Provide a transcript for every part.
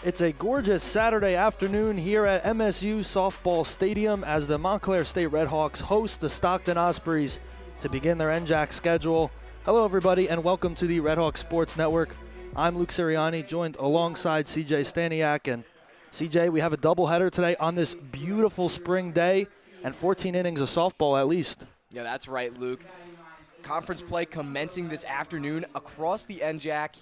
It's a gorgeous Saturday afternoon here at MSU Softball Stadium as the Montclair State Redhawks host the Stockton Ospreys to begin their NJAC schedule. Hello, everybody, and welcome to the Redhawk Sports Network. I'm Luke Sirianni, joined alongside CJ Staniak. And CJ, we have a doubleheader today on this beautiful spring day and 14 innings of softball at least. Yeah, that's right, Luke. Conference play commencing this afternoon across the NJAC.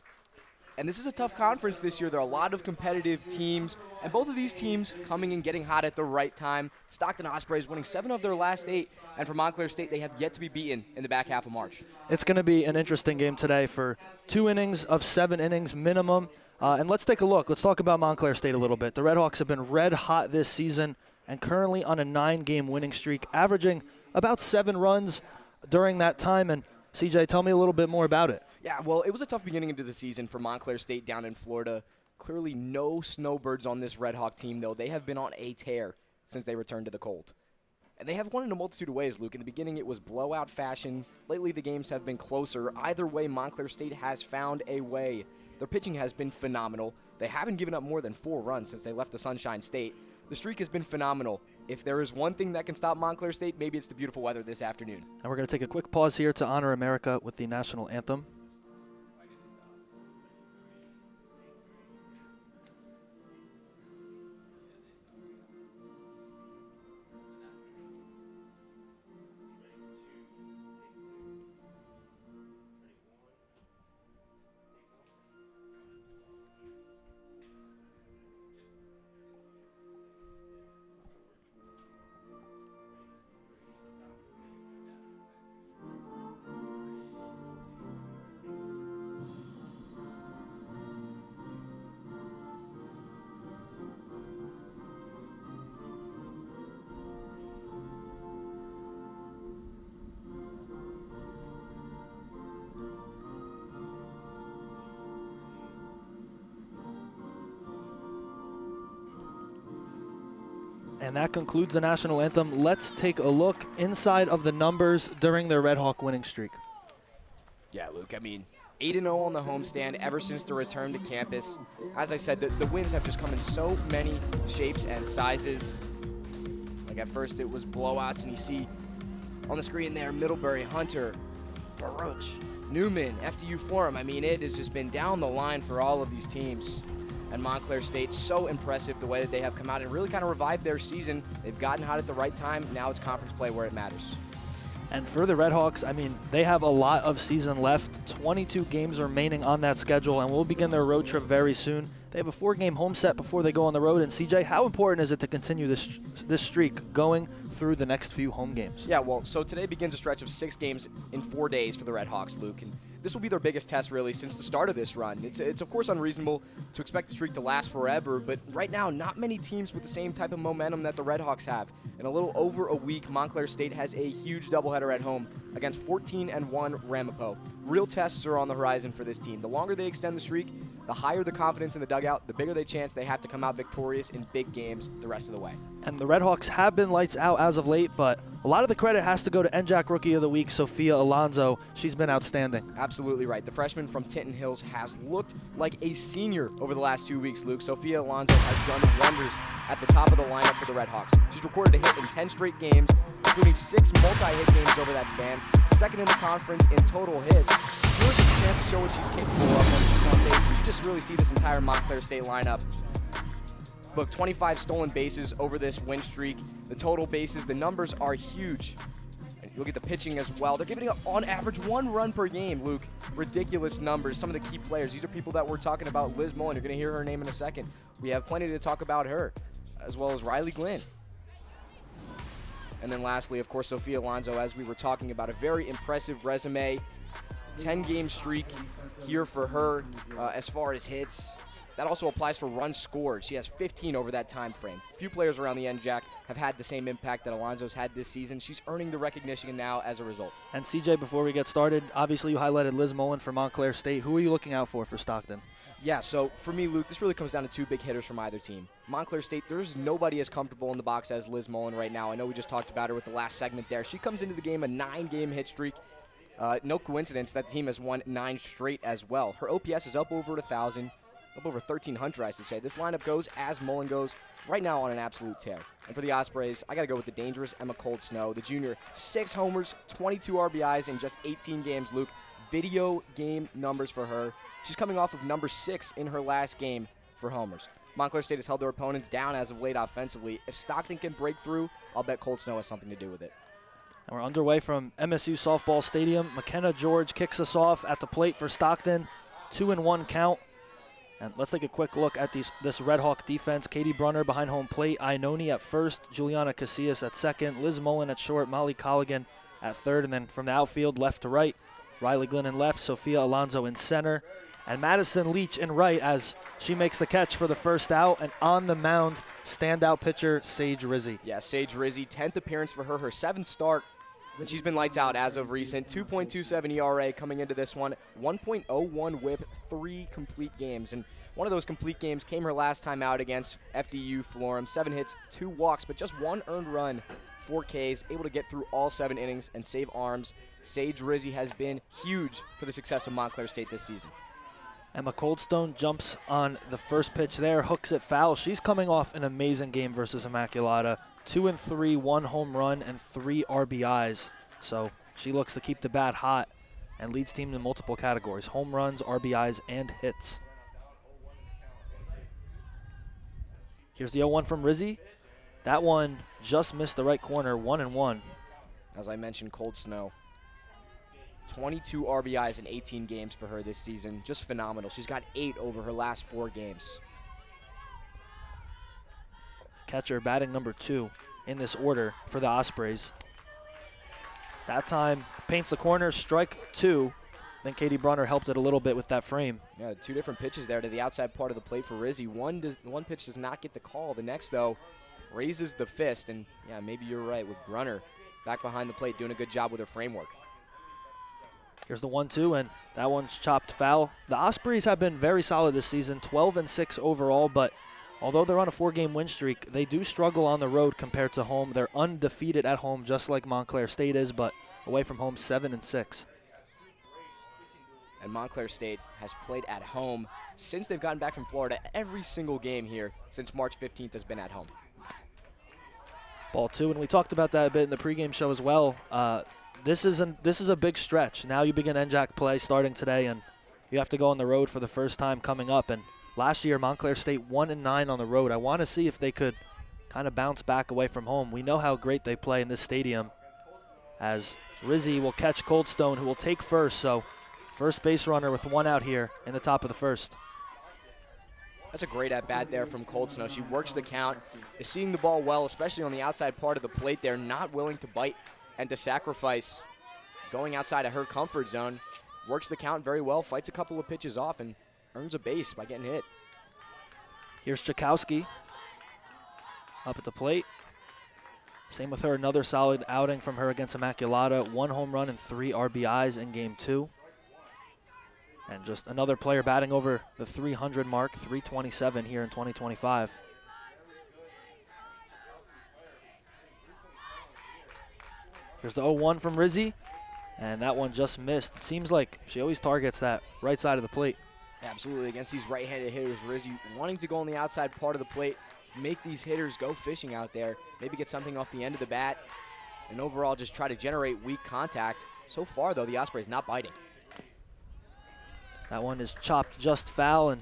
And this is a tough conference this year. There are a lot of competitive teams, and both of these teams coming and getting hot at the right time. Stockton Ospreys winning 7 of their last 8, and for Montclair State, they have yet to be beaten in the back half of March. It's going to be an interesting game today for 2 innings of 7 innings minimum. And let's take a look. Let's talk about Montclair State a little bit. The Redhawks have been red hot this season and currently on a 9-game winning streak, averaging about 7 runs during that time. And CJ, tell me a little bit more about it. Yeah, well, it was a tough beginning into the season for Montclair State down in Florida. Clearly no snowbirds on this Redhawk team, though. They have been on a tear since they returned to the cold. And they have won in a multitude of ways, Luke. In the beginning, it was blowout fashion. Lately, the games have been closer. Either way, Montclair State has found a way. Their pitching has been phenomenal. They haven't given up more than 4 runs since they left the Sunshine State. The streak has been phenomenal. If there is one thing that can stop Montclair State, maybe it's the beautiful weather this afternoon. And we're going to take a quick pause here to honor America with the national anthem. And that concludes the national anthem. Let's take a look inside of the numbers during their Redhawk winning streak. Yeah, Luke, I mean, 8-0 on the homestand ever since the return to campus. As I said, the wins have just come in so many shapes and sizes. Like at first it was blowouts, and you see on the screen there, Middlebury, Hunter, Baruch, Newman, FDU Forum. I mean, it has just been down the line for all of these teams. And Montclair State, so impressive the way that they have come out and really kind of revived their season. They've gotten hot at the right time. Now it's conference play where it matters. And for the Redhawks, I mean, they have a lot of season left, 22 games remaining on that schedule, and we'll begin their road trip very soon. They have a 4-game home set before they go on the road. And CJ, how important is it to continue this streak going through the next few home games? Yeah, well, so today begins a stretch of 6 games in 4 days for the Redhawks, Luke. And this will be their biggest test, really, since the start of this run. It's of course, unreasonable to expect the streak to last forever, but right now, not many teams with the same type of momentum that the Redhawks have. In a little over a week, Montclair State has a huge doubleheader at home against 14-1 Ramapo. Real tests are on the horizon for this team. The longer they extend the streak, the higher the confidence in the dugout, the bigger the chance they have to come out victorious in big games the rest of the way. And the Redhawks have been lights out as of late, but a lot of the credit has to go to NJAC Rookie of the Week, Sophia Alonso. She's been outstanding. Absolutely right. The freshman from Tinton Hills has looked like a senior over the last 2 weeks, Luke. Sophia Alonso has done wonders at the top of the lineup for the Redhawks. She's recorded a hit in 10 straight games, including 6 multi-hit games over that span, second in the conference in total hits. She really gets a chance to show what she's capable of on some days. You just really see this entire Montclair State lineup. Look, 25 stolen bases over this win streak. The total bases, the numbers are huge. And you look at the pitching as well. They're giving up, on average, 1 run per game, Luke. Ridiculous numbers. Some of the key players. These are people that we're talking about. Liz Mullen, you're going to hear her name in a second. We have plenty to talk about her, as well as Riley Glynn. And then lastly, of course, Sophia Alonso, as we were talking about, a very impressive resume. 10-game streak here for her as far as hits. That also applies for runs scored. She has 15 over that time frame. Few players around the NJAC have had the same impact that Alonso's had this season. She's earning the recognition now as a result. And CJ, before we get started, obviously you highlighted Liz Mullen for Montclair State. Who are you looking out for Stockton? Yeah, so for me, Luke, this really comes down to 2 big hitters from either team. Montclair State, there's nobody as comfortable in the box as Liz Mullen right now. I know we just talked about her with the last segment there. She comes into the game a 9-game hit streak. No coincidence that the team has won 9 straight as well. Her OPS is up over 1,000. up over 1,300, I should say. This lineup goes as Mullen goes right now on an absolute tear. And for the Ospreys, I got to go with the dangerous Emma Cold Snow, the junior. 6 homers, 22 RBIs in just 18 games, Luke. Video game numbers for her. She's coming off of number 6 in her last game for homers. Montclair State has held their opponents down as of late offensively. If Stockton can break through, I'll bet Cold Snow has something to do with it. And we're underway from MSU Softball Stadium. McKenna George kicks us off at the plate for Stockton. 2-1 count. And let's take a quick look at this Red Hawk defense. Katie Brunner behind home plate. Ainoni at first. Juliana Casillas at second. Liz Mullen at short. Molly Colligan at third. And then from the outfield, left to right, Riley Glennon left. Sophia Alonso in center. And Madison Leach in right as she makes the catch for the first out. And on the mound, standout pitcher Sage Rizzi. Yeah, Sage Rizzi, 10th appearance for her, her 7th start. And she's been lights out as of recent. 2.27 ERA coming into this one. 1.01 whip, 3 complete games. And one of those complete games came her last time out against FDU Florham. 7 hits, 2 walks, but just 1 earned run, 4 Ks. Able to get through all 7 innings and save arms. Sage Rizzi has been huge for the success of Montclair State this season. Emma Coldstone jumps on the first pitch there, hooks it foul. She's coming off an amazing game versus Immaculata. 2-3, 1 home run, and 3 RBIs. So she looks to keep the bat hot and leads team in multiple categories: home runs, RBIs, and hits. Here's the 0-1 from Rizzi. That one just missed the right corner, 1-1. As I mentioned, Cold Snow. 22 RBIs in 18 games for her this season. Just phenomenal. She's got 8 over her last 4 games. Catcher batting number 2 in this order for the Ospreys. That time paints the corner, strike 2. Then Katie Brunner helped it a little bit with that frame. Yeah, 2 different pitches there to the outside part of the plate for Rizzi. One pitch does not get the call. The next, though, raises the fist. And, yeah, maybe you're right with Brunner back behind the plate doing a good job with her framework. Here's the 1-2, and that one's chopped foul. The Ospreys have been very solid this season, 12-6 overall, but although they're on a 4-game win streak, they do struggle on the road compared to home. They're undefeated at home, just like Montclair State is, but away from home, 7-6. And Montclair State has played at home since they've gotten back from Florida. Every single game here since March 15th has been at home. Ball 2, and we talked about that a bit in the pregame show as well. This is a big stretch. Now you begin NJAC play starting today, and you have to go on the road for the first time coming up. And last year, Montclair State 1-9 on the road. I want to see if they could kind of bounce back away from home. We know how great they play in this stadium, as Rizzi will catch Coldstone, who will take first. So first base runner with 1 out here in the top of the first. That's a great at-bat there from Cold Snow. She works the count, is seeing the ball well, especially on the outside part of the plate. They're not willing to bite and to sacrifice going outside of her comfort zone. Works the count very well, fights a couple of pitches off, and earns a base by getting hit. Here's Chakowski up at the plate. Same with her, another solid outing from her against Immaculata. 1 home run and 3 RBIs in game 2. And just another player batting over the 300 mark, 327 here in 2025. Here's the 0-1 from Rizzi, and that one just missed. It seems like she always targets that right side of the plate. Absolutely, against these right-handed hitters, Rizzi wanting to go on the outside part of the plate, make these hitters go fishing out there, maybe get something off the end of the bat, and overall just try to generate weak contact. So far, though, the Ospreys not biting. That one is chopped just foul, and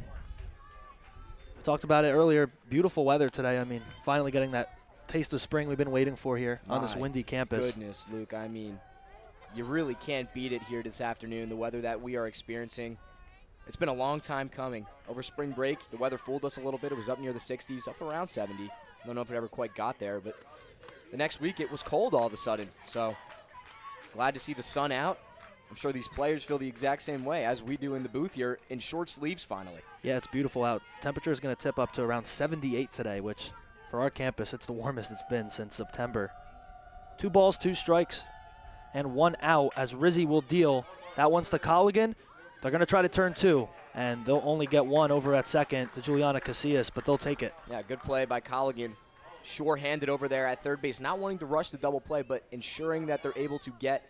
we talked about it earlier. Beautiful weather today. I mean, finally getting that taste of spring we've been waiting for here on this windy campus. Goodness, Luke, I mean, you really can't beat it here this afternoon, the weather that we are experiencing. It's been a long time coming. Over spring break, the weather fooled us a little bit. It was up near the 60s, up around 70. I don't know if it ever quite got there, but the next week it was cold all of a sudden. So glad to see the sun out. I'm sure these players feel the exact same way as we do in the booth here in short sleeves finally. Yeah, it's beautiful out. Temperature is going to tip up to around 78 today, which for our campus, it's the warmest it's been since September. 2 balls, 2 strikes, and 1 out as Rizzi will deal. That one's to Colligan. They're going to try to turn 2, and they'll only get 1 over at second to Juliana Casillas, but they'll take it. Yeah, good play by Colligan. Sure-handed over there at third base, not wanting to rush the double play, but ensuring that they're able to get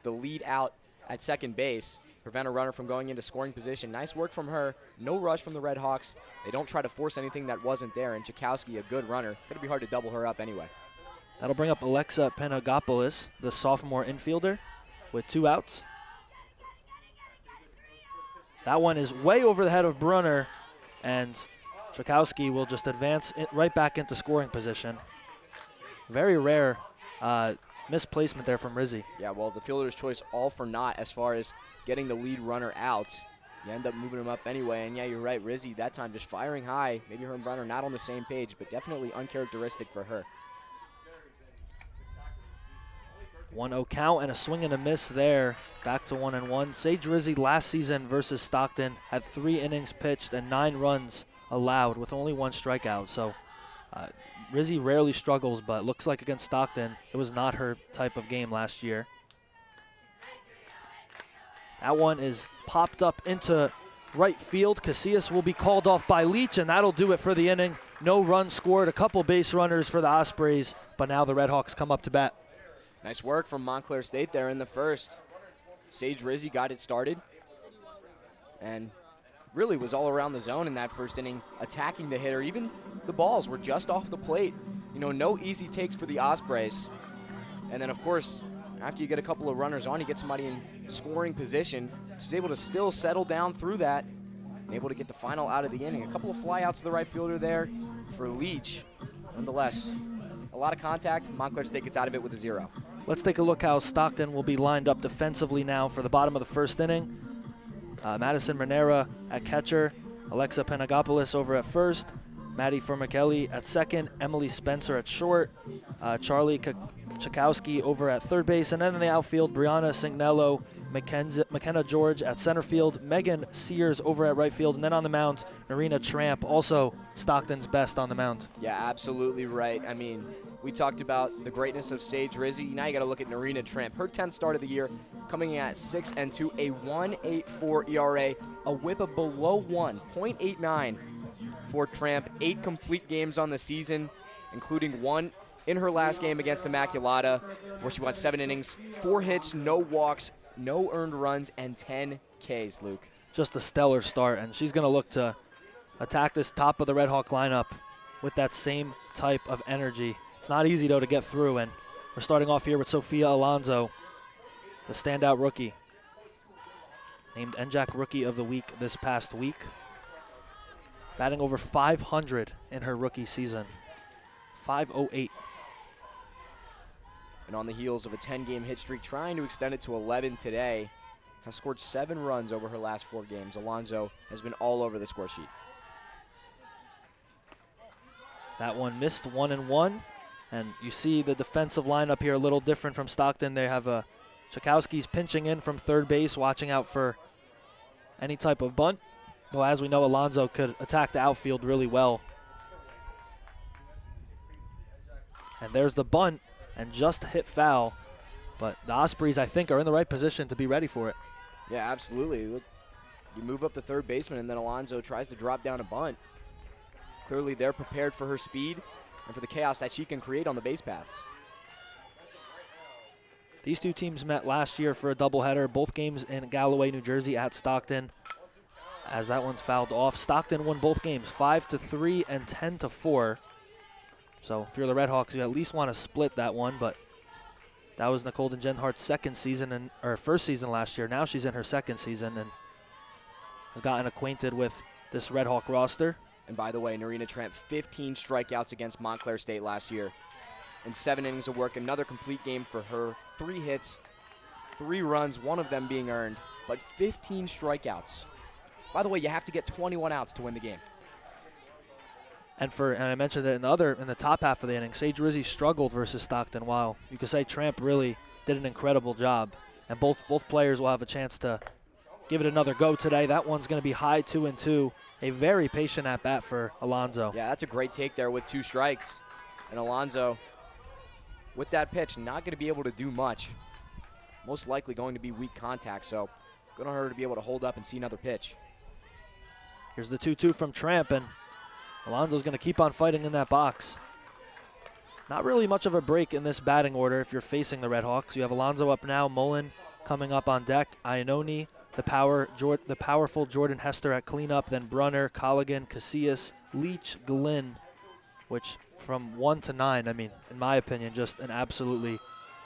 the lead out at second base. prevent a runner from going into scoring position. Nice work from her. No rush from the Red Hawks. They don't try to force anything that wasn't there, and Chakowski, a good runner. Going to be hard to double her up anyway. That'll bring up Alexa Panagopoulos, the sophomore infielder, with 2 outs. That one is way over the head of Brunner, and Chakowski will just advance right back into scoring position. Very rare misplacement there from Rizzi. Yeah, well, the fielder's choice all for naught as far as getting the lead runner out. You end up moving him up anyway, and yeah, you're right, Rizzi that time just firing high. Maybe her and Brunner not on the same page, but definitely uncharacteristic for her. 1-0 count and a swing and a miss there. Back to 1-1. Sage Rizzi last season versus Stockton had 3 innings pitched and 9 runs allowed with only 1 strikeout. So Rizzi rarely struggles, but looks like against Stockton, it was not her type of game last year. That one is popped up into right field. Casillas will be called off by Leach, and that'll do it for the inning. No runs scored, a couple base runners for the Ospreys, but now the Red Hawks come up to bat. Nice work from Montclair State there in the first. Sage Rizzi got it started and really was all around the zone in that first inning, attacking the hitter. Even the balls were just off the plate. You know, no easy takes for the Ospreys. And then, of course, after you get a couple of runners on, you get somebody in scoring position. She's able to still settle down through that and able to get the final out of the inning. A couple of flyouts to the right fielder there for Leach. Nonetheless, a lot of contact. Montclair State gets out of it with a 0. Let's take a look how Stockton will be lined up defensively now for the bottom of the first inning. Madison Renera at catcher, Alexa Panagopoulos over at first, Maddie Formicelli at second, Emily Spencer at short, Charlie Chakowski over at third base, and then in the outfield, Brianna Signello, McKenna George at center field, Megan Sears over at right field, and then on the mound, Narina Tramp, also Stockton's best on the mound. Yeah, absolutely right. I mean, we talked about the greatness of Sage Rizzi. Now you got to look at Narina Tramp. Her 10th start of the year, coming in at 6-2, a 1.84 ERA, a WHIP of below 1, 0.89 for Tramp. 8 complete games on the season, including 1 in her last game against Immaculata, where she went 7 innings, 4 hits, no walks, no earned runs, and 10 Ks, Luke. Just a stellar start, and she's going to look to attack this top of the Red Hawk lineup with that same type of energy. It's not easy, though, to get through, and we're starting off here with Sophia Alonso, the standout rookie, named NJAC Rookie of the Week this past week, batting over 500 in her rookie season, 508. And on the heels of a 10-game hit streak, trying to extend it to 11 today, has scored 7 runs over her last 4 games. Alonso has been all over the score sheet. That one missed 1-1. And you see the defensive lineup here a little different from Stockton. They have Chakowski's pinching in from third base, watching out for any type of bunt. Though, as we know, Alonso could attack the outfield really well. And there's the bunt, and just hit foul. But the Ospreys, I think, are in the right position to be ready for it. Yeah, absolutely. Look, you move up the third baseman, and then Alonso tries to drop down a bunt. Clearly, they're prepared for her speed and for the chaos that she can create on the base paths. These two teams met last year for a doubleheader, both games in Galloway, New Jersey at Stockton, as that one's fouled off. Stockton won both games 5-3 and 10-4. So if you're the Red Hawks, you at least want to split that one, but that was Nicole Dengenhart's first season last year. Now she's in her second season and has gotten acquainted with this Red Hawk roster. And by the way, Narina Tramp, 15 strikeouts against Montclair State last year. In 7 innings of work, another complete game for her. 3 hits, 3 runs, 1 of them being earned, but 15 strikeouts. By the way, you have to get 21 outs to win the game. And I mentioned it in the top half of the inning, Sage Rizzi struggled versus Stockton, while you could say Tramp really did an incredible job. And both players will have a chance to give it another go today. That one's going to be high 2-2. A very patient at-bat for Alonso. Yeah, that's a great take there with 2 strikes. And Alonso, with that pitch, not going to be able to do much. Most likely going to be weak contact, so good on her to be able to hold up and see another pitch. Here's the 2-2 from Tramp, and Alonso's going to keep on fighting in that box. Not really much of a break in this batting order if you're facing the Red Hawks. You have Alonso up now, Mullen coming up on deck, Iannone, the powerful Jordan Hester at cleanup, then Brunner, Colligan, Casillas, Leach, Glynn, which from 1 to 9, I mean, in my opinion, just an absolutely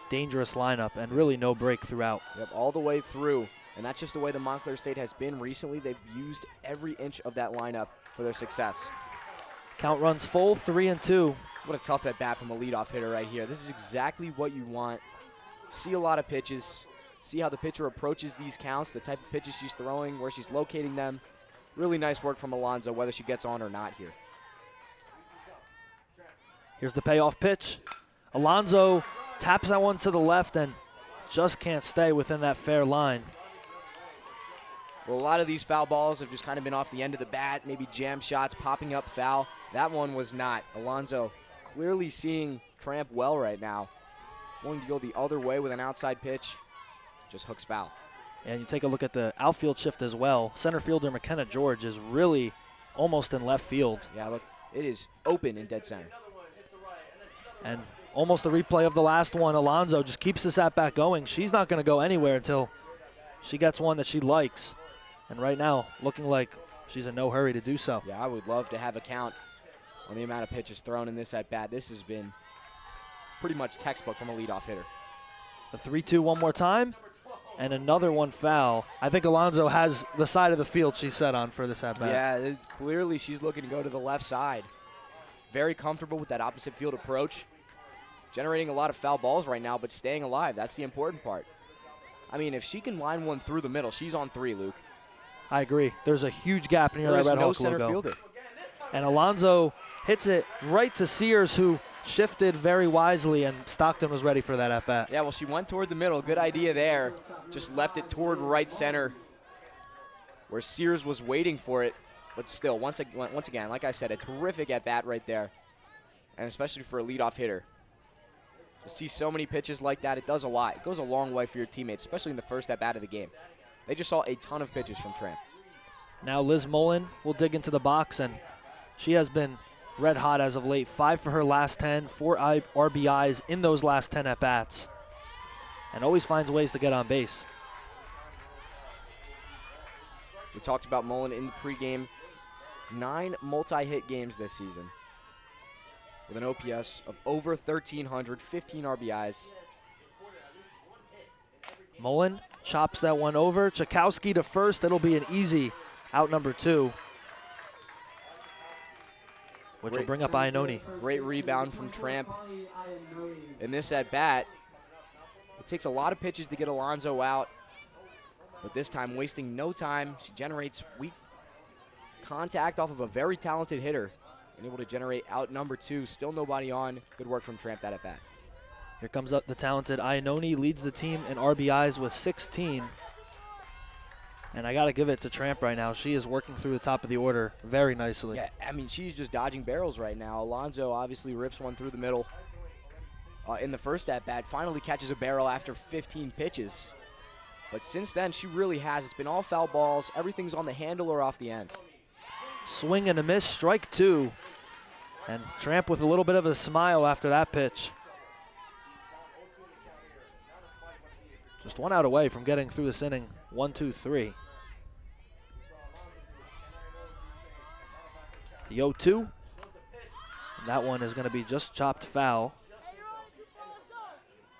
dangerous lineup and really no break throughout. Yep, all the way through. And that's just the way the Montclair State has been recently. They've used every inch of that lineup for their success. Count runs full, 3-2. What a tough at-bat from a leadoff hitter right here. This is exactly what you want. See a lot of pitches. See how the pitcher approaches these counts, the type of pitches she's throwing, where she's locating them. Really nice work from Alonzo, whether she gets on or not here. Here's the payoff pitch. Alonzo taps that one to the left and just can't stay within that fair line. Well, a lot of these foul balls have just kind of been off the end of the bat, maybe jam shots, popping up foul. That one was not. Alonzo clearly seeing Tramp well right now. Willing to go the other way with an outside pitch. Just hooks foul. And you take a look at the outfield shift as well. Center fielder McKenna George is really almost in left field. Yeah, look, it is open in dead center. And almost a replay of the last one. Alonzo just keeps this at-bat going. She's not going to go anywhere until she gets one that she likes. And right now, looking like she's in no hurry to do so. Yeah, I would love to have a count on the amount of pitches thrown in this at-bat. This has been pretty much textbook from a leadoff hitter. The 3-2 one more time. And another one foul. I think Alonzo has the side of the field she's set on for this at-bat. Yeah, clearly she's looking to go to the left side. Very comfortable with that opposite field approach. Generating a lot of foul balls right now, but staying alive. That's the important part. I mean, if she can line one through the middle, she's on 3, Luke. I agree. There's a huge gap near that Red Hawks logo. There's no center fielder. And Alonzo hits it right to Sears, who shifted very wisely, and Stockton was ready for that at-bat. Yeah, well, she went toward the middle. Good idea there. Just left it toward right center, where Sears was waiting for it. But still, once again, like I said, a terrific at-bat right there, and especially for a leadoff hitter. To see so many pitches like that, it does a lot. It goes a long way for your teammates, especially in the first at-bat of the game. They just saw a ton of pitches from Tramp. Now Liz Mullen will dig into the box, and she has been red hot as of late. 5 for her last 10, 4 RBIs in those last 10 at-bats, and always finds ways to get on base. We talked about Mullen in the pregame. 9 multi-hit games this season with an OPS of over 1,300, 15 RBIs. Mullen chops that one over. Chakowski to first. It'll be an easy out number 2, which will bring up Iannone. Great rebound from Tramp in this at-bat. It takes a lot of pitches to get Alonzo out, but this time wasting no time. She generates weak contact off of a very talented hitter and able to generate out number 2. Still nobody on. Good work from Tramp that at-bat. Here comes up the talented Iannone, leads the team in RBIs with 16. And I got to give it to Tramp right now. She is working through the top of the order very nicely. Yeah, I mean, she's just dodging barrels right now. Alonzo obviously rips one through the middle in the first at-bat. Finally catches a barrel after 15 pitches. But since then, she really has. It's been all foul balls. Everything's on the handle or off the end. Swing and a miss, strike 2. And Tramp with a little bit of a smile after that pitch. Just 1 out away from getting through this inning. 1, 2, 3. The 0-2. And that one is going to be just chopped foul.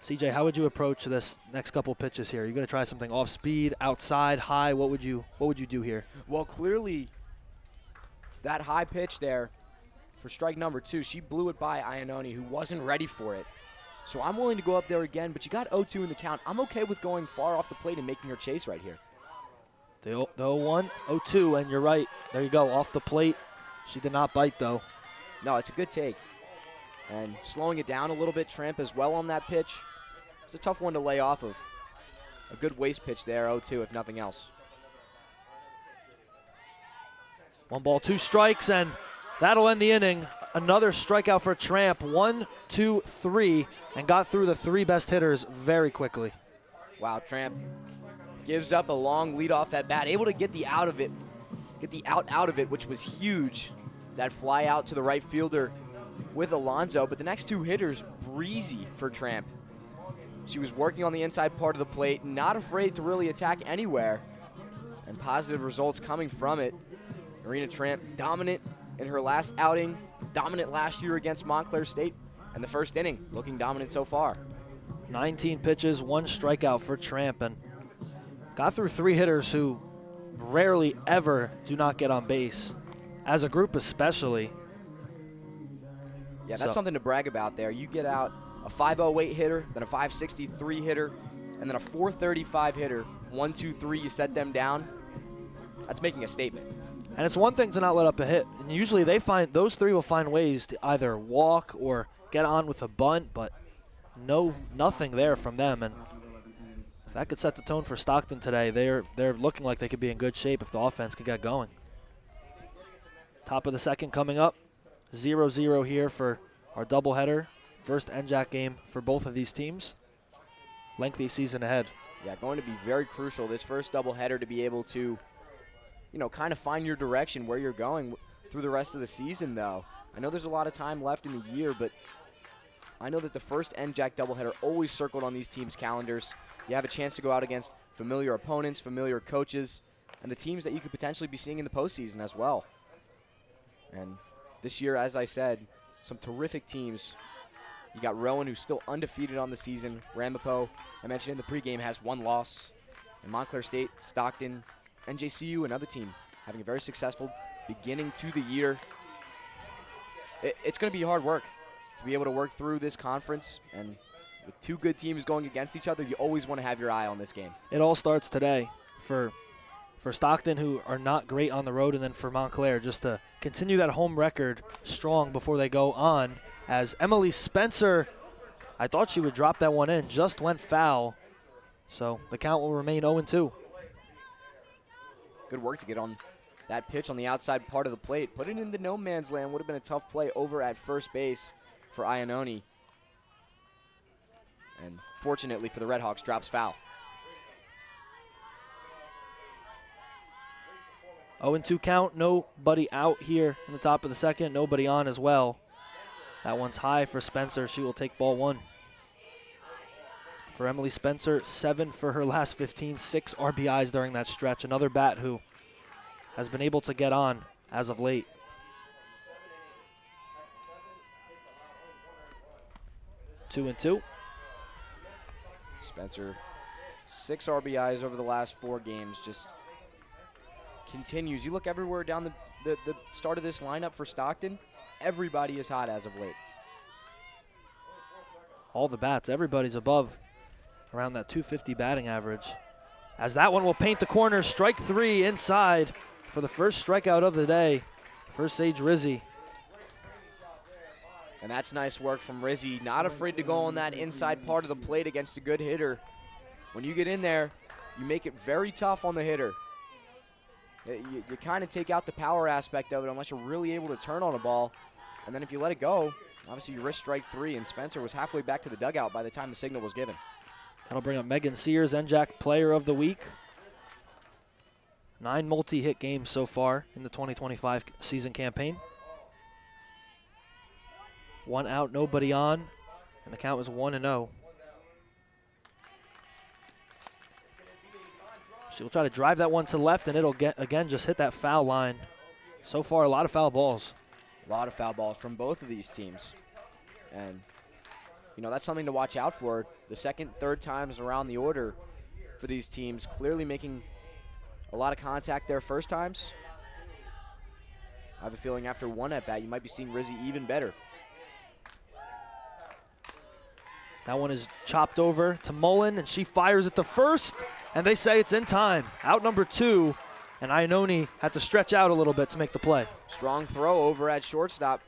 CJ, how would you approach this next couple pitches here? Are you going to try something off speed, outside, high? What would you do here? Well, clearly that high pitch there for strike number 2, she blew it by Iannone, who wasn't ready for it. So I'm willing to go up there again, but you got 0-2 in the count. I'm okay with going far off the plate and making her chase right here. The 0-1, 0-2, and you're right. There you go, off the plate. She did not bite, though. No, it's a good take. And slowing it down a little bit, Tramp as well on that pitch. It's a tough one to lay off of. A good waste pitch there, 0-2 if nothing else. 1 ball, 2 strikes, and that'll end the inning. Another strikeout for Tramp. 1, 2, 3, and got through the 3 best hitters very quickly. Wow, Tramp gives up a long leadoff at bat, able to get the out of it, out of it, which was huge. That fly out to the right fielder with Alonzo, but the next 2 hitters, breezy for Tramp. She was working on the inside part of the plate, not afraid to really attack anywhere. positive results coming from it. Marina Tramp dominant in her last outing, dominant last year against Montclair State, and the first inning looking dominant so far. 19 pitches, 1 strikeout for Tramp, and got through 3 hitters who rarely ever do not get on base, as a group especially. Yeah, that's something to brag about there. You get out a 508 hitter, then a 563 hitter, and then a 435 hitter. 1, 2, 3, you set them down. That's making a statement. And it's one thing to not let up a hit. And usually those 3 will find ways to either walk or get on with a bunt, but nothing there from them. And if that could set the tone for Stockton today, they're looking like they could be in good shape if the offense could get going. Top of the second coming up. 0-0 here for our doubleheader. First NJAC game for both of these teams. Lengthy season ahead. Yeah, going to be very crucial this first doubleheader to be able to, kind of find your direction where you're going through the rest of the season, though. I know there's a lot of time left in the year, but I know that the first NJAC doubleheader always circled on these teams' calendars. You have a chance to go out against familiar opponents, familiar coaches, and the teams that you could potentially be seeing in the postseason as well. And this year, as I said, some terrific teams. You got Rowan, who's still undefeated on the season. Ramapo, I mentioned in the pregame, has 1 loss. And Montclair State, Stockton, NJCU, another team, having a very successful beginning to the year. It's going to be hard work to be able to work through this conference. And with 2 good teams going against each other, you always want to have your eye on this game. It all starts today for Stockton, who are not great on the road, and then for Montclair just to continue that home record strong before they go on. As Emily Spencer, I thought she would drop that one in, just went foul. So the count will remain 0-2. Good work to get on that pitch on the outside part of the plate. Put it in the no man's land. Would have been a tough play over at first base for Iannone. And fortunately for the Redhawks, drops foul. 0-2 count, nobody out here in the top of the second, nobody on as well. That one's high for Spencer. She will take ball 1. For Emily Spencer, 7 for her last 15, 6 RBIs during that stretch. Another bat who has been able to get on as of late. Two and two. Spencer, 6 RBIs over the last 4 games, just continues. You look everywhere down the start of this lineup for Stockton, everybody is hot as of late. All the bats, everybody's above around that 250 batting average. As that one will paint the corner, strike 3 inside for the first strikeout of the day for Sage Rizzi. And that's nice work from Rizzi. Not afraid to go on that inside part of the plate against a good hitter. When you get in there, you make it very tough on the hitter. You kind of take out the power aspect of it unless you're really able to turn on a ball. And then if you let it go, obviously you risk strike 3, and Spencer was halfway back to the dugout by the time the signal was given. That'll bring up Megan Sears, NJAC Player of the Week. 9 multi-hit games so far in the 2025 season campaign. 1 out, nobody on, and the count was 1-0. She'll try to drive that one to left, and it'll again just hit that foul line. So far, a lot of foul balls. A lot of foul balls from both of these teams. And, that's something to watch out for. The second, third times around the order for these teams, clearly making a lot of contact their first times. I have a feeling after 1 at-bat, you might be seeing Rizzi even better. That one is chopped over to Mullen, and she fires at the first, and they say it's in time. Out number 2, and Iannone had to stretch out a little bit to make the play. Strong throw over at shortstop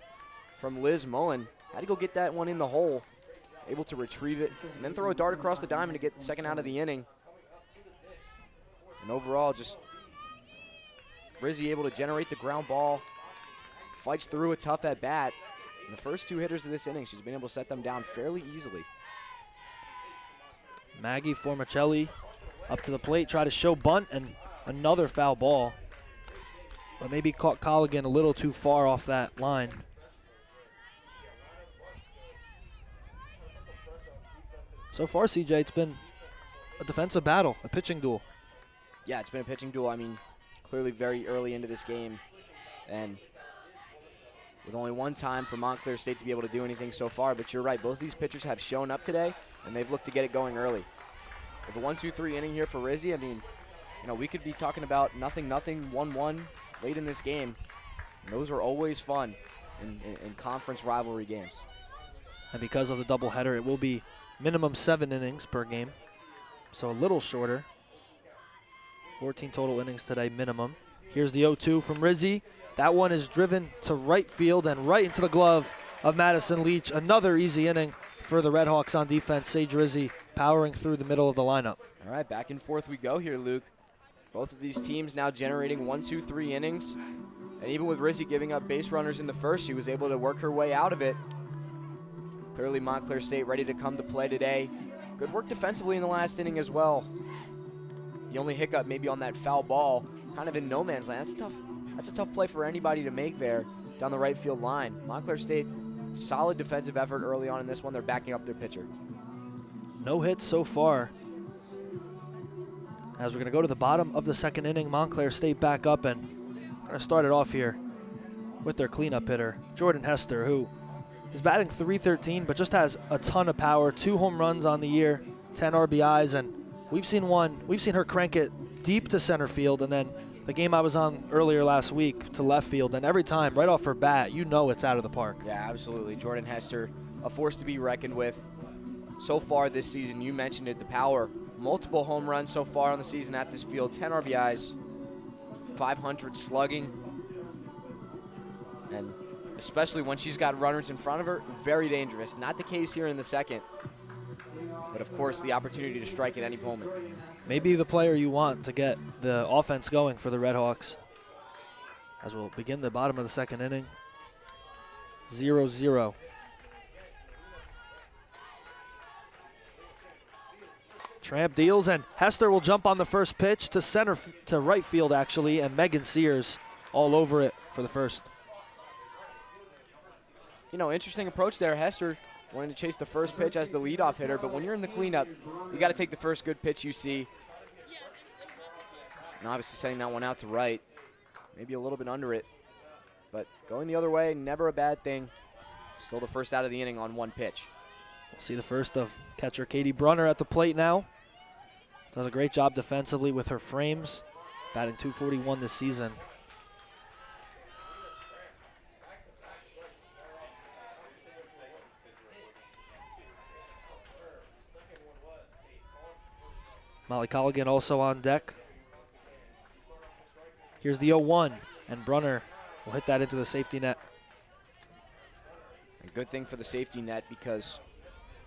from Liz Mullen. Had to go get that one in the hole. Able to retrieve it, and then throw a dart across the diamond to get the second out of the inning. And overall, just Rizzi able to generate the ground ball, fights through a tough at-bat. And the first 2 hitters of this inning, she's been able to set them down fairly easily. Maggie Formicelli up to the plate, try to show bunt, and another foul ball. But maybe caught Colligan a little too far off that line. So far, CJ, it's been a defensive battle, a pitching duel. Yeah, it's been a pitching duel. I mean, clearly very early into this game. And with only one time for Montclair State to be able to do anything so far. But you're right, both these pitchers have shown up today, and they've looked to get it going early. With a 1-2-3 inning here for Rizzi, I mean, you know, we could be talking about 0-0, 1-1 late in this game. And those are always fun in conference rivalry games. And because of the doubleheader, it will be minimum 7 innings per game, so a little shorter. 14 total innings today, minimum. Here's the 0-2 from Rizzi. That one is driven to right field and right into the glove of Madison Leach. Another easy inning for the Redhawks on defense. Sage Rizzi powering through the middle of the lineup. All right, back and forth we go here, Luke. Both of these teams now generating 1-2-3 innings. And even with Rizzi giving up base runners in the first, she was able to work her way out of it. Clearly Montclair State ready to come to play today. Good work defensively in the last inning as well. The only hiccup maybe on that foul ball, kind of in no man's land. That's tough. That's a tough play for anybody to make there down the right field line. Montclair State, solid defensive effort early on in this one. They're backing up their pitcher. No hits so far. As we're going to go to the bottom of the second inning, Montclair State back up and going to start it off here with their cleanup hitter, Jordan Hester, who is batting .313 but just has a ton of power. 2 home runs on the year, 10 RBIs, and we've seen her crank it deep to center field, and then the game I was on earlier last week to left field, and every time, right off her bat, you know it's out of the park. Yeah, absolutely. Jordan Hester, a force to be reckoned with. So far this season, you mentioned it, the power. Multiple home runs so far on the season at this field, 10 RBIs, 500 slugging. And especially when she's got runners in front of her, very dangerous. Not the case here in the second. But of course, the opportunity to strike at any moment. Maybe the player you want to get the offense going for the Redhawks. As we'll begin the bottom of the second inning. 0-0. Tramp deals, and Hester will jump on the first pitch to right field, actually, and Megan Sears all over it for the first. You know, interesting approach there. Hester wanting to chase the first pitch as the leadoff hitter, but when you're in the cleanup, you got to take the first good pitch you see. And obviously sending that one out to right, maybe a little bit under it, but going the other way, never a bad thing. Still the first out of the inning on one pitch. We'll see the first of catcher Katie Brunner at the plate now. Does a great job defensively with her frames, batting .241 this season. Molly Colligan also on deck. Here's the 0-1, and Brunner will hit that into the safety net. A good thing for the safety net because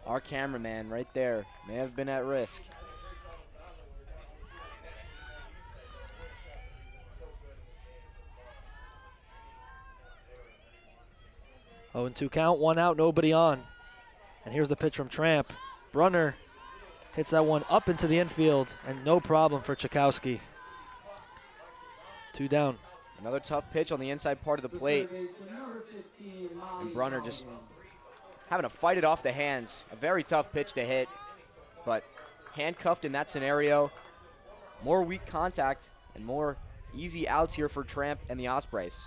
our cameraman right there may have been at risk. Oh, 0-2 count, 1 out, nobody on. And here's the pitch from Tramp. Brunner hits that one up into the infield, and no problem for Chakowski. 2 down. Another tough pitch on the inside part of the plate. And Brunner just having to fight it off the hands. A very tough pitch to hit, but handcuffed in that scenario. More weak contact and more easy outs here for Tramp and the Ospreys.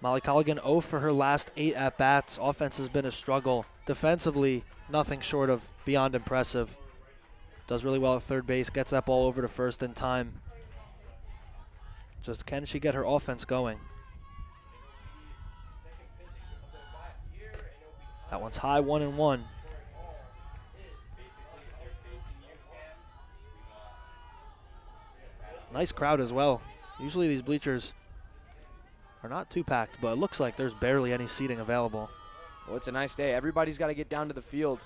Molly Colligan 0 for her last 8 at-bats. Offense has been a struggle. Defensively, nothing short of beyond impressive. Does really well at third base, gets that ball over to first in time. Just can she get her offense going? That one's high, 1-1. Nice crowd as well. Usually these bleachers are not too packed, but it looks like there's barely any seating available. Well, it's a nice day. Everybody's got to get down to the field.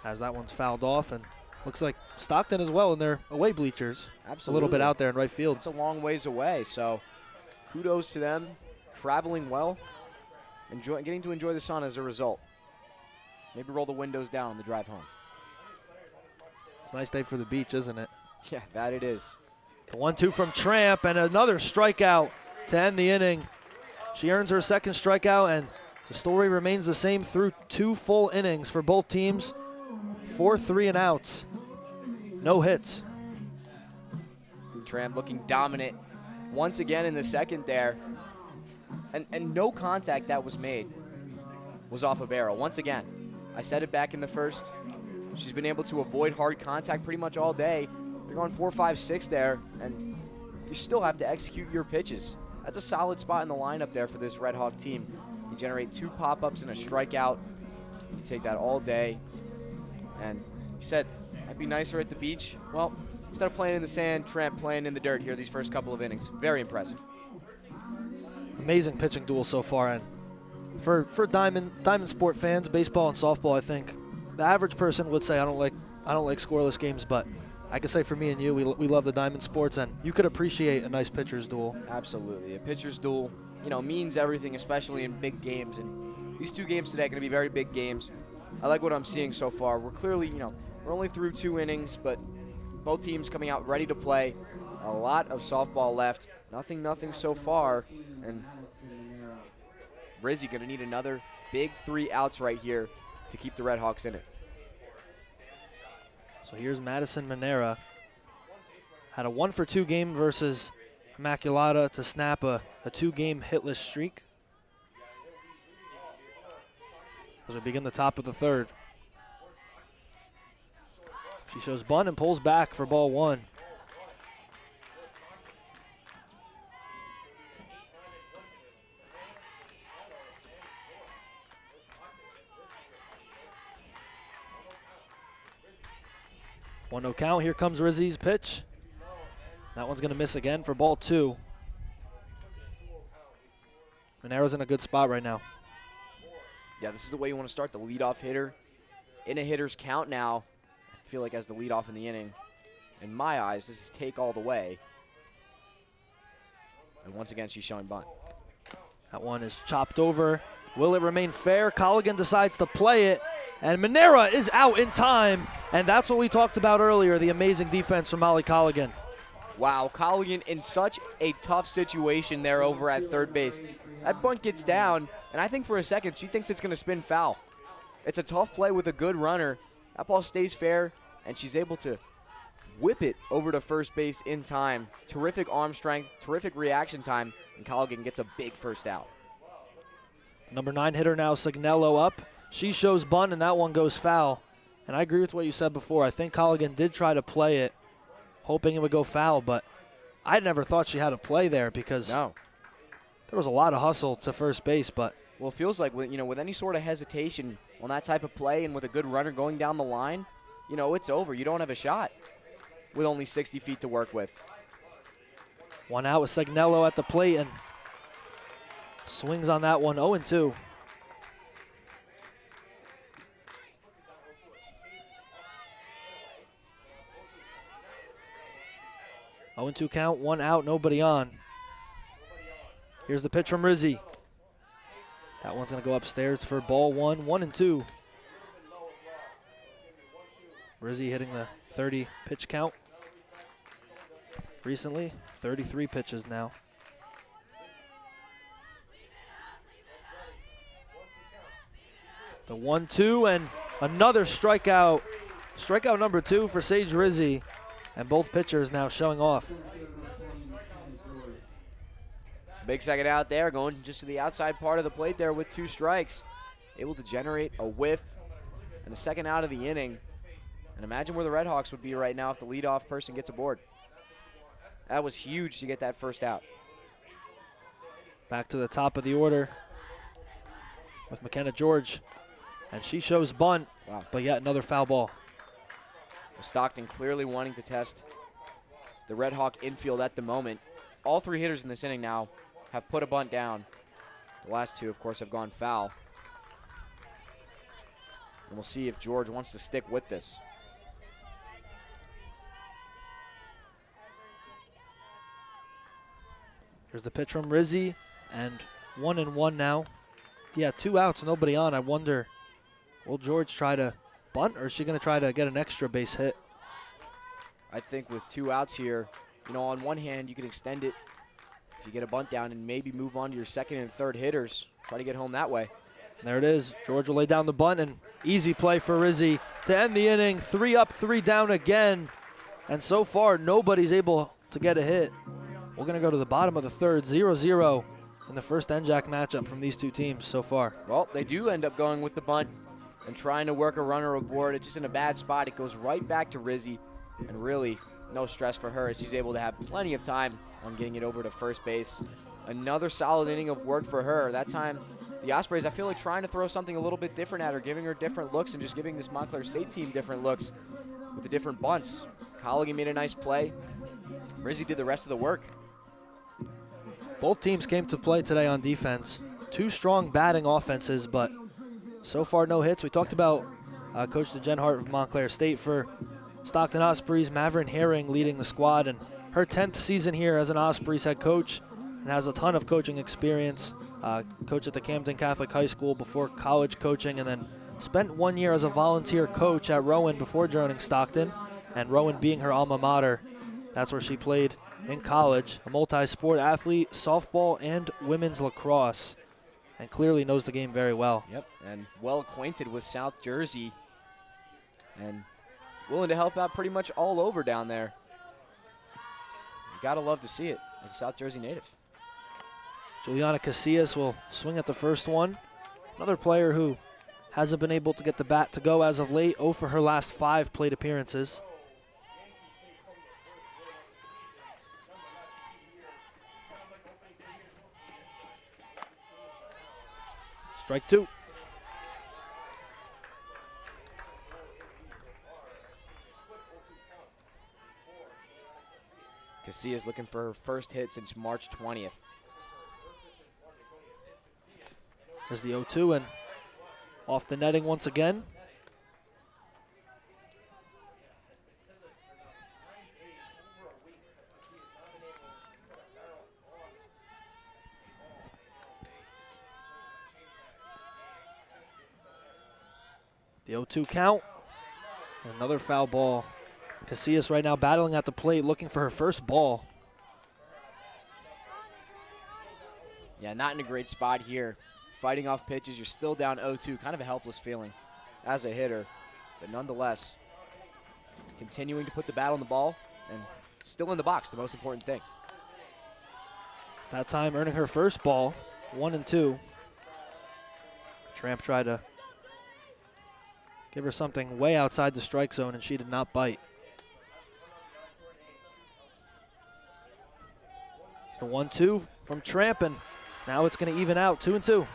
As that one's fouled off, and looks like Stockton as well in their away bleachers. Absolutely. A little bit out there in right field. It's a long ways away, so kudos to them. Traveling well, getting to enjoy the sun as a result. Maybe roll the windows down on the drive home. It's a nice day for the beach, isn't it? Yeah, that it is. The 1-2 from Tramp, and another strikeout to end the inning. She earns her second strikeout, and the story remains the same through 2 full innings for both teams. 4 3-and-outs. No hits. Tram looking dominant once again in the second there. And no contact that was made was off a barrel. Once again, I said it back in the first. She's been able to avoid hard contact pretty much all day. They're going 4, 5, 6 there, and you still have to execute your pitches. That's a solid spot in the lineup there for this Red Hawk team. You generate 2 pop-ups and a strikeout. You take that all day. And you said, I'd be nicer at the beach. Well, instead of playing in the sand, Trent playing in the dirt here these first couple of innings. Very impressive. Amazing pitching duel so far. And for Diamond Sport fans, baseball and softball, I think the average person would say I don't like scoreless games, but I can say for me and you, we love the Diamond Sports, and you could appreciate a nice pitcher's duel. Absolutely. A pitcher's duel, means everything, especially in big games. And these 2 games today are going to be very big games. I like what I'm seeing so far. We're clearly, we're only through 2 innings, but both teams coming out ready to play. A lot of softball left. Nothing so far. And Rizzy going to need another big 3 outs right here to keep the Red Hawks in it. So here's Madison Manera. Had a 1-for-2 game versus Immaculata to snap a 2-game hitless streak. As we begin the top of the 3rd. She shows bunt and pulls back for ball 1. One no count. Here comes Rizzy's pitch. That one's going to miss again for ball 2. Manera's in a good spot right now. Yeah, this is the way you want to start the leadoff hitter. In a hitter's count now. I feel like as the leadoff in the inning. In my eyes, this is take all the way. And once again, she's showing bunt. That one is chopped over. Will it remain fair? Colligan decides to play it. And Manera is out in time. And that's what we talked about earlier, the amazing defense from Molly Colligan. Wow, Colligan in such a tough situation there over at third base. That bunt gets down, and I think for a second she thinks it's going to spin foul. It's a tough play with a good runner. That ball stays fair, and she's able to whip it over to first base in time. Terrific arm strength, terrific reaction time, and Colligan gets a big first out. Number 9 hitter now, Signello up. She shows bunt, and that one goes foul. And I agree with what you said before. I think Colligan did try to play it, hoping it would go foul, but I never thought she had a play there because there was a lot of hustle to first base. But well, it feels like with any sort of hesitation on that type of play and with a good runner going down the line, it's over. You don't have a shot with only 60 feet to work with. One out with Signello at the plate and swings on that one, 0-2. Oh, 0-2 count, 1 out, nobody on. Here's the pitch from Rizzy. That one's going to go upstairs for ball 1, 1-2. Rizzy hitting the 30 pitch count recently, 33 pitches now. The 1-2 and another strikeout. Strikeout number 2 for Sage Rizzy. And both pitchers now showing off. Big second out there, going just to the outside part of the plate there with 2 strikes. Able to generate a whiff and the second out of the inning. And imagine where the Red Hawks would be right now if the leadoff person gets aboard. That was huge to get that first out. Back to the top of the order with McKenna George. And she shows bunt, but yet another foul ball. Stockton clearly wanting to test the Red Hawk infield at the moment. All 3 hitters in this inning now have put a bunt down. The last 2, of course, have gone foul. And we'll see if George wants to stick with this. Here's the pitch from Rizzy, and 1-1 now. Yeah, 2 outs, nobody on. I wonder, will George try to bunt, or is she going to try to get an extra base hit? I think with 2 outs here, on one hand, you can extend it if you get a bunt down and maybe move on to your second and third hitters. Try to get home that way. There it is. George will lay down the bunt, and easy play for Rizzi to end the inning. 3 up, 3 down again. And so far, nobody's able to get a hit. We're going to go to the bottom of the third, 0-0 in the first NJAC matchup from these two teams so far. Well, they do end up going with the bunt and trying to work a runner aboard. It's just in a bad spot. It goes right back to Rizzi, and really no stress for her as she's able to have plenty of time on getting it over to first base. Another solid inning of work for her. That time, the Ospreys, I feel like, trying to throw something a little bit different at her, giving her different looks and just giving this Montclair State team different looks with the different bunts. Colligan made a nice play. Rizzi did the rest of the work. Both teams came to play today on defense. Two strong batting offenses, but so far no hits. We talked about Coach DeGenhart of Montclair State. For Stockton Ospreys, Maverick Herring leading the squad, and her 10th season here as an Ospreys head coach, and has a ton of coaching experience. Coach at the Camden Catholic High School before college coaching, and then spent 1 year as a volunteer coach at Rowan before joining Stockton, and Rowan being her alma mater. That's where she played in college. A multi-sport athlete, softball and women's lacrosse, and clearly knows the game very well. Yep, and well acquainted with South Jersey, and willing to help out pretty much all over down there. You gotta love to see it as a South Jersey native. Juliana Casillas will swing at the first one. Another player who hasn't been able to get the bat to go as of late. 0 for her last 5 plate appearances. Strike 2. Casillas looking for her first hit since March 20th. There's the 0-2 and off the netting once again. The 0-2 count. Another foul ball. Casillas right now battling at the plate, looking for her first ball. Yeah, not in a great spot here. Fighting off pitches, you're still down 0-2. Kind of a helpless feeling as a hitter. But nonetheless, continuing to put the bat on the ball and still in the box, the most important thing. That time earning her first ball, 1-2. Tramp tried to give her something way outside the strike zone, and she did not bite. It's the 1-2 from Tramp, and now it's going to even out, 2-2.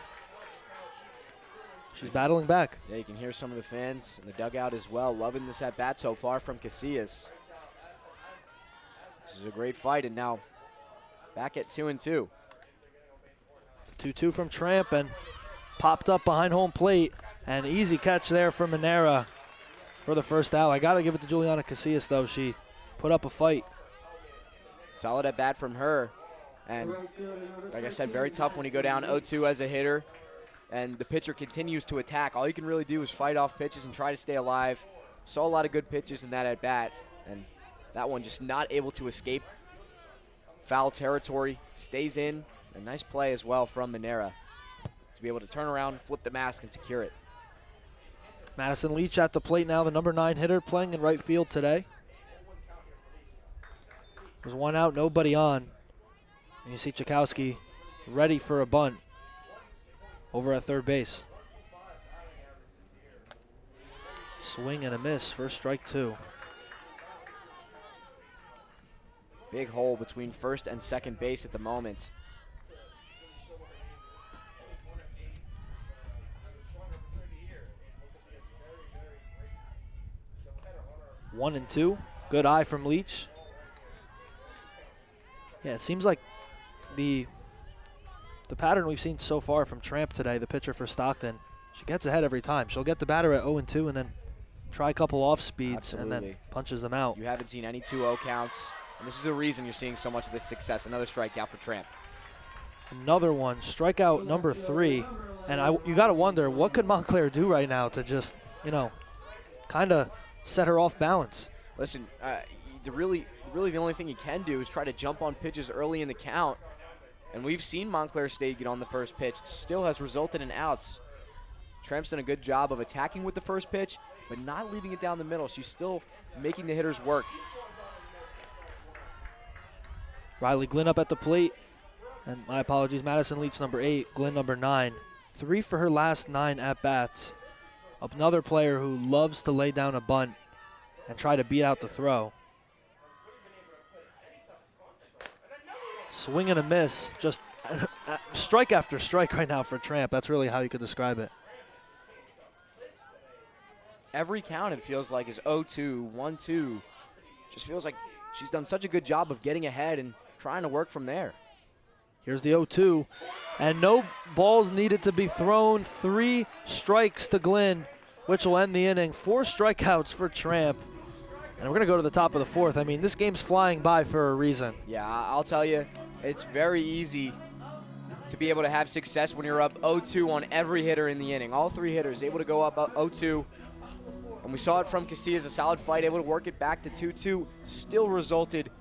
She's battling back. Yeah, you can hear some of the fans in the dugout as well, loving this at-bat so far from Casillas. This is a great fight, and now back at 2-2. 2-2 from Tramp, and popped up behind home plate. An easy catch there from Manera for the first out. I got to give it to Juliana Casillas, though. She put up a fight. Solid at bat from her. And like I said, very tough when you go down 0-2 as a hitter and the pitcher continues to attack. All you can really do is fight off pitches and try to stay alive. Saw a lot of good pitches in that at bat, and that one just not able to escape foul territory. Stays in. A nice play as well from Manera to be able to turn around, flip the mask, and secure it. Madison Leach at the plate now, the number 9 hitter, playing in right field today. There's one out, nobody on. And you see Chakowski ready for a bunt over at third base. Swing and a miss, first strike 2. Big hole between first and second base at the moment. 1-2. Good eye from Leach. Yeah, it seems like the pattern we've seen so far from Tramp today, the pitcher for Stockton, she gets ahead every time. She'll get the batter at 0-2 and then try a couple off speeds and then punches them out. You haven't seen any 2-0 counts, and this is the reason you're seeing so much of this success. Another strikeout for Tramp. Another one, strikeout number 3. And you got to wonder, what could Montclair do right now to just, kind of set her off balance? Listen, really the only thing you can do is try to jump on pitches early in the count. And we've seen Montclair State get on the first pitch. It still has resulted in outs. Tramp's done a good job of attacking with the first pitch, but not leaving it down the middle. She's still making the hitters work. Riley Glynn up at the plate. And my apologies, Madison Leach, number 8, Glynn, number 9. 3 for her last 9 at-bats. Another player who loves to lay down a bunt and try to beat out the throw. Swing and a miss, just strike after strike right now for Tramp. That's really how you could describe it. Every count, it feels like, is 0-2, 1-2. Just feels like she's done such a good job of getting ahead and trying to work from there. Here's the 0-2, and no balls needed to be thrown. 3 strikes to Glynn, which will end the inning. 4 strikeouts for Tramp. And we're going to go to the top of the 4th. I mean, this game's flying by for a reason. Yeah, I'll tell you, it's very easy to be able to have success when you're up 0-2 on every hitter in the inning. All 3 hitters able to go up 0-2. And we saw it from Casillas, a solid fight, able to work it back to 2-2. Still resulted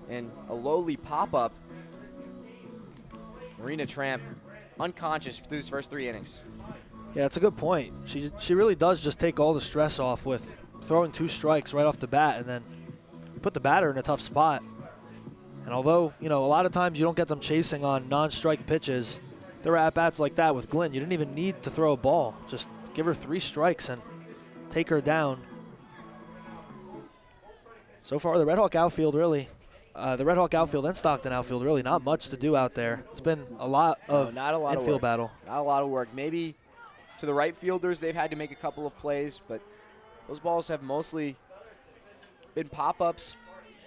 in a lowly pop-up. Marina Tramp unconscious through his first 3 innings. Yeah, it's a good point. She really does just take all the stress off with throwing 2 strikes right off the bat, and then you put the batter in a tough spot. And although, you know, a lot of times you don't get them chasing on non-strike pitches, there were at-bats like that with Glynn. You didn't even need to throw a ball. Just give her 3 strikes and take her down. So far, the Red Hawk outfield really, the Red Hawk outfield and Stockton outfield really not much to do out there. It's been a lot of infield battle. Not a lot of work. Maybe to the right fielders, they've had to make a couple of plays, but those balls have mostly been pop-ups.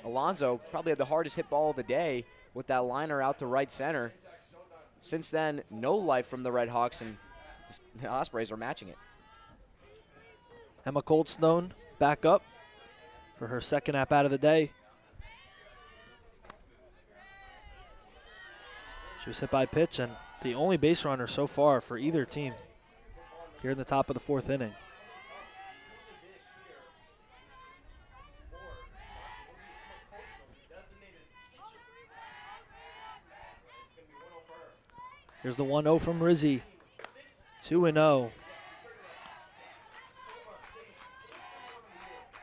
Alonso probably had the hardest hit ball of the day with that liner out to right center. Since then, no life from the Red Hawks, and the Ospreys are matching it. Emma Coldstone back up for her second at-bat of the day. She was hit by a pitch, and the only base runner so far for either team here in the top of the 4th inning. Here's the 1-0 from Rizzi. 2-0.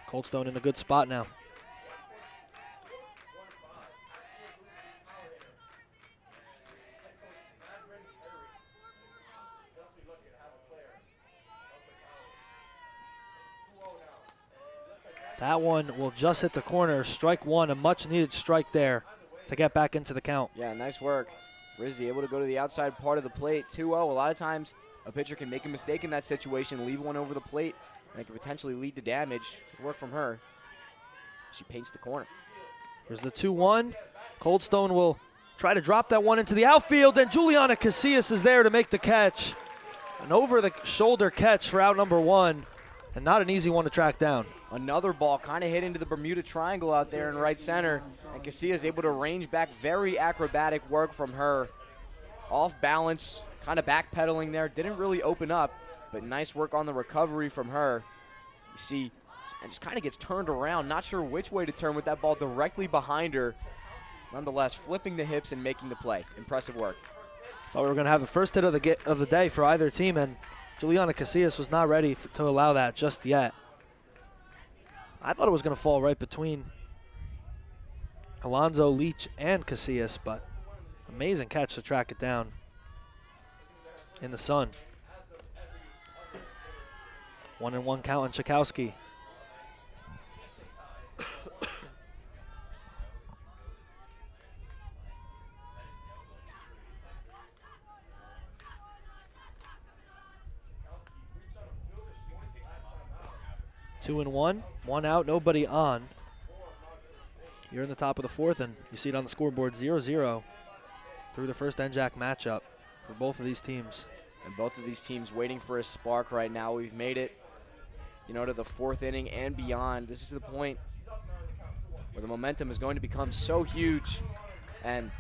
Coldstone in a good spot now. That one will just hit the corner. Strike 1, a much-needed strike there to get back into the count. Yeah, nice work. Rizzi able to go to the outside part of the plate. 2-0. A lot of times a pitcher can make a mistake in that situation, leave one over the plate, and it can potentially lead to damage. Good work from her. She paints the corner. Here's the 2-1. Coldstone will try to drop that one into the outfield, and Juliana Casillas is there to make the catch. An over-the-shoulder catch for out number 1, and not an easy one to track down. Another ball kind of hit into the Bermuda Triangle out there in right center, and Casillas able to range back. Very acrobatic work from her. Off balance, kind of backpedaling there. Didn't really open up, but nice work on the recovery from her. You see, and just kind of gets turned around. Not sure which way to turn with that ball directly behind her. Nonetheless, flipping the hips and making the play. Impressive work. Thought we were going to have the first hit of the day for either team, and Juliana Casillas was not ready to allow that just yet. I thought it was going to fall right between Alonso, Leach, and Casillas, but amazing catch to track it down in the sun. 1-1 count on Chakowski. Two and one out, nobody on. You're in the top of the 4th, and you see it on the scoreboard, 0-0 through the first NJAC matchup for both of these teams. And both of these teams waiting for a spark right now. We've made it, you know, to the 4th inning and beyond. This is the point where the momentum is going to become so huge. And,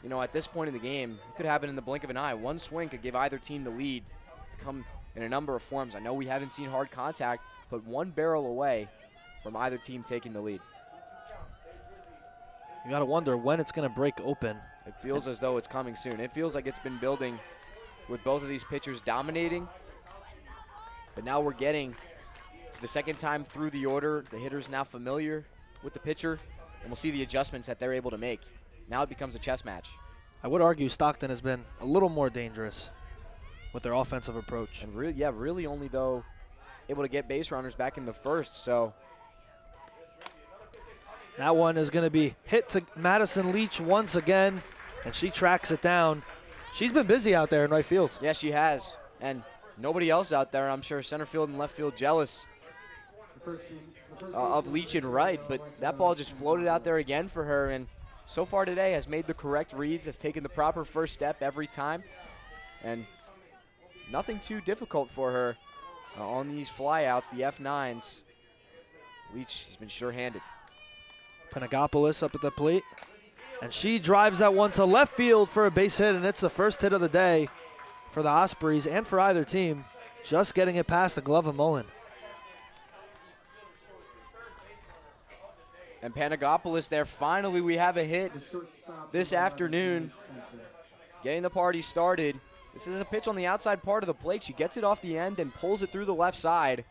you know, at this point in the game, it could happen in the blink of an eye. One swing could give either team the lead. It could come in a number of forms. I know we haven't seen hard contact, but one barrel away from either team taking the lead. You got to wonder when it's going to break open. It feels as though it's coming soon. It feels like it's been building with both of these pitchers dominating But now we're getting to the second time through the order. The hitter's now familiar with the pitcher, and we'll see the adjustments that they're able to make. Now it becomes a chess match. I would argue Stockton has been a little more dangerous with their offensive approach. And really only, though, able to get base runners back in the first, so. That one is going to be hit to Madison Leach once again, and she tracks it down. She's been busy out there in right field. Yeah, she has. And nobody else out there, I'm sure center field and left field jealous of Leach in right, but that ball just floated out there again for her, and so far today has made the correct reads, has taken the proper first step every time, and nothing too difficult for her on these flyouts, the F9s. Leach has been sure-handed. Panagopoulos up at the plate, and she drives that one to left field for a base hit, and it's the first hit of the day for the Ospreys and for either team, just getting it past the glove of Mullen. And Panagopoulos there, finally we have a hit this afternoon, getting the party started. This is a pitch on the outside part of the plate. She gets it off the end and pulls it through the left side.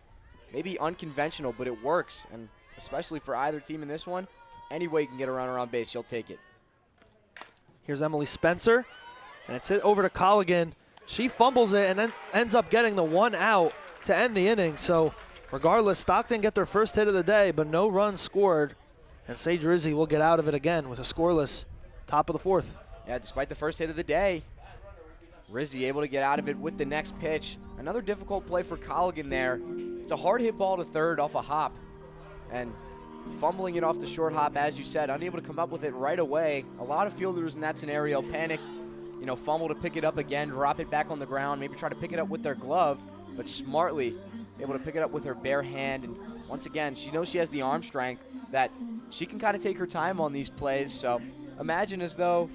Maybe unconventional, but it works, and especially for either team in this one, any way you can get a runner on base, you'll take it. Here's Emily Spencer, and it's hit over to Colligan. She fumbles it and then ends up getting the one out to end the inning. So regardless, Stockton get their first hit of the day, but no runs scored. And Sage Rizzi will get out of it again with a scoreless top of the fourth. Yeah, despite the first hit of the day, Rizzi able to get out of it with the next pitch. Another difficult play for Colligan there. It's a hard hit ball to third off a hop, and fumbling it off the short hop, as you said, unable to come up with it right away. A lot of fielders in that scenario panic, fumble to pick it up again, drop it back on the ground, maybe try to pick it up with their glove, but smartly able to pick it up with her bare hand. And once again, she knows she has the arm strength that she can kind of take her time on these plays. So imagine as though,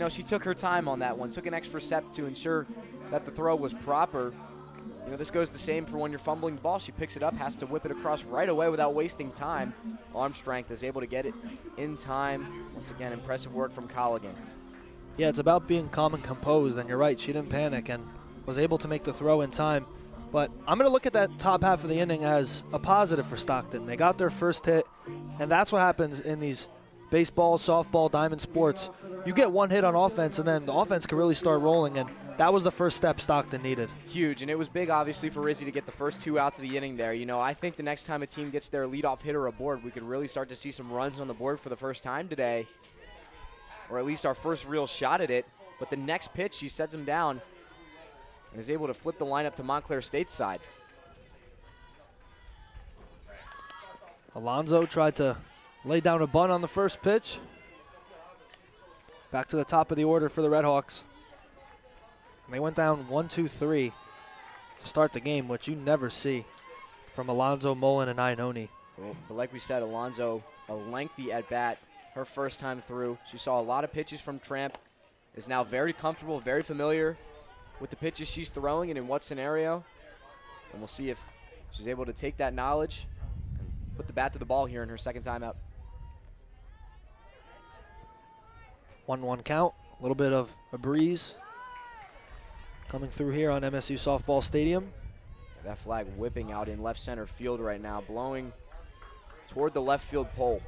she took her time on that one, took an extra step to ensure that the throw was proper. This goes the same for when you're fumbling the ball. She picks it up, has to whip it across right away without wasting time. Arm strength, is able to get it in time. Once again, impressive work from Colligan. Yeah, it's about being calm and composed, and you're right, she didn't panic and was able to make the throw in time. But I'm going to look at that top half of the inning as a positive for Stockton. They got their first hit, and that's what happens in these baseball, softball, diamond sports. You get one hit on offense, and then the offense can really start rolling, and that was the first step Stockton needed. Huge, and it was big, obviously, for Rizzi to get the first two outs of the inning there. I think the next time a team gets their leadoff hitter aboard, we could really start to see some runs on the board for the first time today, or at least our first real shot at it. But the next pitch, she sets him down and is able to flip the lineup to Montclair State's side. Alonso tried to lay down a bunt on the first pitch. Back to the top of the order for the Redhawks. And they went down 1-2-3 to start the game, which you never see from Alonso, Mullen, and Iannone. Well, but like we said, Alonso, a lengthy at-bat, her first time through. She saw a lot of pitches from Tramp, is now very comfortable, very familiar with the pitches she's throwing and in what scenario. And we'll see if she's able to take that knowledge and put the bat to the ball here in her second time up. 1-1 count, a little bit of a breeze coming through here on MSU Softball Stadium. That flag whipping out in left center field right now, blowing toward the left field pole.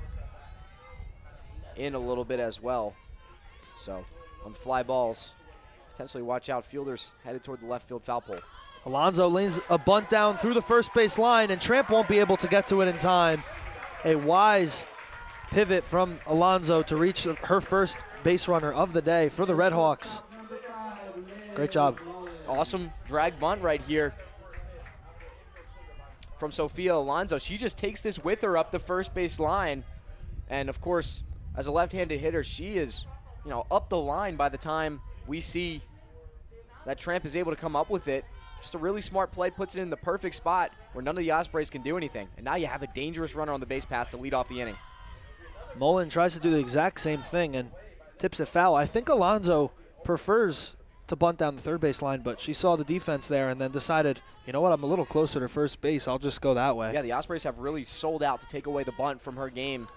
In a little bit as well. So on fly balls, potentially watch out, fielders headed toward the left field foul pole. Alonso lays a bunt down through the first base line, and Tramp won't be able to get to it in time. A wise pivot from Alonso to reach her first base runner of the day for the Redhawks. Great job. Awesome drag bunt right here from Sophia Alonso. She just takes this with her up the first base line. And of course, as a left-handed hitter, she is, up the line by the time we see that Tramp is able to come up with it. Just a really smart play, puts it in the perfect spot where none of the Ospreys can do anything. And now you have a dangerous runner on the base pass to lead off the inning. Mullen tries to do the exact same thing and tips it foul. I think Alonso prefers to bunt down the third base line, but she saw the defense there and then decided, you know what, I'm a little closer to first base. I'll just go that way. Yeah, the Ospreys have really sold out to take away the bunt from her game.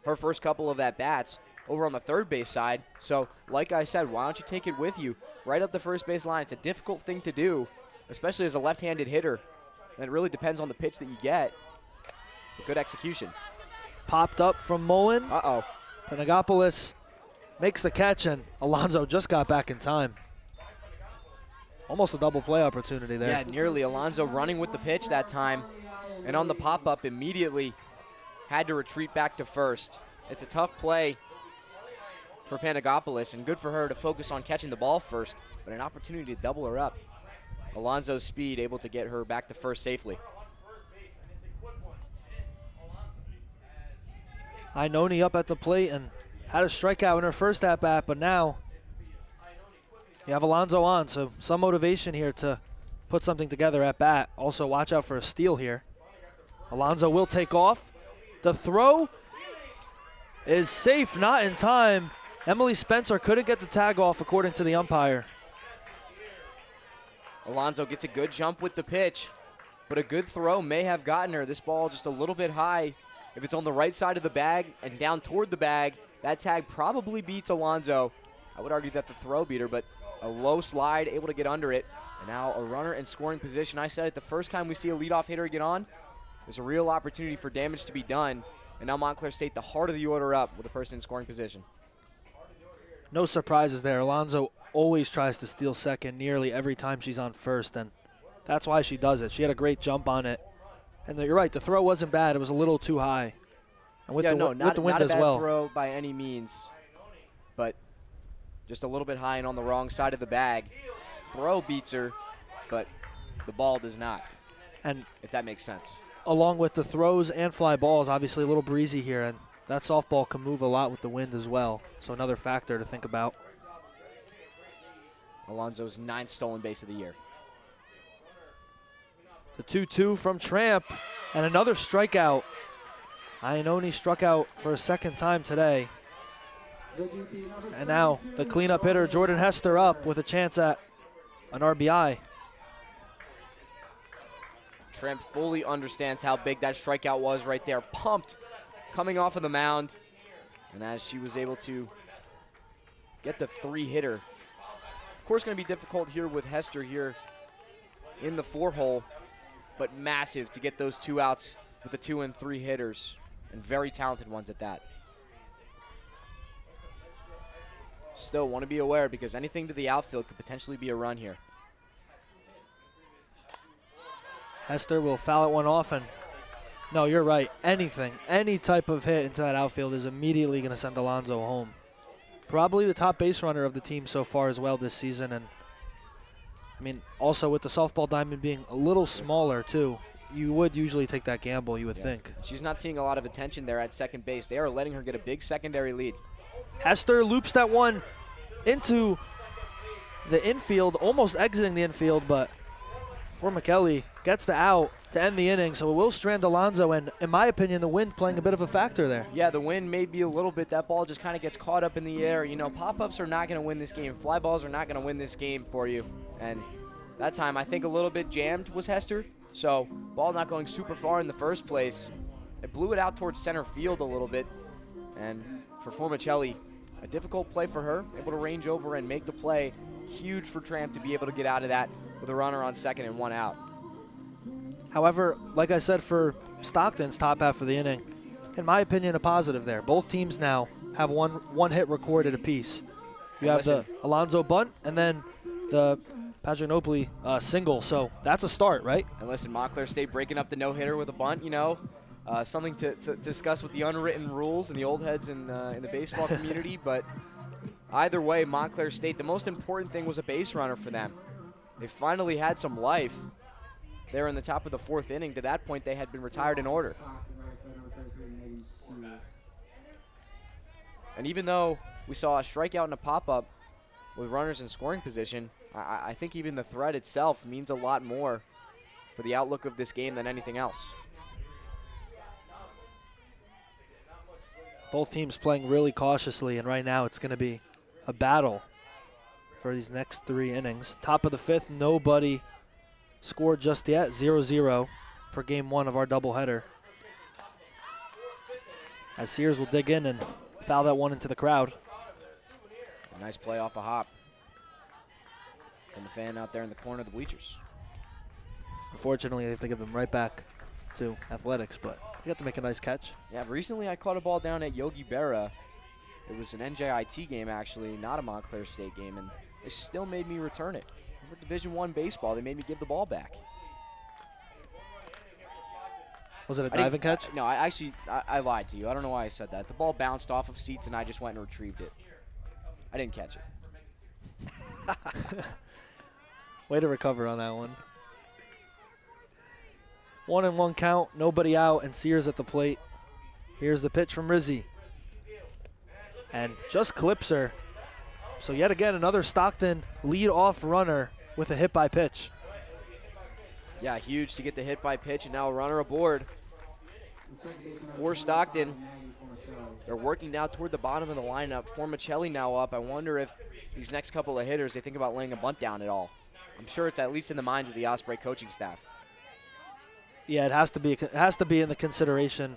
Her first couple of at-bats over on the third base side. So, like I said, why don't you take it with you right up the first base line? It's a difficult thing to do, especially as a left-handed hitter. And it really depends on the pitch that you get. But good execution. Popped up from Mullen. Uh-oh. Panagopoulos makes the catch, and Alonso just got back in time. Almost a double play opportunity there. Yeah, nearly. Alonso running with the pitch that time. And on the pop-up, immediately had to retreat back to first. It's a tough play for Panagopoulos, and good for her to focus on catching the ball first, but an opportunity to double her up. Alonso's speed able to get her back to first safely. Ainoni up at the plate and had a strikeout in her first at-bat, but now you have Alonso on, so some motivation here to put something together at bat. Also, watch out for a steal here. Alonso will take off. The throw is safe, not in time. Emily Spencer couldn't get the tag off according to the umpire. Alonso gets a good jump with the pitch, but a good throw may have gotten her. This ball just a little bit high. If it's on the right side of the bag and down toward the bag, that tag probably beats Alonso. I would argue that the throw beat her, but a low slide, able to get under it. And now a runner in scoring position. I said it the first time we see a leadoff hitter get on, there's a real opportunity for damage to be done. And now Montclair State, the heart of the order up with a person in scoring position. No surprises there. Alonso always tries to steal second nearly every time she's on first, and that's why she does it. She had a great jump on it. And you're right, the throw wasn't bad. It was a little too high. And with, with the wind as well. Not a bad throw by any means, but just a little bit high and on the wrong side of the bag. Throw beats her, but the ball does not, and if that makes sense. Along with the throws and fly balls, obviously a little breezy here, and that softball can move a lot with the wind as well. So another factor to think about. Alonso's 9th stolen base of the year. The 2-2 from Tramp, and another strikeout. Ainoni struck out for a second time today. And now the cleanup hitter, Jordan Hester, up with a chance at an RBI. Tramp fully understands how big that strikeout was right there. Pumped coming off of the mound. And as she was able to get the 3-hitter. Of course, going to be difficult here with Hester here in the 4-hole, but massive to get those 2 outs with the 2 and 3 hitters, and very talented ones at that. Still want to be aware because anything to the outfield could potentially be a run here. Hester will foul it one off, and no, you're right. Anything, any type of hit into that outfield is immediately going to send Alonso home. Probably the top base runner of the team so far as well this season, and I mean, also with the softball diamond being a little smaller too, you would usually take that gamble, you would think. She's not seeing a lot of attention there at second base. They are letting her get a big secondary lead. Hester loops that one into the infield, almost exiting the infield, but for McKelly gets the out to end the inning, so it will strand Alonso, and in my opinion, the wind playing a bit of a factor there. Yeah, the wind may be a little bit. That ball just kind of gets caught up in the air. You know, pop-ups are not going to win this game. Fly balls are not going to win this game for you. And that time, I think a little bit jammed was Hester, so ball not going super far in the first place. It blew it out towards center field a little bit, and for Formicelli, a difficult play for her, able to range over and make the play. Huge for Tramp to be able to get out of that with a runner on second and 1 out. However, like I said, for Stockton's top half of the inning, in my opinion, a positive there. Both teams now have one hit recorded apiece. You have the Alonso bunt and then the Paginopoli single, so that's a start, right? And listen, Montclair State breaking up the no-hitter with a bunt, you know, something to discuss with the unwritten rules and the old heads in the baseball community, but either way, Montclair State, the most important thing was a base runner for them. They finally had some life there in the top of the 4th inning. To that point, they had been retired in order. And even though we saw a strikeout and a pop-up with runners in scoring position, I think even the threat itself means a lot more for the outlook of this game than anything else. Both teams playing really cautiously, and right now it's going to be a battle for these next 3 innings. Top of the 5th, nobody scored just yet, 0-0 for game 1 of our doubleheader. As Sears will dig in and foul that one into the crowd. A nice play off a hop from the fan out there in the corner of the bleachers. Unfortunately, they have to give them right back to athletics, but you have to make a nice catch. Yeah, recently I caught a ball down at Yogi Berra. It was an NJIT game, actually, not a Montclair State game, and they still made me return it. For Division I baseball, they made me give the ball back. Was it a diving catch? No, I lied to you. I don't know why I said that. The ball bounced off of seats, and I just went and retrieved it. I didn't catch it. Way to recover on that one. 1-1 count, nobody out, and Sears at the plate. Here's the pitch from Rizzi. And just clips her. So yet again, another Stockton lead-off runner with a hit by pitch. Yeah, huge to get the hit by pitch, and now a runner aboard for Stockton. They're working now toward the bottom of the lineup. Formicelli now up. I wonder if these next couple of hitters, they think about laying a bunt down at all. I'm sure it's at least in the minds of the Osprey coaching staff. Yeah, it has to be in the consideration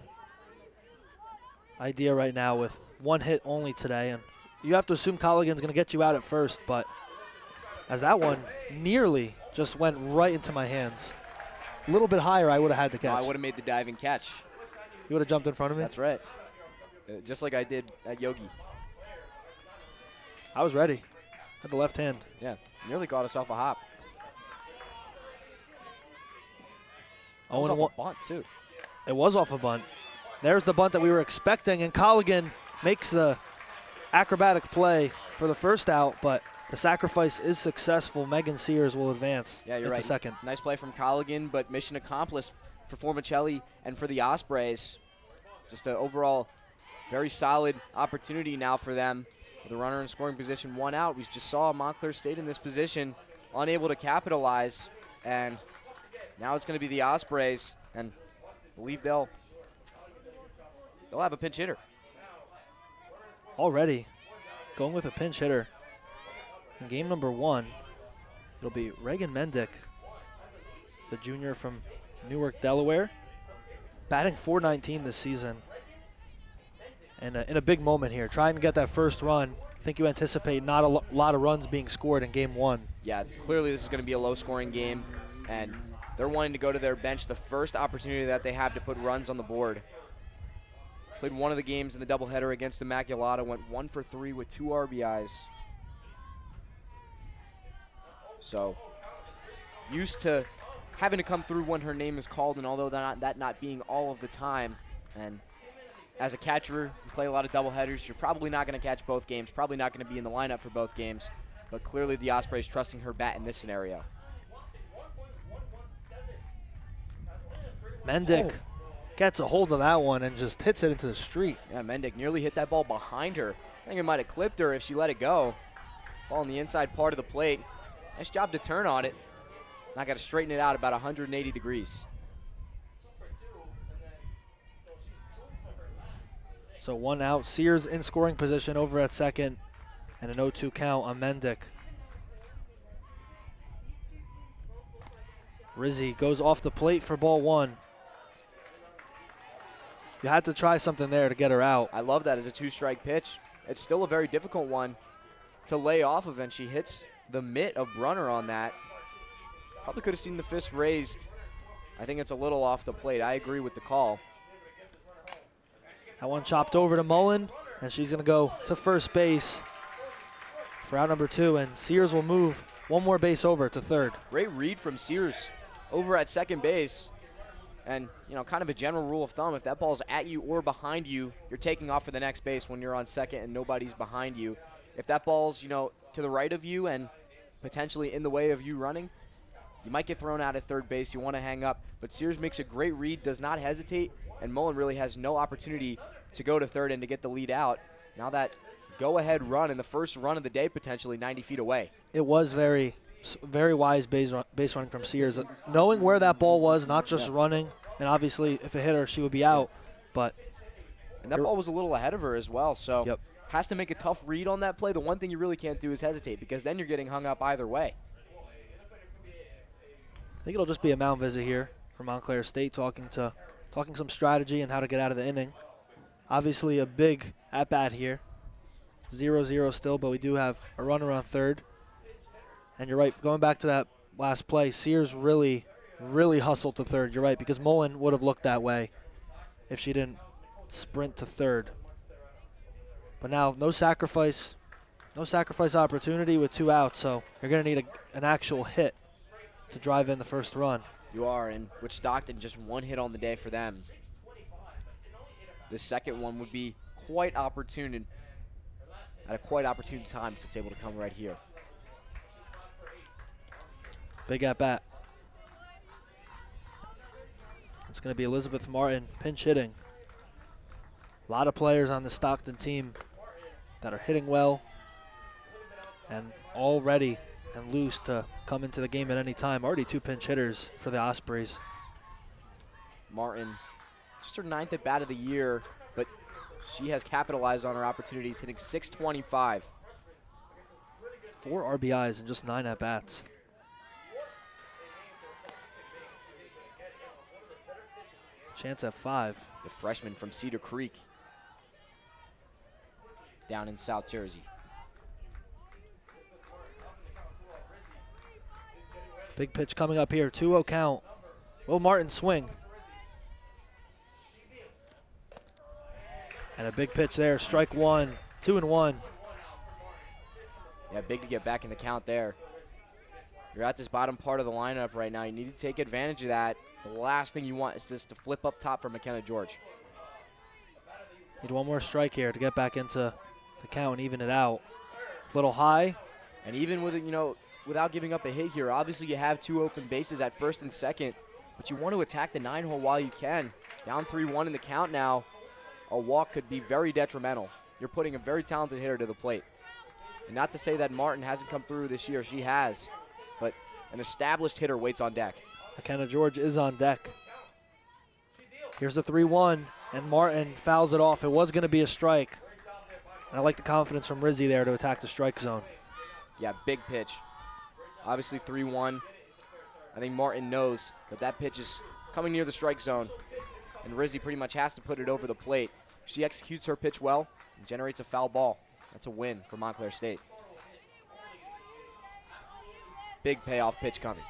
idea right now with one hit only today, and you have to assume Colligan's going to get you out at first, but as that one nearly just went right into my hands. A little bit higher, I would have had the catch. I would have made the diving catch. You would have jumped in front of me? That's right. Just like I did at Yogi. I was ready. Had the left hand. Yeah, nearly got us off a hop. That was off a bunt, too. It was off a bunt. There's the bunt that we were expecting, and Colligan makes the acrobatic play for the first out, but the sacrifice is successful. Megan Sears will advance into second. Nice play from Colligan, but mission accomplished for Formicelli and for the Ospreys. Just an overall very solid opportunity now for them. With a runner in scoring position, one out. We just saw Montclair State in this position, unable to capitalize, and now it's going to be the Ospreys, and I believe they'll have a pinch hitter. Already going with a pinch hitter. In game number 1, it'll be Reagan Mendick, the junior from Newark, Delaware, batting .419 this season. And in a big moment here, trying to get that first run. I think you anticipate not a lot of runs being scored in game 1. Yeah, clearly this is going to be a low-scoring game, and they're wanting to go to their bench the first opportunity that they have to put runs on the board. Played one of the games in the doubleheader against Immaculata, went 1 for 3 with 2 RBIs. So, used to having to come through when her name is called, and although that not being all of the time, and as a catcher, you play a lot of doubleheaders, you're probably not going to catch both games, probably not going to be in the lineup for both games, but clearly the Ospreys trusting her bat in this scenario. Mendick gets a hold of that one and just hits it into the street. Yeah, Mendick nearly hit that ball behind her. I think it might have clipped her if she let it go. Ball on the inside part of the plate. Nice job to turn on it. Now got to straighten it out about 180 degrees. So one out. Sears in scoring position over at second, and an 0-2 count on Mendick. Rizzi goes off the plate for ball 1. You had to try something there to get her out. I love that as a 2-strike pitch. It's still a very difficult one to lay off of, and she hits the mitt of Brunner on that. Probably could have seen the fist raised. I think it's a little off the plate. I agree with the call. That one chopped over to Mullen, and she's going to go to first base for out number 2, and Sears will move one more base over to third. Great read from Sears over at second base. And, you know, kind of a general rule of thumb, if that ball's at you or behind you, you're taking off for the next base when you're on second and nobody's behind you. If that ball's, you know, to the right of you and potentially in the way of you running, you might get thrown out at third base. You want to hang up. But Sears makes a great read, does not hesitate, and Mullen really has no opportunity to go to third and to get the lead out. Now that go-ahead run and the first run of the day potentially 90 feet away. It was very wise base running from Sears. Knowing where that ball was, not just running, and obviously if it hit her, she would be out. And that ball was a little ahead of her as well, so has to make a tough read on that play. The one thing you really can't do is hesitate, because then you're getting hung up either way. I think it'll just be a mound visit here for Montclair State, talking some strategy and how to get out of the inning. Obviously a big at-bat here. 0-0 still, but we do have a runner on third. And you're right, going back to that last play, Sears really really hustled to third. You're right, because Mullen would have looked that way if she didn't sprint to third. But now no sacrifice opportunity with 2 outs, so you're going to need an actual hit to drive in the first run. You are, and with Stockton, just 1 hit on the day for them. The second one would be quite opportune at a quite opportune time if it's able to come right here. Big at bat. It's going to be Elizabeth Martin pinch hitting. A lot of players on the Stockton team that are hitting well and all ready and loose to come into the game at any time. Already 2 pinch hitters for the Ospreys. Martin, just her 9th at bat of the year, but she has capitalized on her opportunities, hitting .625. 4 RBIs and just 9 at bats. Chance at 5. The freshman from Cedar Creek down in South Jersey. Big pitch coming up here, 2-0 count. Will Martin swing? And a big pitch there, strike 1, 2-1. Yeah, big to get back in the count there. You're at this bottom part of the lineup right now. You need to take advantage of that. The last thing you want is just to flip up top for McKenna George. Need 1 more strike here to get back into the count and even it out. Little high. And even with, without giving up a hit here, obviously you have 2 open bases at first and second, but you want to attack the 9-hole while you can. Down 3-1 in the count now. A walk could be very detrimental. You're putting a very talented hitter to the plate. And not to say that Martin hasn't come through this year. She has. But an established hitter waits on deck. McKenna George is on deck. Here's the 3-1, and Martin fouls it off. It was going to be a strike. And I like the confidence from Rizzy there to attack the strike zone. Yeah, big pitch. Obviously 3-1. I think Martin knows that pitch is coming near the strike zone, and Rizzy pretty much has to put it over the plate. She executes her pitch well and generates a foul ball. That's a win for Montclair State. Big payoff pitch coming.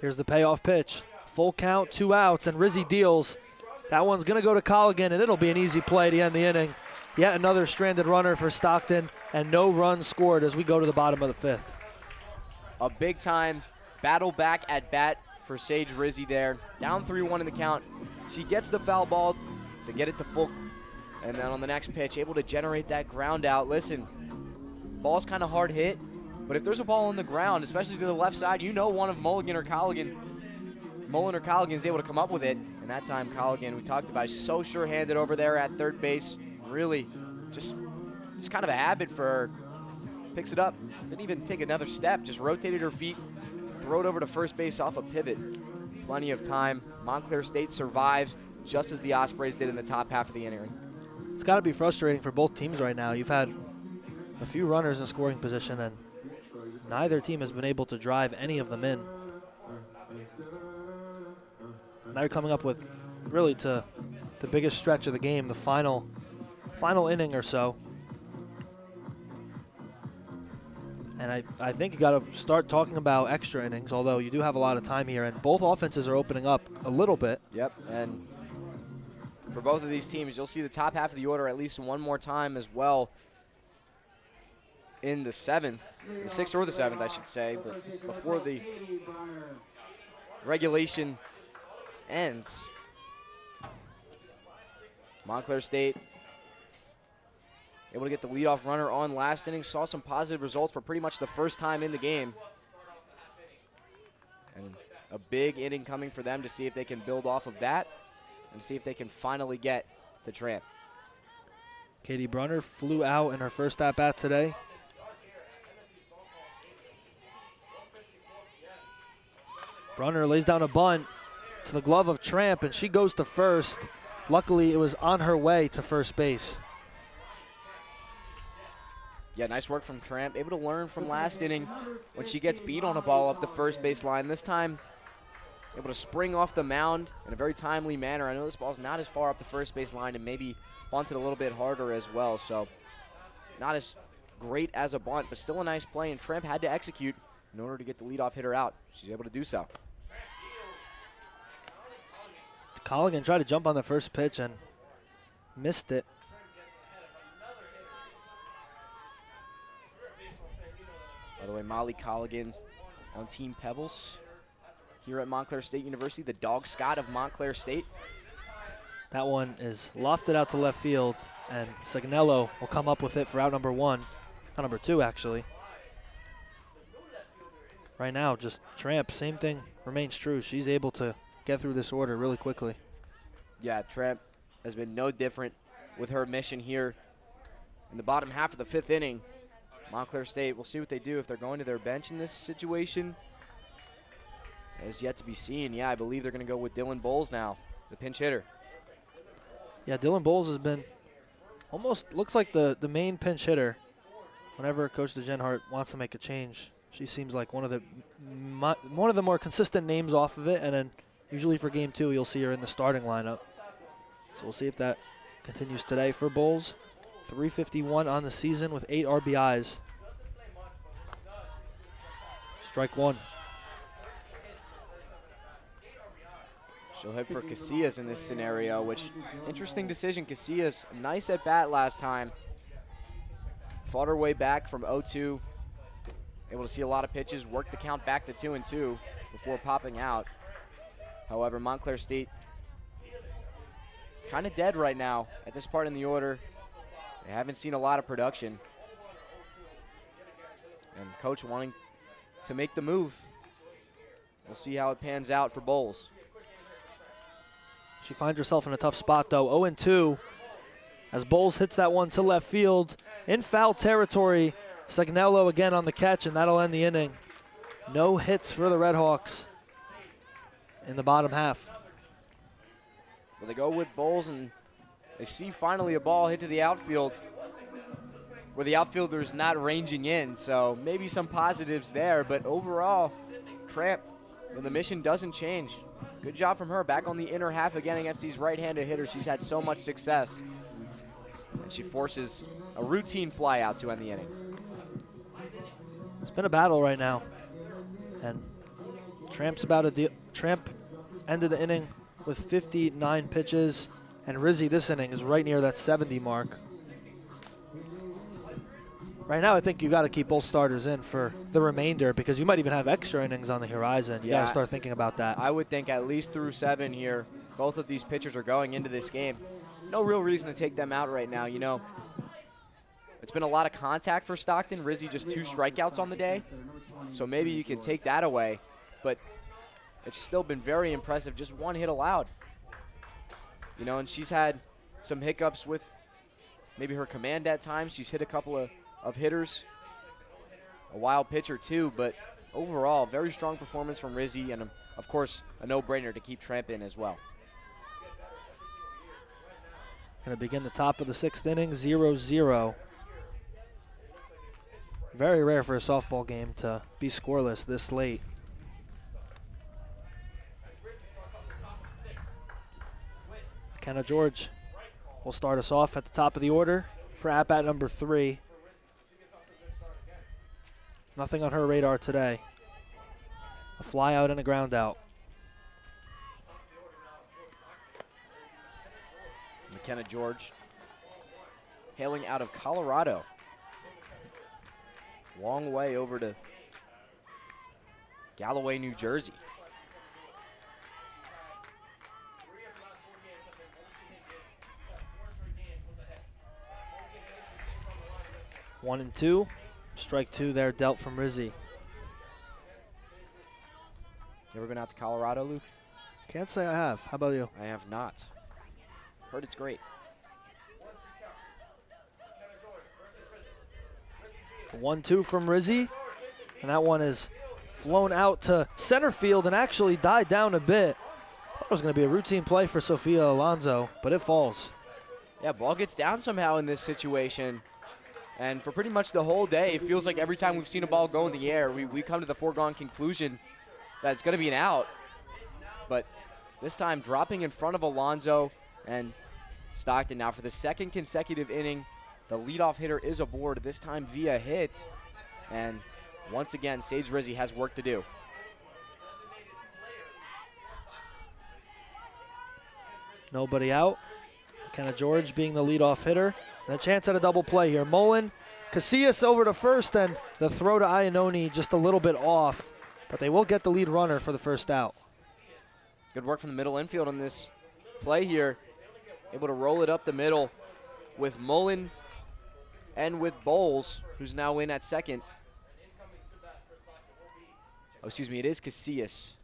Here's the payoff pitch. Full count, 2 outs, and Rizzy deals. That one's going to go to Colligan, and it'll be an easy play to end the inning. Yet another stranded runner for Stockton, and no runs scored as we go to the bottom of the 5th. A big-time battle back at bat for Sage Rizzy there. Down 3-1 in the count. She gets the foul ball to get it to full. And then on the next pitch, able to generate that ground out. Listen, ball's kind of hard hit, but if there's a ball on the ground, especially to the left side, one of Mullen or Colligan is able to come up with it. And that time, Colligan, we talked about, is so sure-handed over there at third base. Really, just kind of a habit for her. Picks it up, didn't even take another step, just rotated her feet, throw it over to first base off a pivot. Plenty of time. Montclair State survives just as the Ospreys did in the top half of the inning. It's got to be frustrating for both teams right now. You've had a few runners in scoring position, and neither team has been able to drive any of them in. Now you're coming up with really to the biggest stretch of the game, the final inning or so. And I think you got to start talking about extra innings, although you do have a lot of time here, and both offenses are opening up a little bit. Yep, and for both of these teams, you'll see the top half of the order at least 1 more time as well in the 7th, the 6th or the 7th, I should say, but before the regulation ends. Montclair State able to get the leadoff runner on last inning. Saw some positive results for pretty much the first time in the game. And a big inning coming for them to see if they can build off of that and see if they can finally get to Tramp. Katie Brunner flew out in her first at-bat today. Brunner lays down a bunt to the glove of Tramp, and she goes to first. Luckily, it was on her way to first base. Yeah, nice work from Tramp. Able to learn from last inning when she gets beat on a ball up the first base line. This time, able to spring off the mound in a very timely manner. I know this ball's not as far up the first base line and maybe bunted a little bit harder as well. So not as great as a bunt, but still a nice play, and Tramp had to execute in order to get the leadoff hitter out. She's able to do so. Colligan tried to jump on the first pitch and missed it. By the way, Molly Colligan on Team Pebbles here at Montclair State University, the dog Scott of Montclair State. That one is lofted out to left field, and Signello will come up with it for out number 1. Out number 2, actually. Right now, just Tramp, same thing remains true. She's able to get through this order really quickly. Yeah, Tramp has been no different with her mission here in the bottom half of the 5th inning. Montclair State, we'll see what they do if they're going to their bench in this situation. That is yet to be seen. Yeah, I believe they're going to go with Dylan Bowles now, the pinch hitter. Yeah, Dylan Bowles has been almost looks like the main pinch hitter whenever Coach DeGenhart wants to make a change. She seems like one of the more consistent names off of it, and then usually for game 2 you'll see her in the starting lineup. So we'll see if that continues today for Bowles. 351 on the season with 8 RBIs. Strike 1. She'll head for Casillas in this scenario, which, interesting decision. Casillas, nice at bat last time. Fought her way back from 0-2. Able to see a lot of pitches, worked the count back to 2-2 before popping out. However, Montclair State kind of dead right now at this part in the order. They haven't seen a lot of production. And Coach wanting to make the move. We'll see how it pans out for Bowles. She finds herself in a tough spot, though. 0-2 as Bowles hits that one to left field. In foul territory, Signello again on the catch, and that'll end the inning. No hits for the Redhawks in the bottom half. Well, they go with Bowles, and they see finally a ball hit to the outfield where the outfielder's not ranging in, so maybe some positives there, but overall, Tramp, the mission doesn't change. Good job from her, back on the inner half again against these right-handed hitters. She's had so much success, and she forces a routine fly out to end the inning. It's been a battle right now, and Tramp ended the inning with 59 pitches, and Rizzi this inning is right near that 70 mark. Right now, I think you got to keep both starters in for the remainder because you might even have extra innings on the horizon. You got to start thinking about that. I would think at least through 7 here. Both of these pitchers are going into this game. No real reason to take them out right now. You know, it's been a lot of contact for Stockton. Rizzi just 2 strikeouts on the day, so maybe you can take that away. But it's still been very impressive. Just 1 hit allowed. You know, and she's had some hiccups with maybe her command at times. She's hit a couple of hitters, a wild pitch or 2, but overall, very strong performance from Rizzi, and of course, a no-brainer to keep Tramp in as well. Going to begin the top of the 6th inning, 0-0. Very rare for a softball game to be scoreless this late. McKenna George will start us off at the top of the order for at-bat number 3. Nothing on her radar today. A fly out and a ground out. McKenna George, hailing out of Colorado. Long way over to Galloway, New Jersey. One and 2. Strike 2 there dealt from Rizzi. You ever been out to Colorado, Luke? Can't say I have. How about you? I have not. Heard it's great. 1-2 from Rizzi. And that one is flown out to center field and actually died down a bit. I thought it was going to be a routine play for Sophia Alonso, but it falls. Yeah, ball gets down somehow in this situation. And for pretty much the whole day, it feels like every time we've seen a ball go in the air, we come to the foregone conclusion that it's going to be an out. But this time dropping in front of Alonso and Stockton now for the 2nd consecutive inning The leadoff hitter is aboard, this time via hit. And once again, Sage Rizzi has work to do. Nobody out. McKenna George being the leadoff hitter. And a chance at a double play here. Mullen, Casillas over to first, and the throw to Iannone just a little bit off. But they will get the lead runner for the first out. Good work from the middle infield on this play here. Able to roll it up the middle with Mullen and with Bowles, who's now in at second. Oh, excuse me, it is Casillas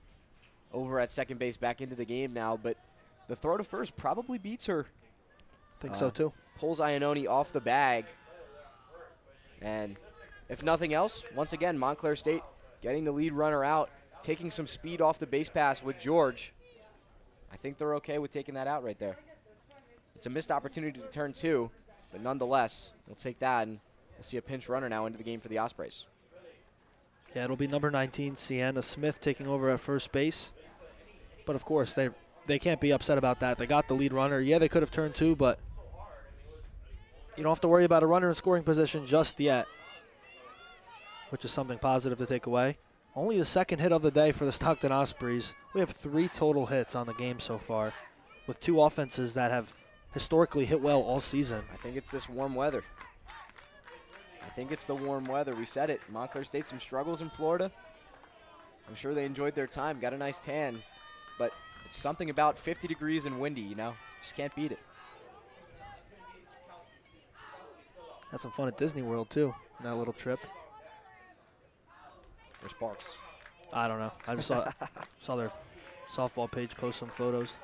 over at second base, back into the game now, but the throw to first probably beats her. I think so too. Pulls Iannone off the bag. And if nothing else, once again, Montclair State getting the lead runner out, taking some speed off the base pass with George. I think they're okay with taking that out right there. It's a missed opportunity to turn two, but nonetheless, we'll take that, and we'll see a pinch runner now into the game for the Ospreys. Yeah, it'll be number 19, Sienna Smith, taking over at first base. But of course, they can't be upset about that. They got the lead runner. Yeah, they could have turned two, but you don't have to worry about a runner in scoring position just yet, which is something positive to take away. Only the second hit of the day for the Stockton Ospreys. We have 3 total hits on the game so far, with 2 offenses that have historically hit well all season. I think it's this warm weather. I think it's the warm weather. We said it. Montclair State, some struggles in Florida. I'm sure they enjoyed their time, got a nice tan, but it's something about 50 degrees and windy, you know? Just can't beat it. Had some fun at Disney World, too, in that little trip. Where's Parks? I don't know. I just saw their softball page post some photos.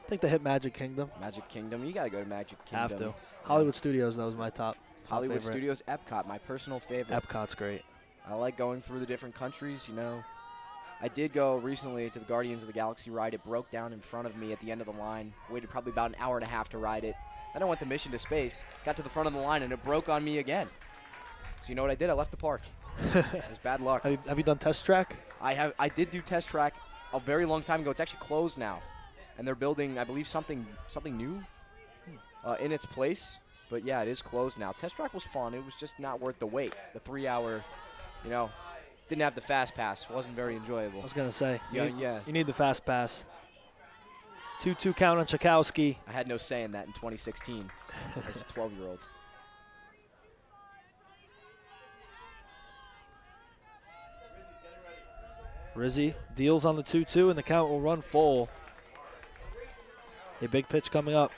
I think they hit Magic Kingdom. Magic Kingdom. You got to go to Magic Kingdom. Have to. Hollywood Studios, that was my top Hollywood favorite. Studios, Epcot, my personal favorite. Epcot's great. I like going through the different countries, you know. I did go recently to the Guardians of the Galaxy ride. It broke down in front of me at the end of the line. Waited probably about an hour and a half to ride it. Then I went to Mission to Space, got to the front of the line, and it broke on me again. So you know what I did? I left the park. It was bad luck. Have you done Test Track? I did do Test Track a very long time ago. It's actually closed now, and they're building, I believe, something new in its place. But yeah, it is closed now. Test Track was fun. It was just not worth the wait. The 3-hour, you know, didn't have the fast pass. Wasn't very enjoyable. I was gonna say. Yeah. You need the fast pass. 2-2 count on Tchaikovsky. I had no say in that in 2016 as a 12-year-old. Rizzi deals on the 2-2, and the count will run full. A big pitch coming up.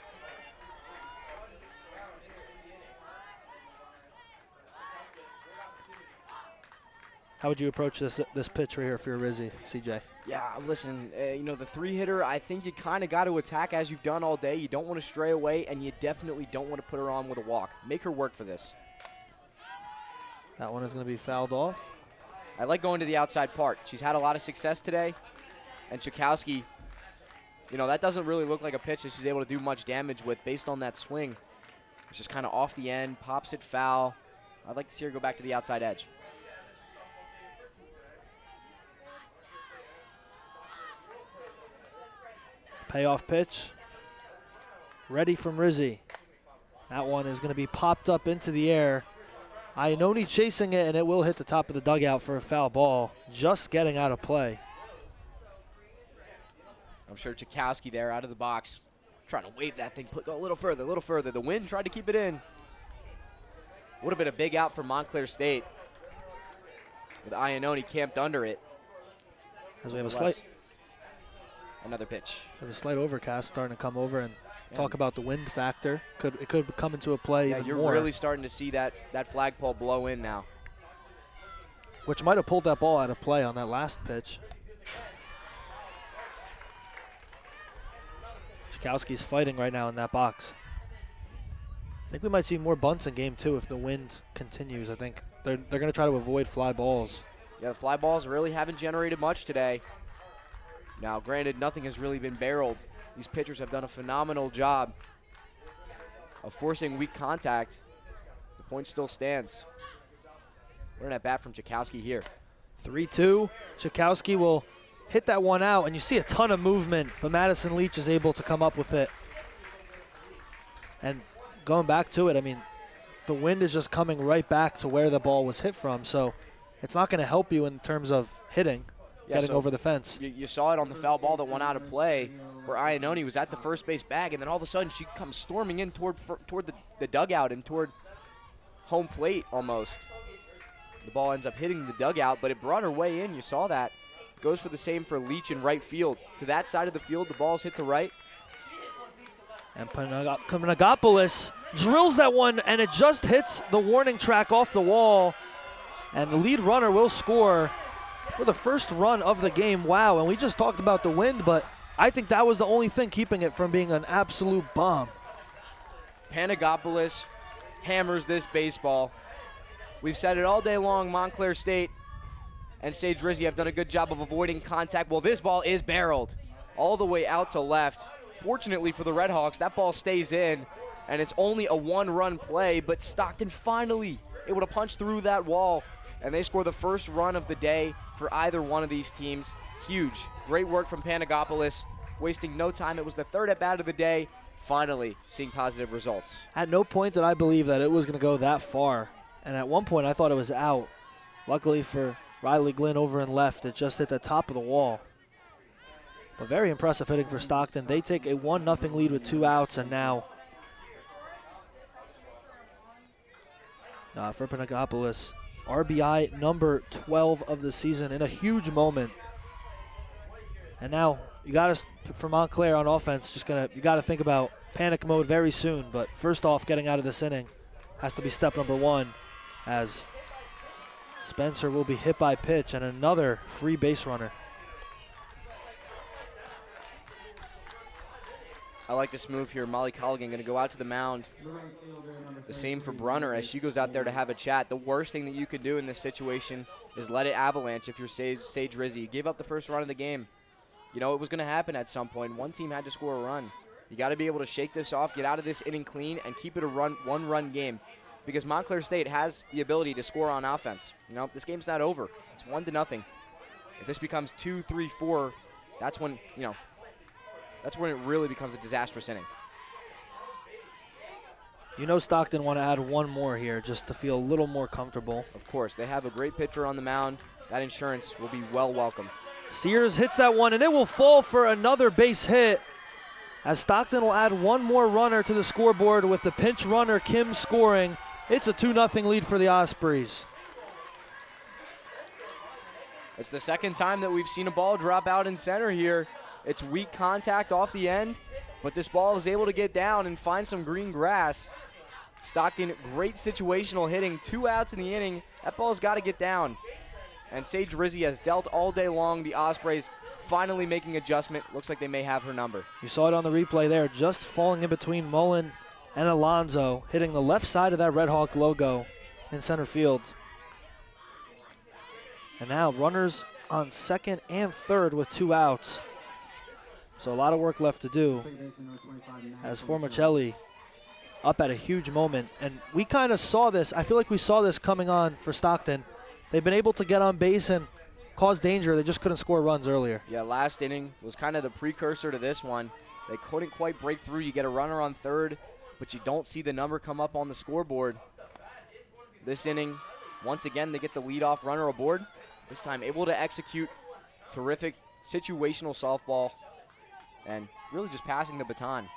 How would you approach this pitch right here for your Rizzi, CJ? Yeah, listen, you know, the 3-hitter, I think you kind of got to attack as you've done all day. You don't want to stray away, and you definitely don't want to put her on with a walk. Make her work for this. That one is going to be fouled off. I like going to the outside part. She's had a lot of success today, and Tchaikovsky, you know, that doesn't really look like a pitch that she's able to do much damage with based on that swing. It's just kind of off the end, pops it foul. I'd like to see her go back to the outside edge. Payoff pitch. Ready from Rizzi. That one is going to be popped up into the air. Iannone chasing it, and it will hit the top of the dugout for a foul ball. Just getting out of play. I'm sure Tchaikovsky there out of the box, trying to wave that thing, go a little further, a little further. The wind tried to keep it in. Would have been a big out for Montclair State with Iannone camped under it. As we have a slight. Another pitch. We have a slight overcast starting to come over, and talk about the wind factor. It could come into a play even you're more. Really starting to see that flagpole blow in now. Which might have pulled that ball out of play on that last pitch. Tchaikovsky's fighting right now in that box. I think we might see more bunts in game 2 if the wind continues. I think they're going to try to avoid fly balls. Yeah, the fly balls really haven't generated much today. Now, granted, nothing has really been barreled. These pitchers have done a phenomenal job of forcing weak contact. The point still stands. We're in at bat from Tchaikovsky here. 3-2. Tchaikovsky will hit that one out, and you see a ton of movement, but Madison Leach is able to come up with it. And going back to it, I mean, the wind is just coming right back to where the ball was hit from. So it's not going to help you in terms of hitting, getting over the fence. You saw it on the foul ball that went out of play where Iannone was at the first base bag, and then all of a sudden she comes storming in toward the dugout and toward home plate almost. The ball ends up hitting the dugout, but it brought her way in. You saw that. Goes for the same for Leach in right field. To that side of the field, the ball's hit to right. And Panagopoulos drills that one, and it just hits the warning track off the wall. And the lead runner will score for the first run of the game. Wow, and we just talked about the wind, but I think that was the only thing keeping it from being an absolute bomb. Panagopoulos hammers this baseball. We've said it all day long, Montclair State and Sage Rizzi have done a good job of avoiding contact. Well, this ball is barreled all the way out to left. Fortunately for the Red Hawks, that ball stays in, and it's only a one-run play, but Stockton finally able to punch through that wall, and they score the first run of the day for either one of these teams. Huge. Great work from Panagopoulos, wasting no time. It was the third at-bat of the day, finally seeing positive results. At no point did I believe that it was going to go that far, and at one point I thought it was out. Luckily for Riley Glynn over and left, it just hit the top of the wall. But very impressive hitting for Stockton. They take a 1-0 lead with 2 outs, and now for Panagopoulos, RBI number 12 of the season in a huge moment. And now you got to, for Montclair on offense, you got to think about panic mode very soon. But first off, getting out of this inning has to be step number 1, as Spencer will be hit by pitch and another free base runner. I like this move here. Molly Colligan going to go out to the mound. The same for Brunner as she goes out there to have a chat. The worst thing that you could do in this situation is let it avalanche if you're Sage Rizzi. You gave up the first run of the game. You know it was going to happen at some point. One team had to score a run. You got to be able to shake this off, get out of this inning clean, and keep it a one-run game, because Montclair State has the ability to score on offense. You know, this game's not over. It's 1-0. If this becomes 2, 3, 4, that's when, you know, that's when it really becomes a disastrous inning. You know Stockton want to add one more here just to feel a little more comfortable. Of course, they have a great pitcher on the mound. That insurance will be well welcomed. Sears hits that one, and it will fall for another base hit, as Stockton will add one more runner to the scoreboard with the pinch runner Kim scoring. It's a 2-0 lead for the Ospreys. It's the second time that we've seen a ball drop out in center here. It's weak contact off the end, but this ball is able to get down and find some green grass. Stockton, great situational hitting. 2 outs in the inning. That ball's got to get down. And Sage Rizzi has dealt all day long. The Ospreys finally making adjustment. Looks like they may have her number. You saw it on the replay there, just falling in between Mullen and Alonzo, hitting the left side of that Red Hawk logo in center field. And now runners on second and third with 2 outs. So a lot of work left to do, as Formicelli up at a huge moment. And we kind of saw this. I feel like we saw this coming on for Stockton. They've been able to get on base and cause danger. They just couldn't score runs earlier. Yeah, last inning was kind of the precursor to this one. They couldn't quite break through. You get a runner on third, but you don't see the number come up on the scoreboard. This inning, once again, they get the leadoff runner aboard. This time able to execute terrific situational softball and really just passing the baton.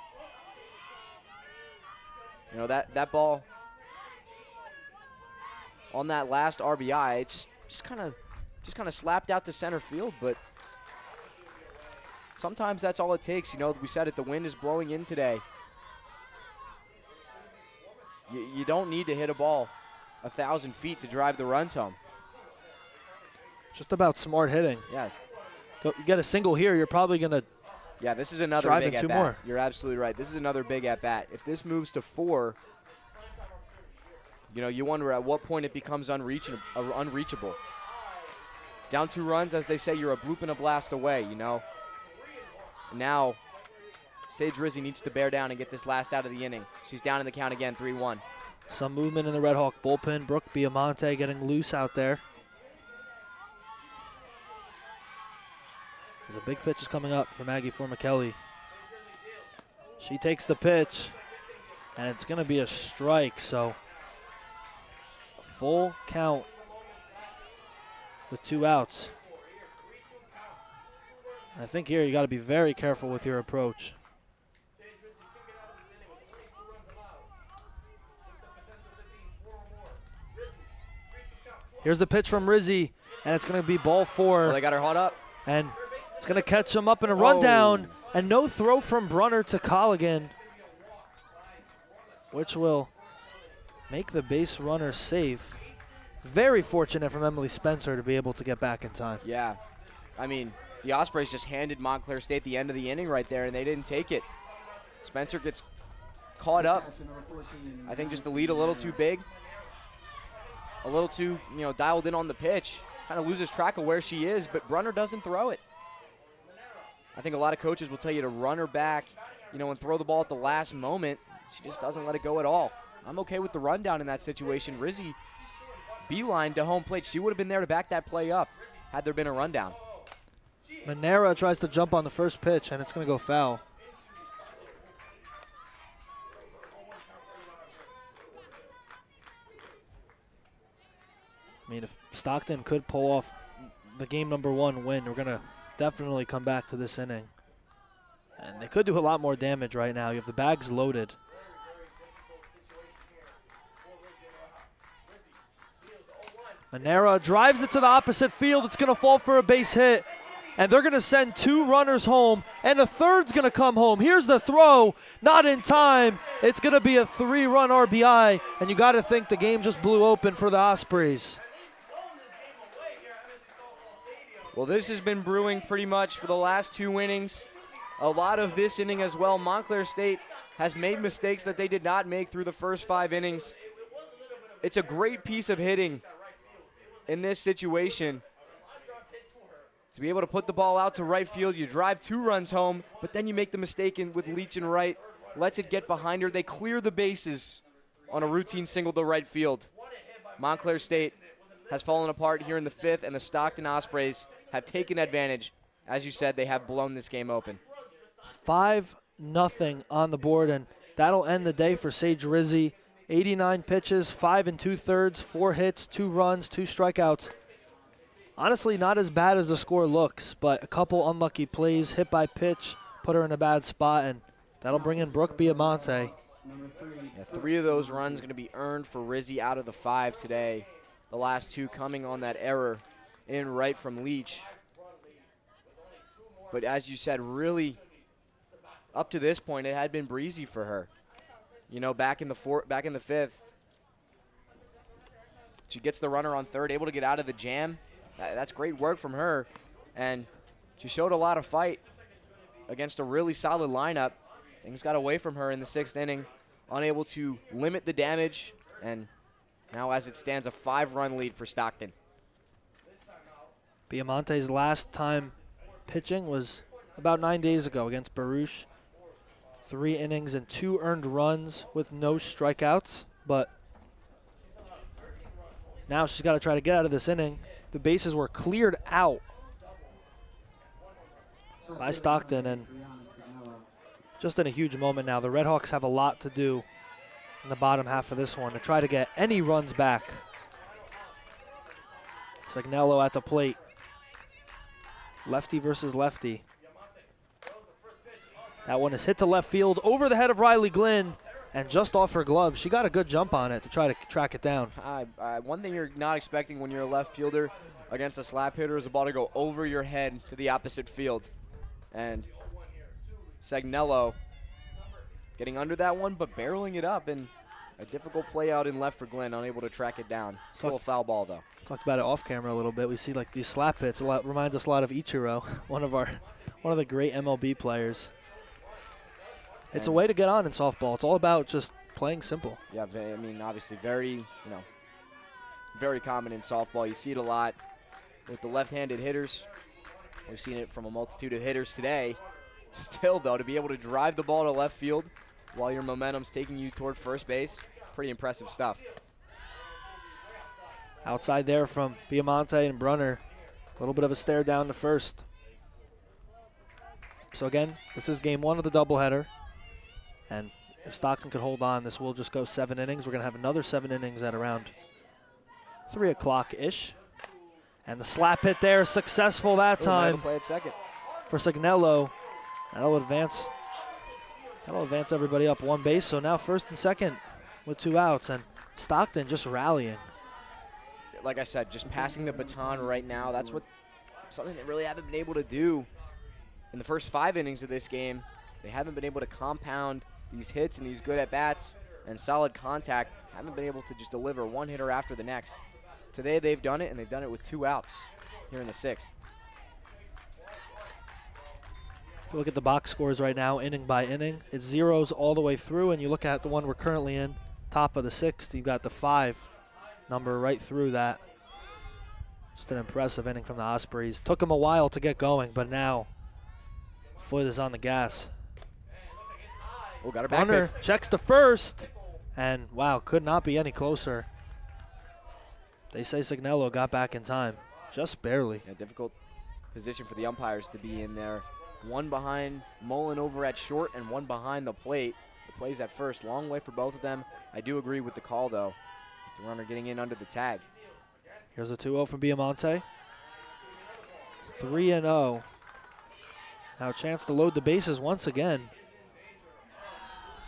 You know, that ball on that last RBI, it just kind of slapped out to center field, but sometimes that's all it takes. You know, we said it, the wind is blowing in today. You don't need to hit a ball 1,000 feet to drive the runs home. Just about smart hitting. Yeah. You get a single here, you're probably going to this is another drive big in 2 at-bat. more. You're absolutely right. This is another big at-bat. If this moves to 4, you know, you wonder at what point it becomes unreachable. Down 2 runs, as they say, you're a bloop and a blast away, you know. Now, Sage Rizzi needs to bear down and get this last out of the inning. She's down in the count again, 3-1. Some movement in the Red Hawk bullpen. Brooke Biamonte getting loose out there. As a big pitch is coming up for Maggie Formicelli. She takes the pitch, and it's going to be a strike. So Full count with 2 outs. I think here you got to be very careful with your approach. Here's the pitch from Rizzi, and it's going to be ball 4. Oh, they got her hot up. And it's going to catch him up in a rundown, and no throw from Brunner to Colligan, which will make the base runner safe. Very fortunate from Emily Spencer to be able to get back in time. Yeah. I mean, the Ospreys just handed Montclair State the end of the inning right there, and they didn't take it. Spencer gets caught up. I think just the lead a little too big. A little too, dialed in on the pitch. Kind of loses track of where she is, but Brunner doesn't throw it. I think a lot of coaches will tell you to run her back, and throw the ball at the last moment. She just doesn't let it go at all. I'm okay with the rundown in that situation. Rizzi beeline to home plate. She would have been there to back that play up had there been a rundown. Manera tries to jump on the first pitch, and it's going to go foul. I mean, if Stockton could pull off the game #1 win, we're going to definitely come back to this inning. And they could do a lot more damage right now. You have the bags loaded. Manera drives it to the opposite field. It's going to fall for a base hit. And they're going to send 2 runners home, and a third's going to come home. Here's the throw, not in time. It's going to be a 3-run RBI, and you got to think the game just blew open for the Ospreys. Well, this has been brewing pretty much for the last 2 innings. A lot of this inning as well. Montclair State has made mistakes that they did not make through the first 5 innings. It's a great piece of hitting in this situation. To be able to put the ball out to right field, you drive 2 runs home, but then you make the mistake with Leach and right, lets it get behind her. They clear the bases on a routine single to right field. Montclair State has fallen apart here in the 5th, and the Stockton Ospreys have taken advantage. As you said, they have blown this game open. 5-0 on the board, and that'll end the day for Sage Rizzi. 89 pitches, 5 2/3, 4 hits, 2 runs, 2 strikeouts. Honestly, not as bad as the score looks, but a couple unlucky plays, hit by pitch, put her in a bad spot, and that'll bring in Brooke Biamonte. Yeah, 3 of those runs going to be earned for Rizzi out of the 5 today. The last 2 coming on that error in right from Leach. But as you said, really, up to this point, it had been breezy for her. Back in the 5th, she gets the runner on third, able to get out of the jam. That's great work from her, and she showed a lot of fight against a really solid lineup. Things got away from her in the 6th inning, unable to limit the damage, and now as it stands, a 5-run lead for Stockton. Biamonte's last time pitching was about 9 days ago against Baruch. 3 innings and 2 earned runs with no strikeouts, but now she's got to try to get out of this inning. The bases were cleared out by Stockton, and just in a huge moment now. The Redhawks have a lot to do in the bottom half of this one to try to get any runs back. Sagnello at the plate. Lefty versus lefty. That one is hit to left field over the head of Riley Glynn and just off her glove. She got a good jump on it to try to track it down. One thing you're not expecting when you're a left fielder against a slap hitter is a ball to go over your head to the opposite field. And Sagnello getting under that one, but barreling it up, and a difficult play out in left for Glenn, unable to track it down. Still a foul ball, though. Talked about it off camera a little bit. We see like these slap hits. Reminds us a lot of Ichiro, one of the great MLB players. It's a way to get on in softball. It's all about just playing simple. Yeah, I mean, obviously very common in softball. You see it a lot with the left-handed hitters. We've seen it from a multitude of hitters today. Still, though, to be able to drive the ball to left field while your momentum's taking you toward first base, pretty impressive stuff. Outside there from Biamonte and Brunner. A little bit of a stare down to first. So again, this is game 1 of the doubleheader. And if Stockton could hold on, this will just go 7 innings. We're going to have another 7 innings at around 3 o'clock-ish. And the slap hit there, successful that time Play at second. for Signello. That'll advance everybody up 1 base. So now first and second with 2 outs, and Stockton just rallying. Like I said, just passing the baton right now. That's something they really haven't been able to do in the first 5 innings of this game. They haven't been able to compound these hits and these good at-bats and solid contact. Haven't been able to just deliver one hitter after the next. Today they've done it, and they've done it with 2 outs here in the 6th. If you look at the box scores right now, inning by inning, it's zeros all the way through, and you look at the one we're currently in, top of the 6th, you've got the 5 number right through that. Just an impressive inning from the Ospreys. Took them a while to get going, but now foot is on the gas. Oh, got her back. Runner checks to first, and wow, could not be any closer. They say Signello got back in time, just barely. A difficult position for the umpires to be in there. One behind Mullen over at short and one behind the plate. The play's at first. Long way for both of them. I do agree with the call, though. The runner getting in under the tag. Here's a 2-0 from Biamonte. 3-0. Now a chance to load the bases once again.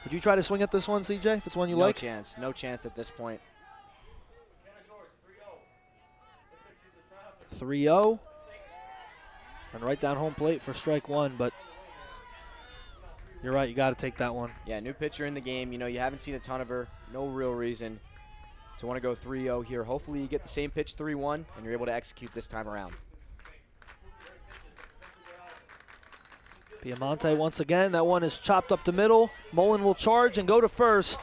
Would you try to swing at this one, CJ, if it's one you like? No chance at this point. 3-0. And right down home plate for strike 1, but you're right, you got to take that one. Yeah, new pitcher in the game. You know, you haven't seen a ton of her. No real reason to want to go 3-0 here. Hopefully you get the same pitch 3-1, and you're able to execute this time around. Biamonte once again. That one is chopped up the middle. Mullen will charge and go to first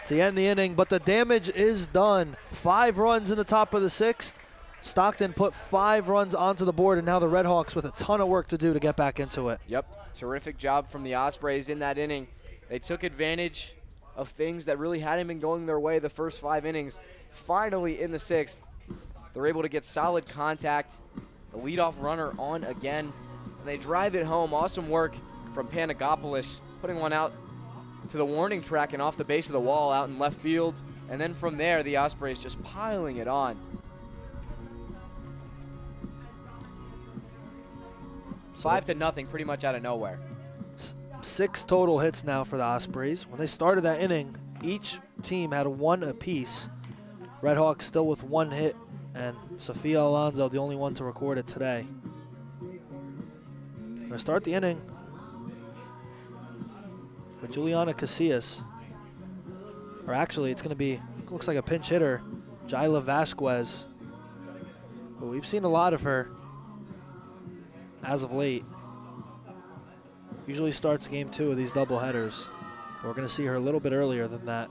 to end the inning, but the damage is done. 5 runs in the top of the 6th. Stockton put 5 runs onto the board, and now the Redhawks with a ton of work to do to get back into it. Yep, terrific job from the Ospreys in that inning. They took advantage of things that really hadn't been going their way the first 5 innings. Finally, in the 6th, they're able to get solid contact. The leadoff runner on again, and they drive it home. Awesome work from Panagopoulos, putting one out to the warning track and off the base of the wall out in left field. And then from there, the Ospreys just piling it on. 5-0, pretty much out of nowhere. 6 total hits now for the Ospreys. When they started that inning, each team had 1 apiece. Redhawks still with 1 hit, and Sophia Alonso the only one to record it today. Going to start the inning with Juliana Casillas. Or actually, it's going to be, looks like a pinch hitter, Jayla Vasquez. But we've seen a lot of her as of late. Usually starts game 2 of these doubleheaders. We're going to see her a little bit earlier than that.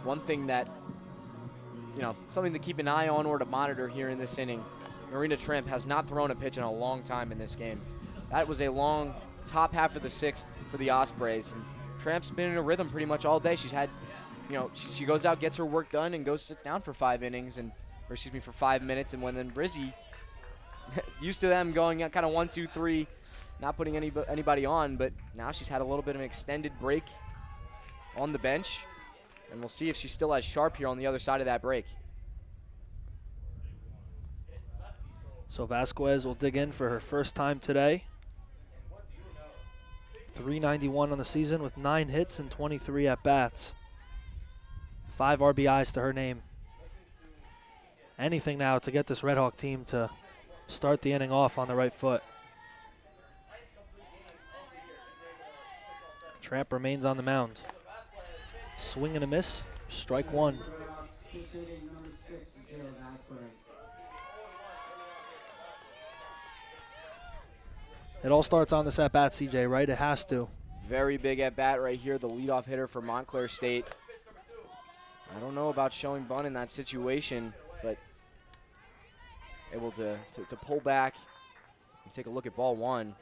One thing that, you know, something to keep an eye on or to monitor here in this inning, Marina Tramp has not thrown a pitch in a long time in this game. That was a long top half of the 6th for the Ospreys, and Tramp's been in a rhythm pretty much all day. She's had, you know, she goes out, gets her work done, and sits down for 5 innings, for 5 minutes, and when then Brizzy, used to them going kind of 1, 2, 3, not putting anybody on, but now she's had a little bit of an extended break on the bench, and we'll see if she's still as sharp here on the other side of that break. So Vasquez will dig in for her first time today. 391 on the season with 9 hits and 23 at-bats. 5 RBIs to her name. Anything now to get this Redhawk team to start the inning off on the right foot. Tramp remains on the mound. Swing and a miss, strike 1. It all starts on this at-bat, CJ, right? It has to. Very big at-bat right here, the leadoff hitter for Montclair State. I don't know about showing bunt in that situation, but able to pull back and take a look at ball 1.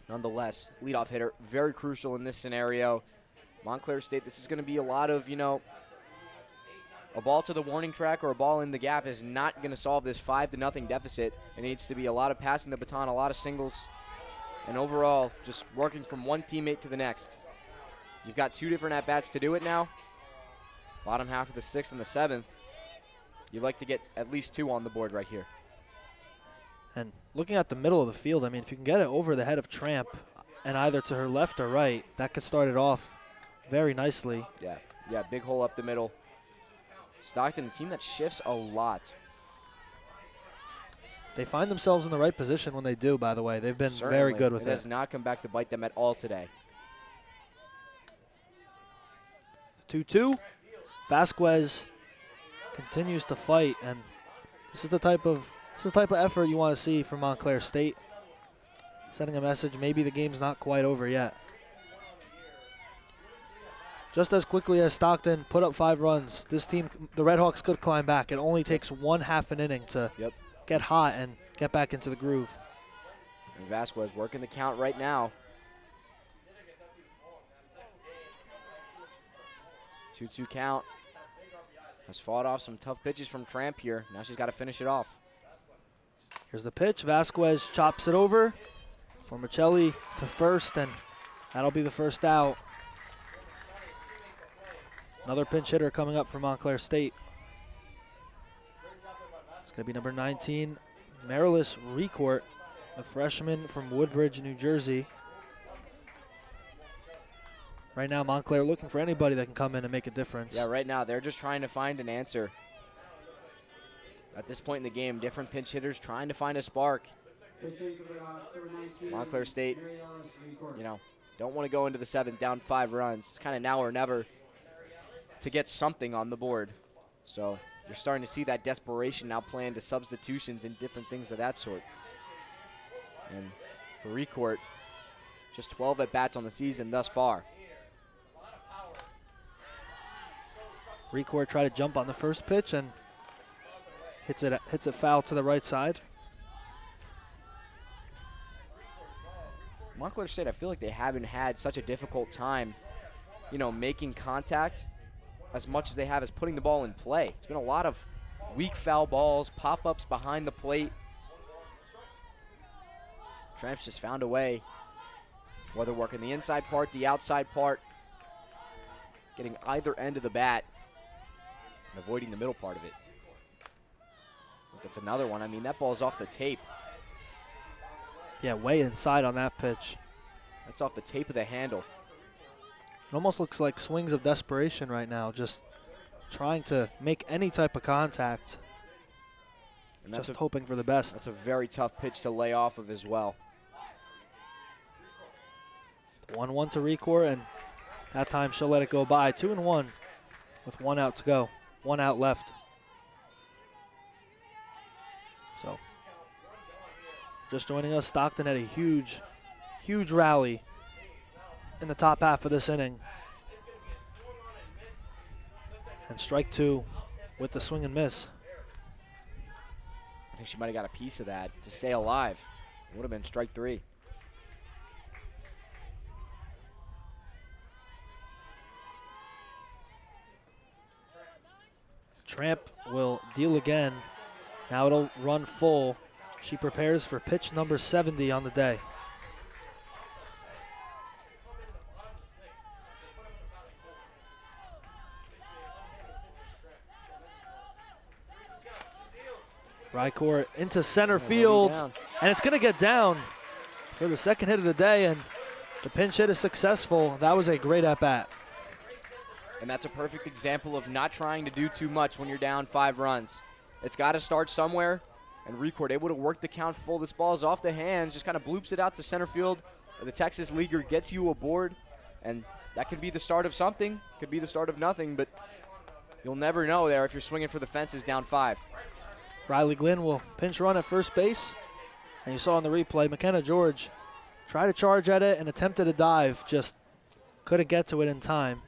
Nonetheless, leadoff hitter, very crucial in this scenario. Montclair State, this is going to be a lot of, you know, a ball to the warning track or a ball in the gap is not going to solve this 5-0 deficit. It needs to be a lot of passing the baton, a lot of singles, and overall just working from one teammate to the next. You've got 2 different at-bats to do it now. Bottom half of the 6th and the 7th, you'd like to get at least 2 on the board right here. And looking at the middle of the field, I mean, if you can get it over the head of Tramp and either to her left or right, that could start it off very nicely. Yeah, big hole up the middle. Stockton, a team that shifts a lot. They find themselves in the right position when they do, by the way. They've been very good with it. It has not come back to bite them at all today. 2-2. Vasquez continues to fight, and this is the type of effort you want to see from Montclair State. Sending a message, maybe the game's not quite over yet. Just as quickly as Stockton put up 5 runs, this team, the Redhawks, could climb back. It only takes 1/2 an inning to get hot and get back into the groove. And Vasquez working the count right now. 2-2 count. Has fought off some tough pitches from Tramp here. Now she's got to finish it off. Here's the pitch. Vasquez chops it over for Michelli to first, and that'll be the first out. Another pinch hitter coming up for Montclair State. It's going to be number 19, Marilis Recourt, a freshman from Woodbridge, New Jersey. Right now, Montclair looking for anybody that can come in and make a difference. Yeah, right now they're just trying to find an answer. At this point in the game, different pinch hitters trying to find a spark. Montclair State, don't want to go into the 7th down 5 runs. It's kind of now or never to get something on the board. So you're starting to see that desperation now play into substitutions and different things of that sort. And for Recourt, just 12 at-bats on the season thus far. Recourt tried to jump on the first pitch and hits it foul to the right side. Montclair State, I feel like they haven't had such a difficult time, making contact as much as they have as putting the ball in play. It's been a lot of weak foul balls, pop-ups behind the plate. Tramp's just found a way, whether working the inside part, the outside part, getting either end of the bat, and avoiding the middle part of it. That's another one. I mean, that ball's off the tape. Yeah, way inside on that pitch. That's off the tape of the handle. It almost looks like swings of desperation right now, just trying to make any type of contact, and just hoping for the best. That's a very tough pitch to lay off of as well. 1-1 to Recourt, and that time she'll let it go by. 2-1 with 1 out to go, 1 out left. So, just joining us, Stockton had a huge rally in the top half of this inning. And strike 2 with the swing and miss. I think she might have got a piece of that to stay alive. It would have been strike 3. Tramp will deal again. Now it'll run full. She prepares for pitch number 70 on the day. Rycourt into center field, and it's going to get down for the second hit of the day, and the pinch hit is successful. That was a great at-bat. And that's a perfect example of not trying to do too much when you're down 5 runs. It's got to start somewhere, and Recourt able to work the count full. This ball is off the hands, just kind of bloops it out to center field. The Texas Leaguer gets you aboard, and that could be the start of something, could be the start of nothing, but you'll never know there if you're swinging for the fences down 5. Riley Glynn will pinch run at first base, and you saw in the replay, McKenna George tried to charge at it and attempted a dive, just couldn't get to it in time.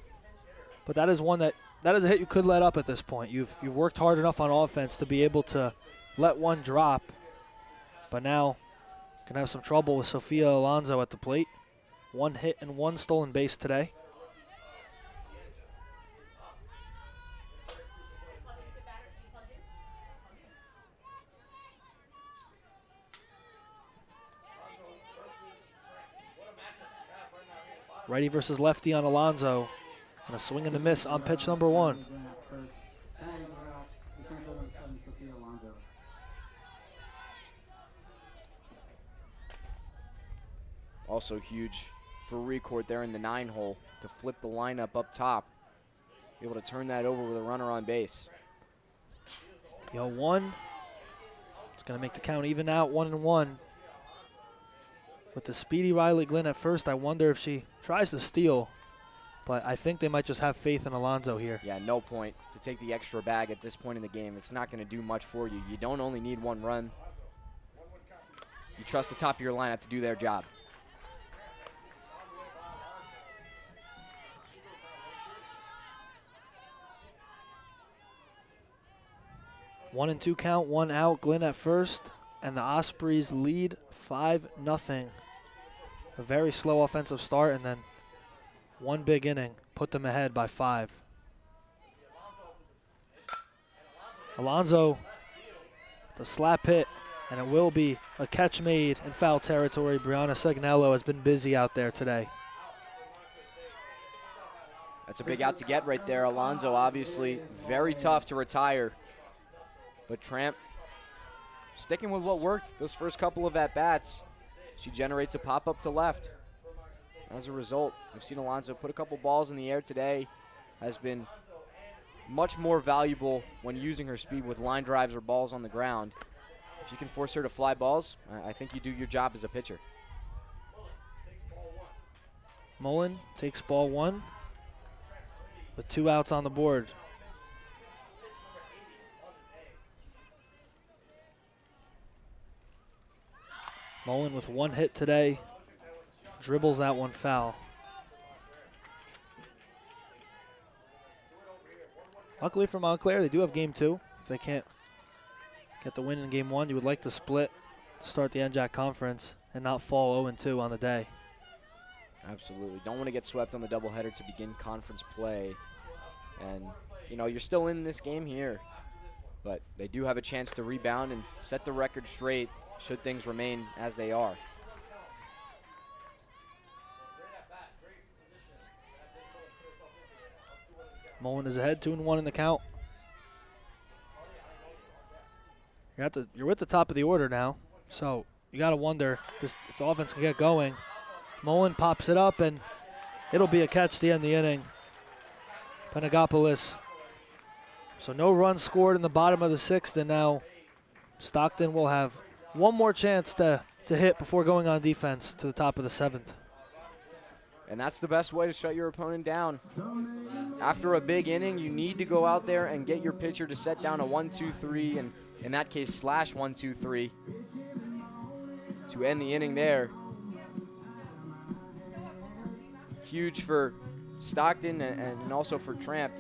But that is one that is a hit you could let up at this point. You've worked hard enough on offense to be able to let one drop, but now can have some trouble with Sophia Alonso at the plate. 1 hit and 1 stolen base today. Righty versus lefty on Alonso. And a swing and a miss on pitch number 1. Also huge for Record there in the 9 hole to flip the lineup up top. Be able to turn that over with a runner on base. The 0-1. It's going to make the count even out, 1-1. With the speedy Riley Glenn at first, I wonder if she tries to steal. But I think they might just have faith in Alonso here. Yeah, no point to take the extra bag at this point in the game. It's not going to do much for you. You don't only need 1 run. You trust the top of your lineup to do their job. One and 2 count, 1 out. Glenn at first, and the Ospreys lead 5-0. A very slow offensive start, and then one big inning put them ahead by 5. Alonso, the slap hit, and it will be a catch made in foul territory. Brianna Segnello has been busy out there today. That's a big out to get right there. Alonso obviously very tough to retire. But Tramp sticking with what worked those first couple of at-bats. She generates a pop-up to left. As a result, we've seen Alonso put a couple balls in the air today. Has been much more valuable when using her speed with line drives or balls on the ground. If you can force her to fly balls, I think you do your job as a pitcher. Mullen takes ball 1 with 2 outs on the board. Mullen with 1 hit today, dribbles that one foul. Luckily for Montclair, they do have game 2. If they can't get the win in game 1, you would like to split to start the NJAC conference and not fall 0-2 on the day. Absolutely. Don't want to get swept on the doubleheader to begin conference play. And, you know, you're still in this game here, but they do have a chance to rebound and set the record straight should things remain as they are. Mullen is ahead, 2-1 in the count. You're with the top of the order now, so you got to wonder just if the offense can get going. Mullen pops it up, and it'll be a catch to end the inning. Panagopoulos. So no runs scored in the bottom of the 6th, and now Stockton will have one more chance to hit before going on defense to the top of the 7th. And that's the best way to shut your opponent down. After a big inning, you need to go out there and get your pitcher to set down a 1-2-3, and in that case, slash 1-2-3 to end the inning there. Huge for Stockton and also for Tramp.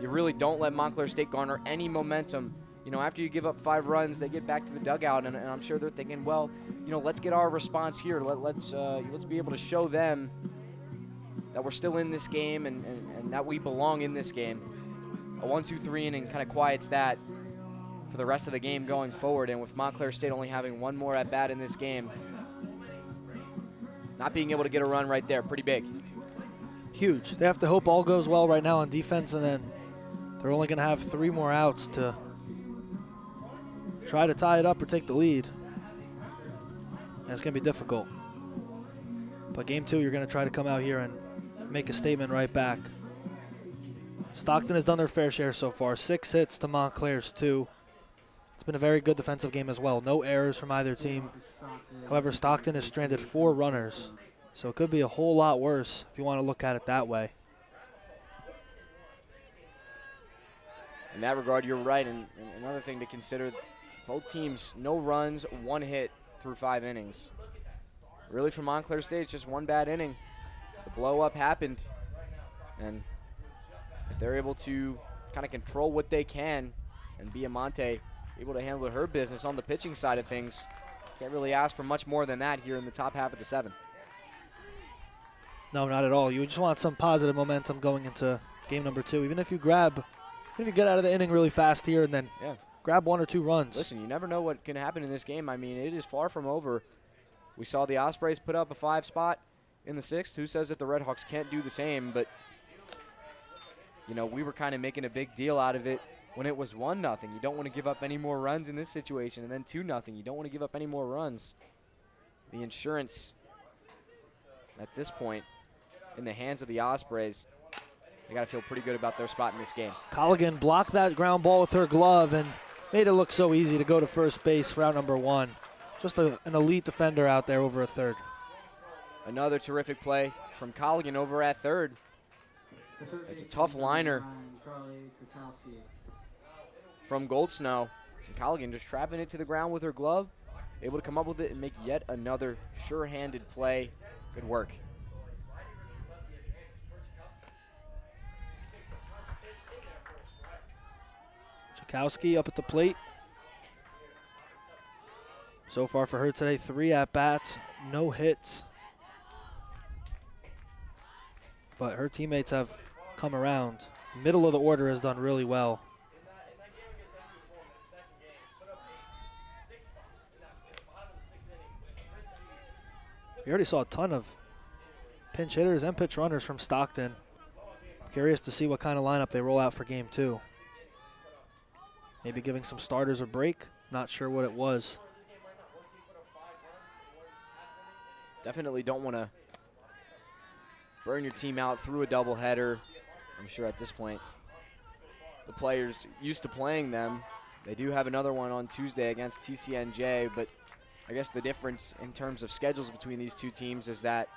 You really don't let Montclair State garner any momentum. You know, after you give up 5 runs, they get back to the dugout, and I'm sure they're thinking, well, you know, let's get our response here. Let's be able to show them that we're still in this game and that we belong in this game. A 1-2-3 inning kind of quiets that for the rest of the game going forward. And with Montclair State only having 1 more at bat in this game, not being able to get a run right there, pretty big. Huge. They have to hope all goes well right now on defense, and then they're only going to have 3 more outs to try to tie it up or take the lead. And it's going to be difficult. But game 2, you're going to try to come out here and make a statement right back. Stockton has done their fair share so far. 6 hits to Montclair's 2. It's been a very good defensive game as well. No errors from either team. However, Stockton has stranded 4 runners. So it could be a whole lot worse if you want to look at it that way. In that regard, you're right. And another thing to consider, both teams, no runs, 1 hit through 5 innings. Really, for Montclair State, it's just 1 bad inning. The blow-up happened. And if they're able to kind of control what they can, and Biamonte able to handle her business on the pitching side of things, can't really ask for much more than that here in the top half of the 7th. No, not at all. You just want some positive momentum going into game number 2. Even if you get out of the inning really fast here and then grab 1 or 2 runs. Listen, you never know what can happen in this game. I mean, it is far from over. We saw the Ospreys put up a 5 spot in the 6th. Who says that the Redhawks can't do the same? But, you know, we were kind of making a big deal out of it when it was 1-0. You don't want to give up any more runs in this situation. And then 2-0. You don't want to give up any more runs. the insurance at this point in the hands of the Ospreys. They got to feel pretty good about their spot in this game. Colligan blocked that ground ball with her glove and made it look so easy to go to first base for out number 1. Just an elite defender out there over a third. Another terrific play from Colligan over at third. It's a tough liner from Goldsnow. And Colligan just trapping it to the ground with her glove, able to come up with it and make yet another sure-handed play. Good work. Chakowski up at the plate. So far for her today, 3 at-bats, no hits. But her teammates have come around. Middle of the order has done really well. We already saw a ton of pinch hitters and pitch runners from Stockton. Curious to see what kind of lineup they roll out for game 2. Maybe giving some starters a break. Not sure what it was. Definitely don't want to burn your team out through a doubleheader. I'm sure at this point the players used to playing them. They do have another one on Tuesday against TCNJ, but I guess the difference in terms of schedules between these two teams is that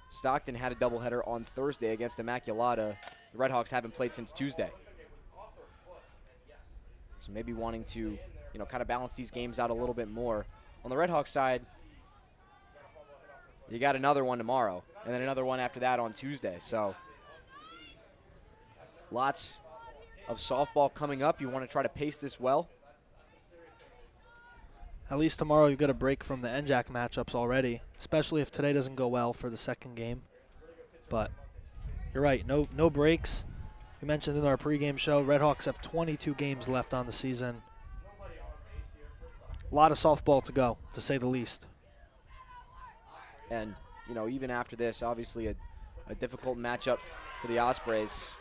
Stockton had a doubleheader on Thursday against Immaculata. The Redhawks haven't played since Tuesday. So maybe wanting to, kind of balance these games out a little bit more. On the Redhawks side, you got another one tomorrow, and then another one after that on Tuesday. So lots of softball coming up. You want to try to pace this well. At least tomorrow you've got a break from the NJAC matchups already, especially if today doesn't go well for the second game. But you're right, no breaks. We mentioned in our pregame show, Redhawks have 22 games left on the season. A lot of softball to go, to say the least. And, even after this, obviously a difficult matchup for the Ospreys.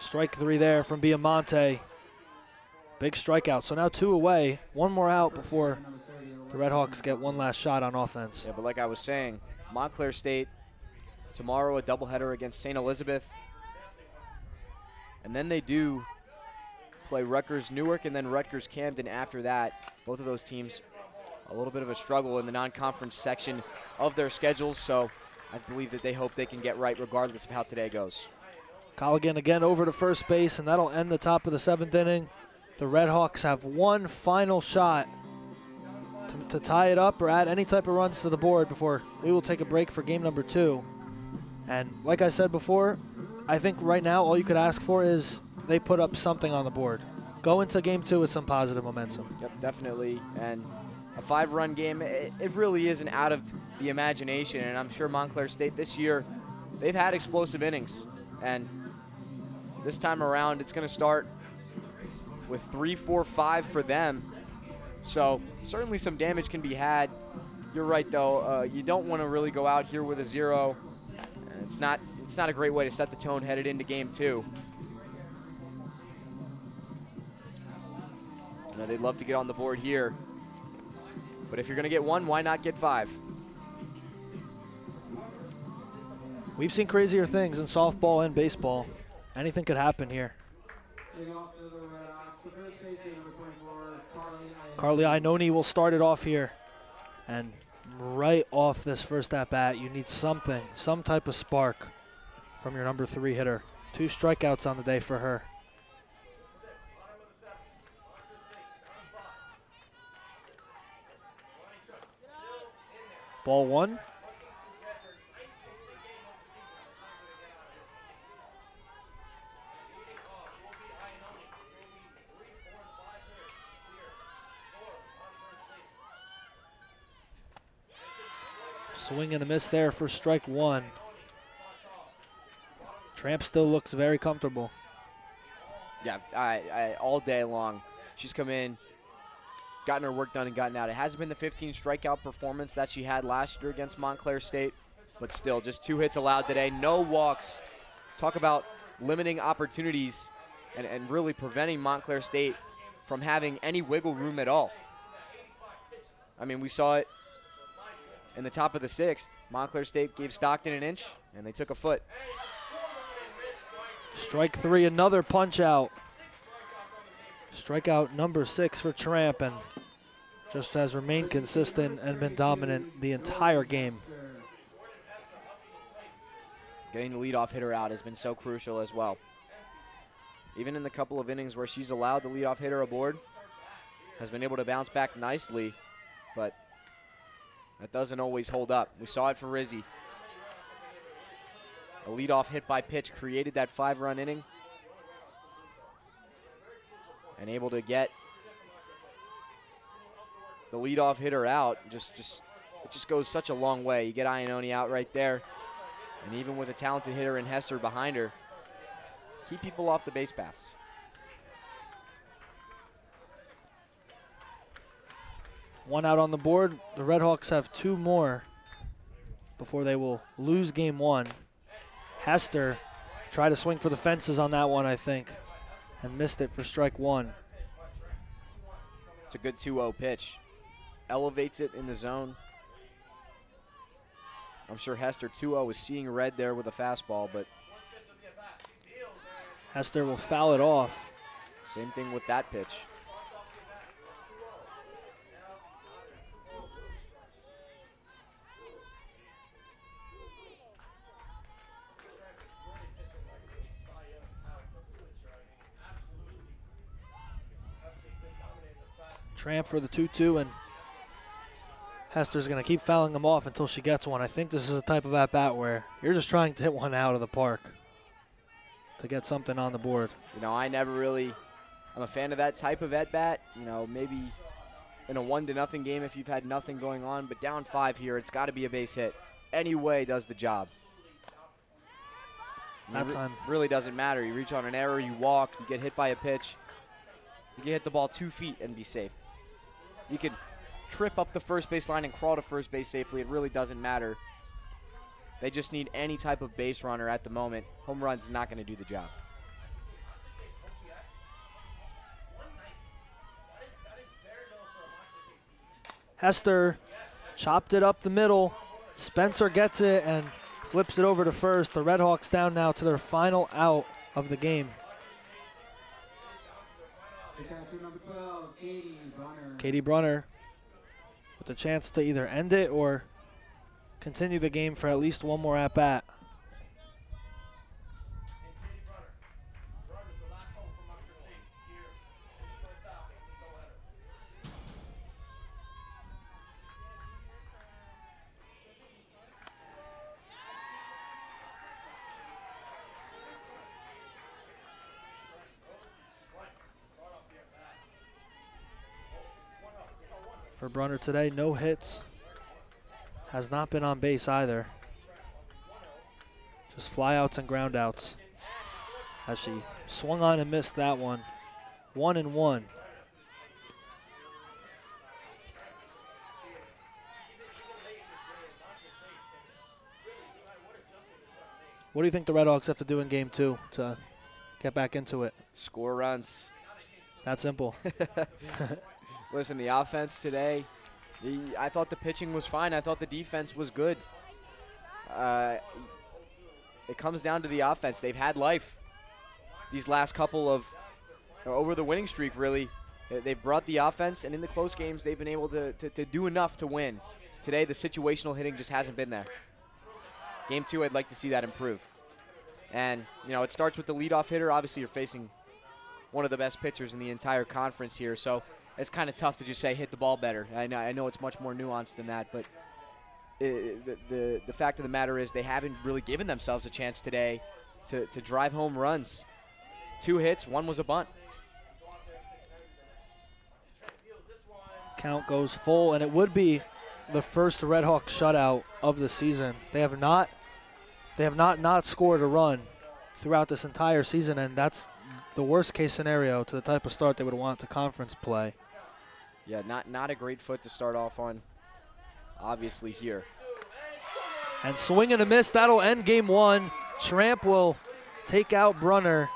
Strike 3 there from Biamonte. Big strikeout. So now 2 away. 1 more out before the Redhawks get one last shot on offense. Yeah, but like I was saying, Montclair State tomorrow a doubleheader against St. Elizabeth. And then they do play Rutgers Newark and then Rutgers Camden after that. Both of those teams a little bit of a struggle in the non-conference section of their schedules, so I believe that they hope they can get right regardless of how today goes. Colligan again over to first base, and that'll end the top of the 7th inning. The Redhawks have one final shot to tie it up or add any type of runs to the board before we will take a break for game number 2. And like I said before, I think right now all you could ask for is they put up something on the board. Go into game 2 with some positive momentum. Yep, definitely. And a 5-run game, it really isn't out of the imagination. And I'm sure Montclair State this year, they've had explosive innings. And this time around, it's going to start with 3, 4, 5 for them. So certainly some damage can be had. You're right, though. You don't want to really go out here with a 0. It's not a great way to set the tone headed into game 2. They'd love to get on the board here. But if you're going to get 1, why not get 5? We've seen crazier things in softball and baseball. Anything could happen here. Carly Ainoni will start it off here. And right off this first at-bat, you need something, some type of spark from your number 3 hitter. 2 strikeouts on the day for her. Ball 1. Swing and a miss there for strike 1. Tramp still looks very comfortable. Yeah, I all day long. She's come in, gotten her work done and gotten out. It hasn't been the 15 strikeout performance that she had last year against Montclair State, but still just 2 hits allowed today, no walks. Talk about limiting opportunities and really preventing Montclair State from having any wiggle room at all. I mean, we saw it in the top of the 6th. Montclair State gave Stockton an inch, and they took a foot. Strike 3, another punch out. Strikeout number 6 for Tramp, and just has remained consistent and been dominant the entire game. Getting the leadoff hitter out has been so crucial as well. Even in the couple of innings where she's allowed the leadoff hitter aboard, has been able to bounce back nicely, but that doesn't always hold up. We saw it for Rizzy. A leadoff hit by pitch created that 5-run inning, and able to get the leadoff hitter out. It just goes such a long way. You get Iannone out right there, and even with a talented hitter in Hester behind her, keep people off the base paths. One out on the board. The Red Hawks have 2 more before they will lose game 1. Hester tried to swing for the fences on that one, I think, and missed it for strike 1. It's a good 2-0 pitch. Elevates it in the zone. I'm sure Hester 2-0 is seeing red there with a fastball, but Hester will foul it off. Same thing with that pitch. Tramp for the 2-2, and Hester's going to keep fouling them off until she gets one. I think this is a type of at-bat where you're just trying to hit one out of the park to get something on the board. You know, I'm a fan of that type of at-bat. You know, maybe in a 1-0 game if you've had nothing going on, but down 5 here, it's got to be a base hit. Any way does the job. That time. Really doesn't matter. You reach on an error, you walk, you get hit by a pitch. You can hit the ball 2 feet and be safe. You can trip up the first base line and crawl to first base safely. It really doesn't matter. They just need any type of base runner at the moment. Home run's not going to do the job. Hester chopped it up the middle. Spencer gets it and flips it over to first. The Red Hawks down now to their final out of the game. Katie Brunner with a chance to either end it or continue the game for at least one more at-bat. For Brunner today, no hits. Has not been on base either. Just flyouts and groundouts. As she swung on and missed that one. 1-1. What do you think the Red Hawks have to do in game 2 to get back into it? Score runs. That simple. Listen, the offense today, I thought the pitching was fine. I thought the defense was good. It comes down to the offense. They've had life these last couple of, over the winning streak, really. They've brought the offense, and in the close games, they've been able to do enough to win. Today, the situational hitting just hasn't been there. Game 2, I'd like to see that improve. And, you know, it starts with the leadoff hitter. Obviously, you're facing one of the best pitchers in the entire conference here, so it's kind of tough to just say hit the ball better. I know it's much more nuanced than that, but the fact of the matter is they haven't really given themselves a chance today to drive home runs. 2 hits, 1 was a bunt. Count goes full, and it would be the first Red Hawks shutout of the season. They have not scored a run throughout this entire season, and that's the worst case scenario to the type of start they would want to conference play. Yeah, not a great foot to start off on, obviously, here. And swing and a miss, that'll end game 1. Tramp will take out Brunner.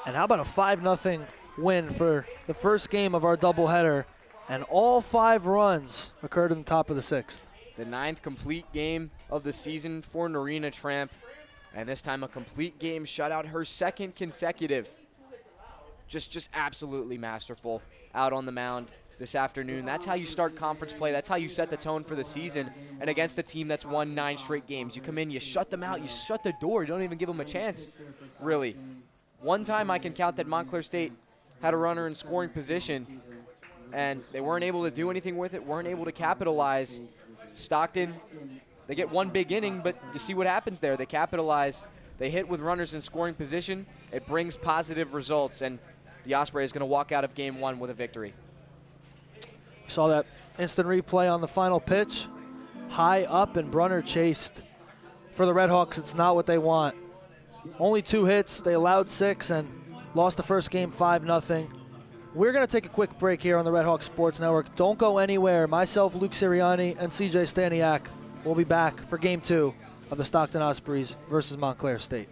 And how about a 5-0 win for the first game of our doubleheader and all 5 runs occurred in the top of the 6th. The 9th complete game of the season for Narina Tramp, and this time a complete game shutout, her 2nd consecutive. Just absolutely masterful out on the mound this afternoon. That's how you start conference play. That's how you set the tone for the season. And against a team that's won 9 straight games, you come in, you shut them out, you shut the door. You don't even give them a chance, really. One time I can count that Montclair State had a runner in scoring position, and they weren't able to do anything with it, weren't able to capitalize. Stockton, they get one big inning, but you see what happens there. They capitalize. They hit with runners in scoring position. It brings positive results, and the Osprey is going to walk out of game 1 with a victory. Saw that instant replay on the final pitch. High up, and Brunner chased. For the Redhawks, it's not what they want. Only 2 hits. They allowed 6 and lost the first game 5-0. We're going to take a quick break here on the Redhawks Sports Network. Don't go anywhere. Myself, Luke Sirianni, and CJ Staniak will be back for Game 2 of the Stockton Ospreys versus Montclair State.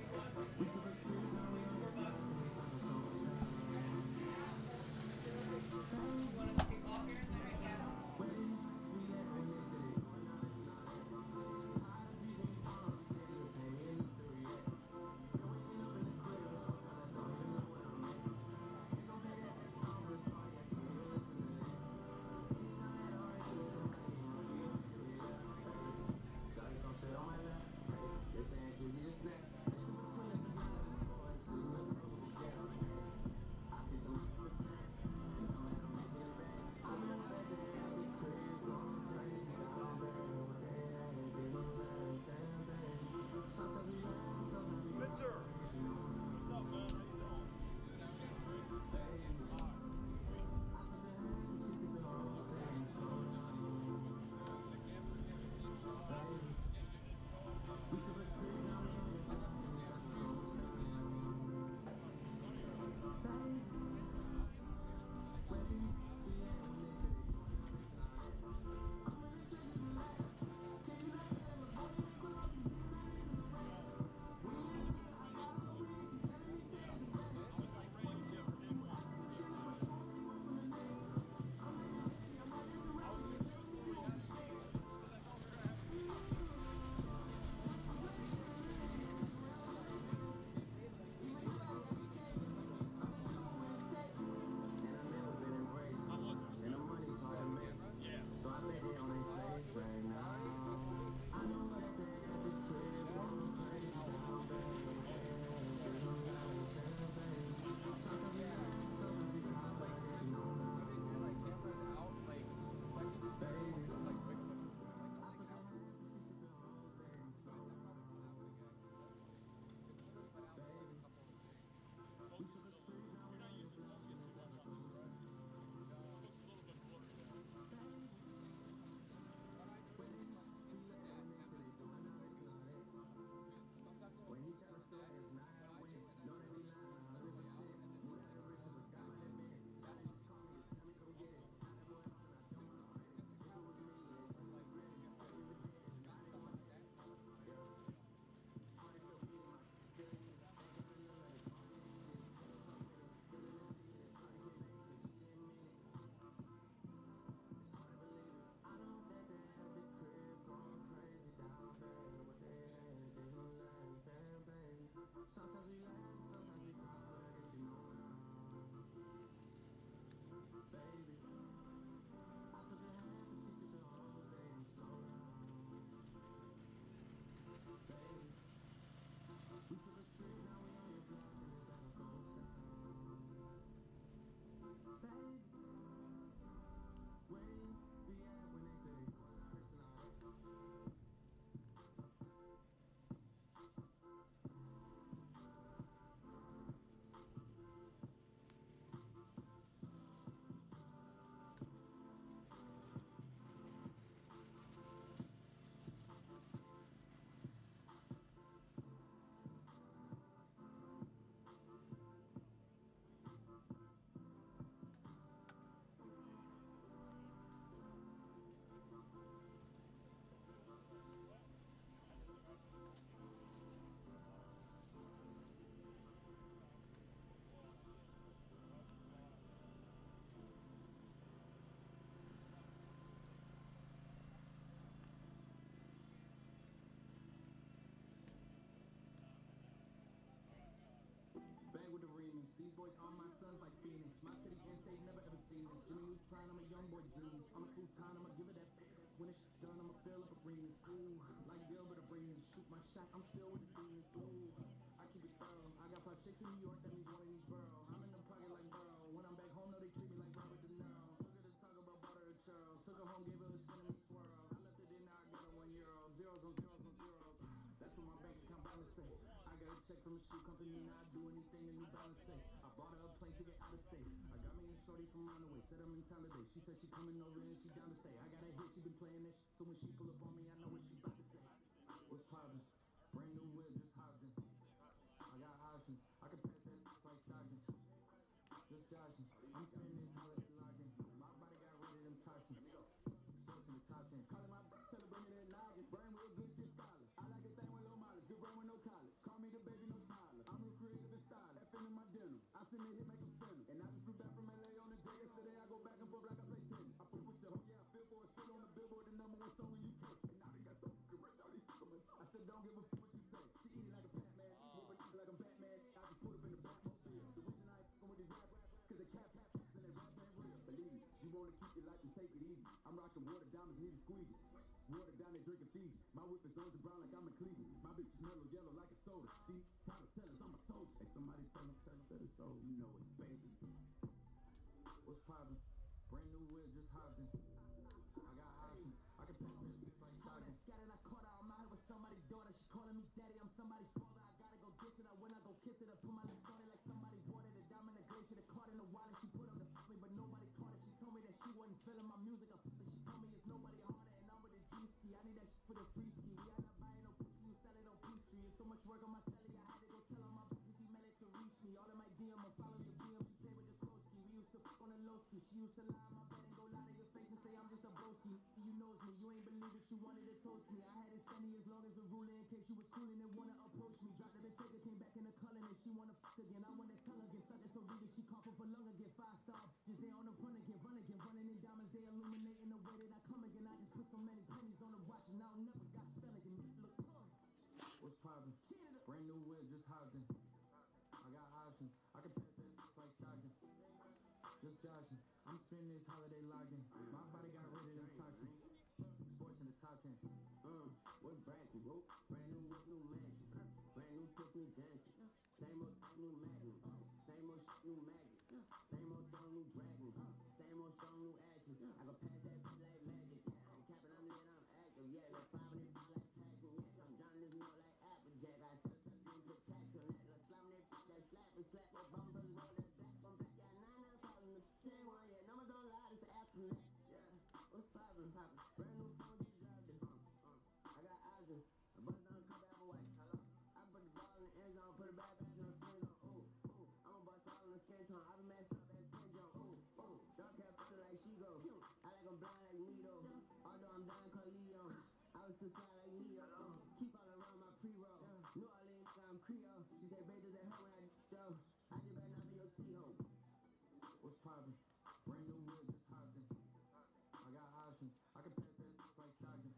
These boys are my sons like Phoenix. My city and state never ever seen this. Jimmy Neutron, I'm a young boy genius. On a futon, I'ma give it that. When it's done, I'ma fill up arenas. Ooh, like Gilbert Arenas. Shoot my shot, I'm still with the demons. Ooh, I keep it thorough. I got 5 chicks in New York, that means one in each borough. I'm in the pocket like Burrow. When I'm back home, no, they treat me like Robert De Niro. Took her to talk about butter or churl. Took her home, gave her a cinnamon swirl. I left it in, now I got her €1. Zeros on zeros on zeros. That's what my bank account balance say. I got a check from a shoe company, now I do anything a New Balance say. I bought her a plane ticket out of state. I got me a shorty from Runaway, said I'm in town today. She said she coming over and she down to stay. I got a hit, she been playing this shit, so when she pull up on me, I know what she about to say. What's poppin'? Brand new whip, just hopped in. I got options, I can pass that like Stockton. Just joshing, I'm spending this holiday locked in. My body got rid of them toxins. Sports in the top 10. Calling my celebrating that noggin. Brain with a good shit scholar. I like a thing with low mileage, good brain with no college. Call me the baby, no Tyler. I'm real creative and stylish. F in my denim. I send a hit, make them feel it. And I just flew back from LA on the jet yesterday. I go back and forth like I play tennis. I fuck with your hoe, yeah, I feel for it. Still on the billboard, the #1 song in UK. And now they got so fucking rich, all these people. I said, don't give a fuck what you say. She eat it like a Batman, whoop it like a Batman. I just put up in the Batmobile. The reason I ain't fucking with these rappers, cause they cap and they rap ain't real. Believe me, you wanna keep your life and take it easy. I'm rocking water diamonds, need a squeeze it. Water down there drinking Fiji. My whip is orange and brown like I'm in Cleveland. My bitch is mellow yellow like a soda. These title tellers, I'm a soldier. Hey, somebody tell them that it's so, you know it's baby. What's poppin'? Brand new whip, just hopped in. I got options. I can pass that shit like Stockton. Scattered, I caught her. I'm out here with somebody's daughter. She calling me daddy. I'm somebody's father. I gotta go diss it. When I go kiss it, I put my lips on it like somebody bought it. A diamond, a glacier, the caught in the wallet. She put up to fuck me, but nobody caught it. She told me that she wasn't feeling my music. I put it. She told me it's nobody harder, and I'm with a G-ski. I need that shit for the free ski. We are not buying no pussy. You sell it on P Street. It's so much work on my celly. I had to go tell all my bitches email it to reach me. All of my DM or follow your DM. She play with the Krosky. We used to fuck on the low ski. She used to lie in my bed and go lie to your face and say I'm just a broski. You knows me. You ain't believe that you wanted to toast me. I had it steady as long as a ruler in case you was cooling and wanna approach me. Dropped the Bentayga, came back in the color and she wanna fuck again. I wanna tell her, get stuck in so deep that she coughing for lung again. 5-star, just they on the run again, running in diamonds, they illuminating the way that I come again. I just put so many pennies on the watch and I'll never got spell again. Look, what's poppin'? Brand new whip, just hopped in. I got options, I can pass that shit like Stockton. Just joshing, I'm spending this holiday locked in. My body got rid of them toxins. Sports in the top 10. What's bracket? Brand new whip, new mansion. Brand new Tiffany dancing. Same old new Magnum. Same old new Magic. Same old throne, new dragons. Same old strong, new actions. I go past that bitch like magic. Yeah, I'm capping, I'm lit, I'm active. Yeah, like 5 and it like Paxton. Yeah, I'm drowning this milk like Applejack. I sell it, then put tax on that. Let's slam that slap and slap. More bumpers, roll that black on black. Yeah, 9 calling the 10-1. Yeah, numbers don't lie, it's the aftermath. Yeah, what's poppin'? Brand new phone, just dropped it. I got options. I bust down a couple apple white. Hello. I put the ball in the end zone, put it back in the friend zone. Ooh, I'ma bust all in the skin tone. I been messed up as skin jump. Ooh, don't care feeling like she go. I like I'm blind like me though. Although I'm dying called Leon. I was still slide like Neo. Keep all around my pre-roll. New Orleans, I'm Creole. She said, babe, does that hurt when I though? I just better not be your T-home. What's poppin'? Brand new whip, just hopped in. I got options, I can pass that shit like Stockton.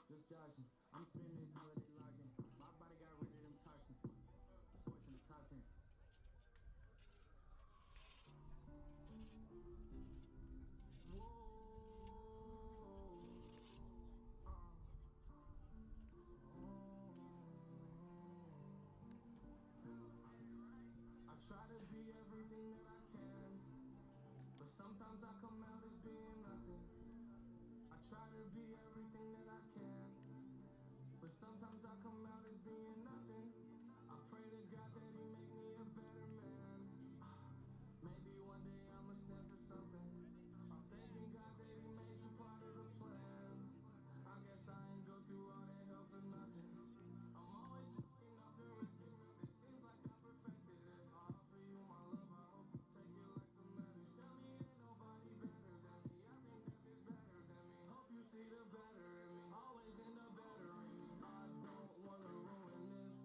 Just joshing, I'm spending this holiday locked in. My body got rid of them toxins. Sports in the top 10. I try to be everything that I can, but sometimes I come out as being nothing. I try to be everything that I can, but sometimes I come out as being nothing. I pray to God that He make me a better man. Maybe one day I'ma stand for something. I'm thanking God that He made you part of the plan. I guess I ain't go through all that hell for nothing. I'm always fucking up the record. It seems like I perfected it. I offer you my love, I hope you take it like some medicine. Tell me ain't nobody better than me. I think that is better than me. Hope you see the better in me. Always end up better in me. I don't wanna ruin this.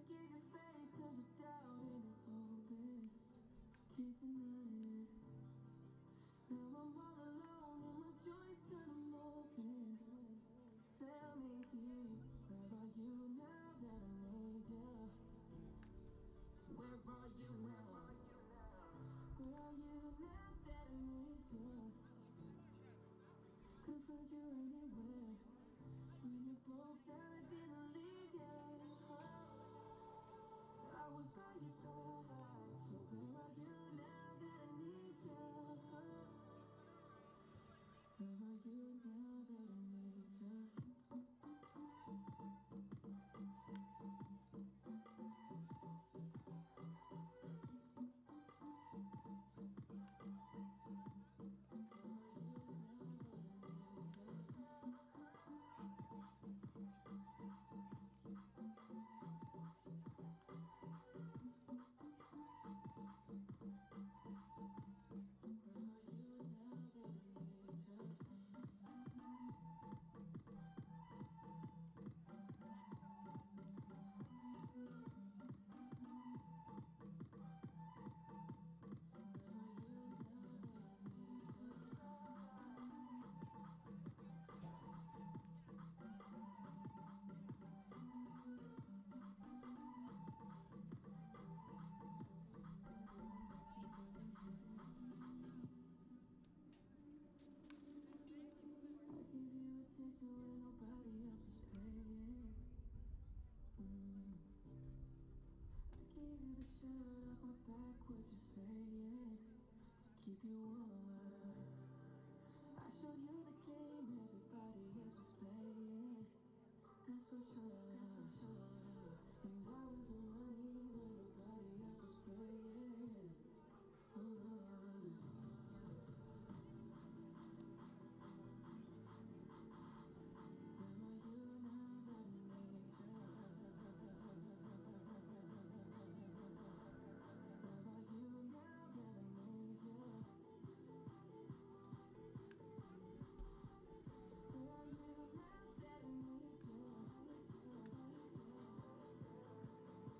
gave you faith, turned your doubt into hope. Can't deny it. Now I'm all alone and my joints turn them open. Tell me, where are you now that I need you? Where are you now? Where are you now that I need you? Couldn't find you anywhere. When you broke down, I didn't leave you. I was by your side. So where are you now that I need you? Where are you now that I need you? I gave you attention when nobody else was paying. I gave you the shirt off my back, what you saying? To keep you warm. I showed you the game everybody else was playing. That's for sure. And I was on my knees when nobody else was praying. Oh Lord. Where are you now that I need you? Where are you now that I need you? Where are you now that I need you?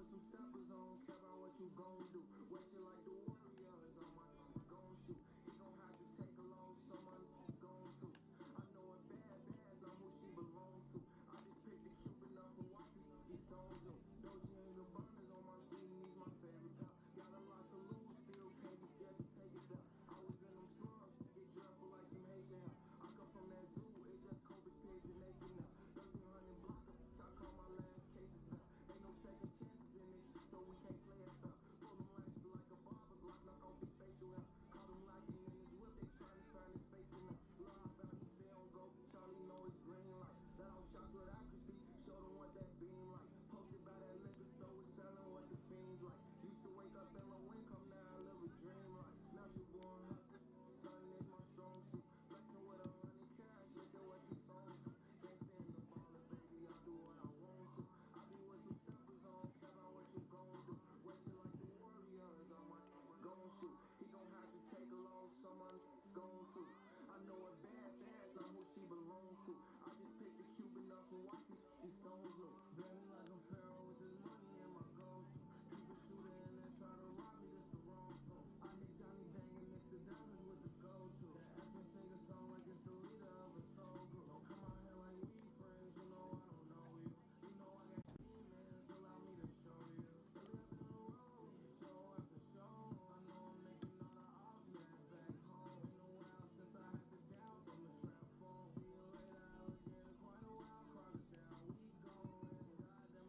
with some steppers on, care about what you gon' do. Wet you like the Warriors on my gon' shoot. He gon' have to take a loss, so my gon' to. I know a bad, know who she belong to. I just picked the Cuban up for watching these stones do. Dolce and Gabbana's on my feet, he's my favorite pal. Got a lot to lose, still can't be scared to take it down. I was in them slums, get dreadful like some Haitian hell. I come from that zoo, it's just Kobe's pigs and nature now. 1300 block up, I call my last cases now. Ain't no second chances in this shit, so we can't play it fair. Pull them lashes like a barber, block, knock off his facial hair. Caught him locking in his whip, they trying to find his face in there. Love how about he stay on go, Charlie know it's green light. Let off shots with accuracy, show them what that beam like. Posted by that liquor store, was selling what the fiends like. Used to wake up in low income, now I live a dream like. Natural born hustle, stunning is my strong suit. Flexing with 100 cash, look at what these songs do. Can't stand the baller, baby, I do what I want to. I be with some steppers on, care about what you gon' do. Wet you like the Warriors on my gon' shoot. He gon' have to take a loss, someone gon' to. I know a bad, not who she belong to. I just picked the Cuban up and watch these stones look. Barely like a pharaoh with this money in my go-to. Keep a shooter and then try to rob me, that's the wrong tone. I hit Johnny Bang and mix the diamonds with the go-to. That effing sing a song like it's the leader of a soul group. Don't come out here like we friends, you know I don't know you. You know I got demons, allow me to show you. Really up in the road, show after show. I know I'm making all the odds, yeah, back home. Been a while since I had to down from the trap phone. See you later, alligator, quite a while, crocodile. We going, goddamn.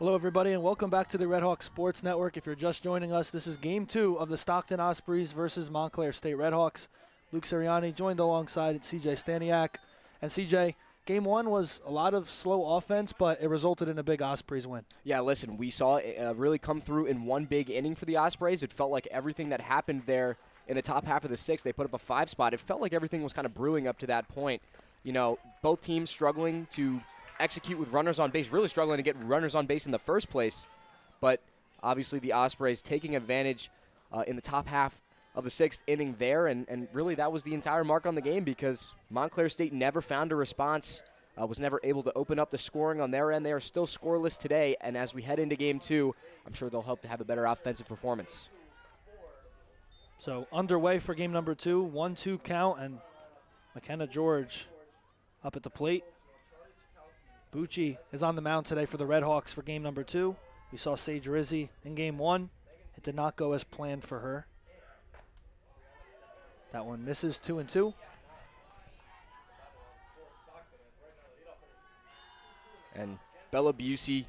Hello, everybody, and welcome back to the Red Hawk Sports Network. If you're just joining us, this is Game 2 of the Stockton Ospreys versus Montclair State Redhawks. Luke Sirianni joined alongside CJ Staniak. And CJ, Game 1 was a lot of slow offense, but it resulted in a big Ospreys win. Yeah, listen, we saw it really come through in one big inning for the Ospreys. It felt like everything that happened there in the top half of the sixth, they put up a 5 spot. It felt like everything was kind of brewing up to that point. You know, both teams struggling to execute with runners on base, really struggling to get runners on base in the first place. But obviously the Ospreys taking advantage in the top half of the sixth inning there, and really that was the entire mark on the game because Montclair State never found a response, was never able to open up the scoring on their end. They are still scoreless today, and as we head into Game 2, I'm sure they'll hope to have a better offensive performance. So underway for game number 2, 1-2 count, and McKenna George up at the plate. Bucci is on the mound today for the Redhawks for game number 2. We saw Sage Rizzi in game 1. It did not go as planned for her. That one misses 2-2. And Bella Busey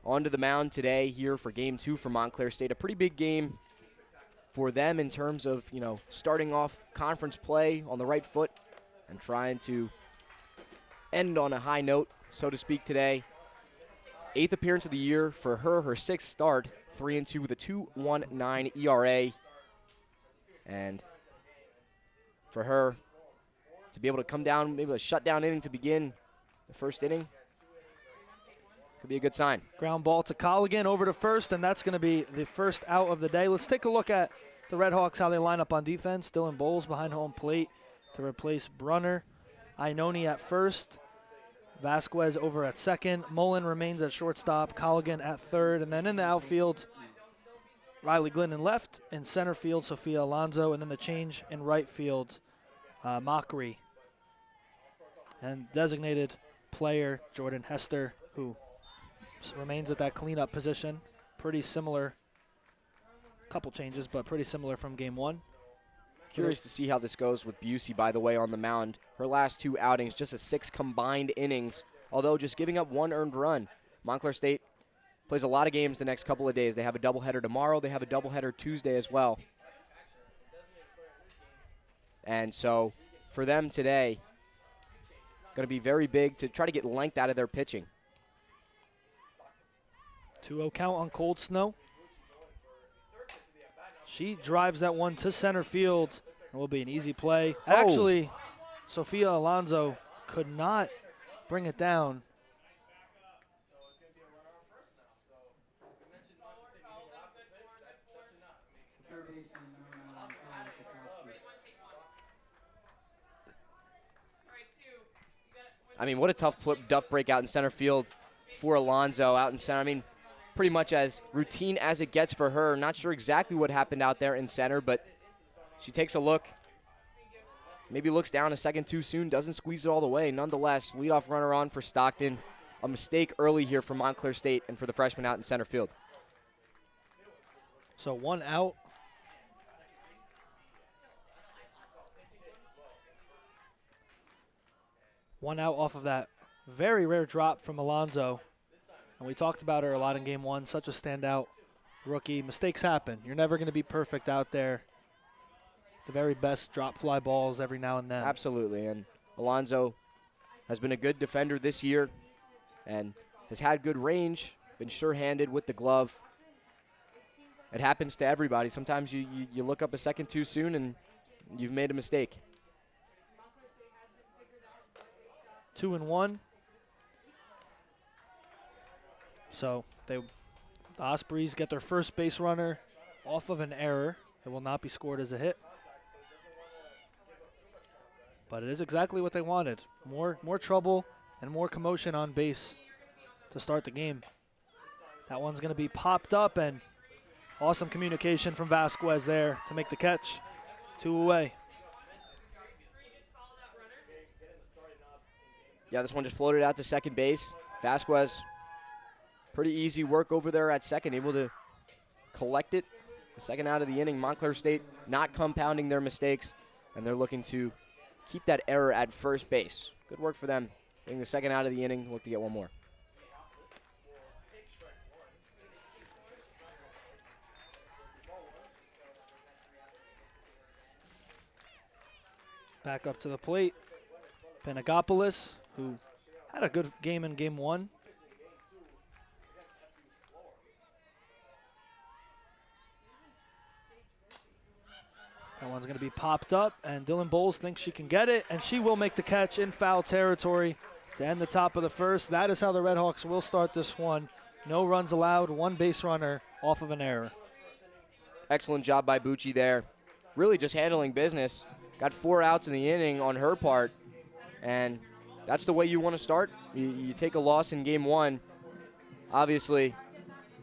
onto the mound today here for game 2 for Montclair State. A pretty big game for them in terms of, you know, starting off conference play on the right foot and trying to end on a high note, so to speak, today. 8th appearance of the year for her, her 6th start, 3-2 with a 2.19 ERA. And for her to be able to come down, maybe a shutdown inning to begin the first inning, could be a good sign. Ground ball to Colligan over to first, and that's going to be the first out of the day. Let's take a look at the Redhawks, how they line up on defense. Dylan Bowles behind home plate to replace Brunner. Ainoni at first. Vasquez over at second. Mullen remains at shortstop. Colligan at third. And then in the outfield, Riley Glidden left. In center field, Sophia Alonso. And then the change in right field, Mockery. And designated player, Jordan Hester, who remains at that cleanup position. Pretty similar. Couple changes, but pretty similar from game 1. Curious to see how this goes with Busey, by the way, on the mound. Her last 2 outings, just a 6 combined innings, although just giving up 1 earned run. Montclair State plays a lot of games the next couple of days. They have a doubleheader tomorrow. They have a doubleheader Tuesday as well. And so for them today, going to be very big to try to get length out of their pitching. 2-0 count on Cold Snow. She drives that one to center field. It will be an easy play. Oh. Actually, Sophia Alonso could not bring it down. I mean, what a tough duck break out in center field for Alonso out in center. I mean, pretty much as routine as it gets for her. Not sure exactly what happened out there in center, but she takes a look. Maybe looks down a second too soon, doesn't squeeze it all the way. Nonetheless, leadoff runner on for Stockton. A mistake early here for Montclair State and for the freshman out in center field. So 1 out. One out off of that very rare drop from Alonso. And we talked about her a lot in game 1. Such a standout rookie. Mistakes happen. You're never going to be perfect out there. The very best drop fly balls every now and then. Absolutely. And Alonso has been a good defender this year and has had good range, been sure-handed with the glove. It happens to everybody. Sometimes you look up a second too soon and you've made a mistake. 2-1. So the Ospreys get their first base runner off of an error. It will not be scored as a hit. But it is exactly what they wanted. More trouble and more commotion on base to start the game. That one's going to be popped up, and awesome communication from Vasquez there to make the catch. 2 away. Yeah, this one just floated out to second base. Vasquez, pretty easy work over there at second, able to collect it. The second out of the inning, Montclair State not compounding their mistakes, and they're looking to keep that error at first base. Good work for them. Getting the second out of the inning, look to get one more. Back up to the plate. Panagopoulos, who had a good game in game one. That one's going to be popped up, and Dylan Bowles thinks she can get it, and she will make the catch in foul territory to end the top of the first. That is how the Redhawks will start this one. No runs allowed, one base runner off of an error. Excellent job by Bucci there. Really just handling business. Got 4 outs in the inning on her part, and that's the way you want to start. You take a loss in game one. Obviously,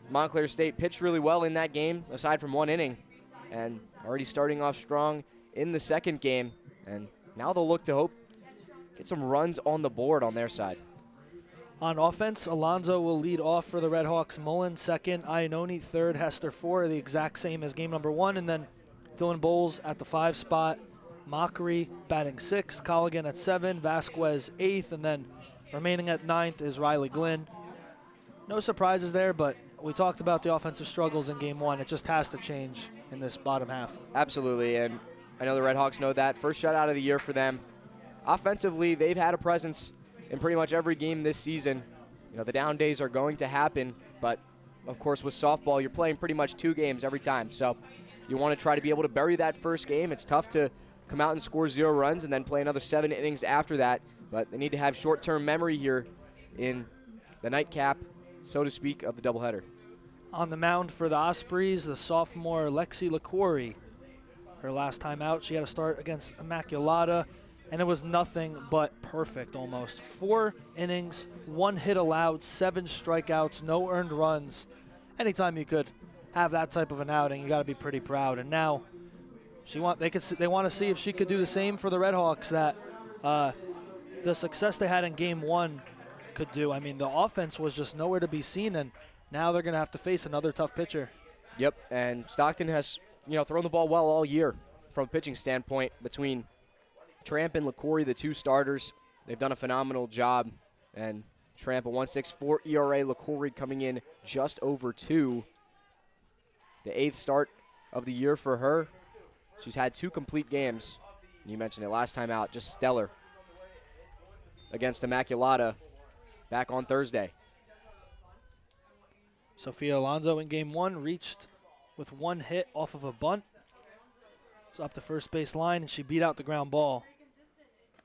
Montclair State pitched really well in that game, aside from 1 inning, and already starting off strong in the second game, and now they'll look to hope get some runs on the board on their side. On offense, Alonzo will lead off for the Redhawks. Mullen second, Iannone third, Hester 4, the exact same as game number 1, and then Dylan Bowles at the 5 spot. Mockery batting 6th, Colligan at 7, Vasquez 8th, and then remaining at 9th is Riley Glynn. No surprises there, but we talked about the offensive struggles in game 1. It just has to change in this bottom half. Absolutely, and I know the Redhawks know that. First shutout of the year for them. Offensively, they've had a presence in pretty much every game this season. You know, the down days are going to happen, but of course with softball, you're playing pretty much 2 games every time. So you want to try to be able to bury that first game. It's tough to come out and score 0 runs and then play another 7 innings after that, but they need to have short-term memory here in the nightcap, so to speak, of the doubleheader. On the mound for the Ospreys, the sophomore Lexi LaCoury. Her last time out, she had to start against Immaculata, and it was nothing but perfect almost. 4 innings, 1 hit allowed, 7 strikeouts, no earned runs. Anytime you could have that type of an outing, you got to be pretty proud. And now they want to see if she could do the same for the Redhawks that the success they had in game 1 could do. I mean, the offense was just nowhere to be seen, and now they're going to have to face another tough pitcher. Yep, and Stockton has, thrown the ball well all year from a pitching standpoint. Between Tramp and LaCoury, the 2 starters, they've done a phenomenal job. And Tramp, a 1.64 ERA, LaCoury coming in just over 2. The 8th start of the year for her. She's had 2 complete games. You mentioned it last time out, just stellar against Immaculata back on Thursday. Sophia Alonso in game 1 reached with 1 hit off of a bunt. Was up the first base line, and she beat out the ground ball.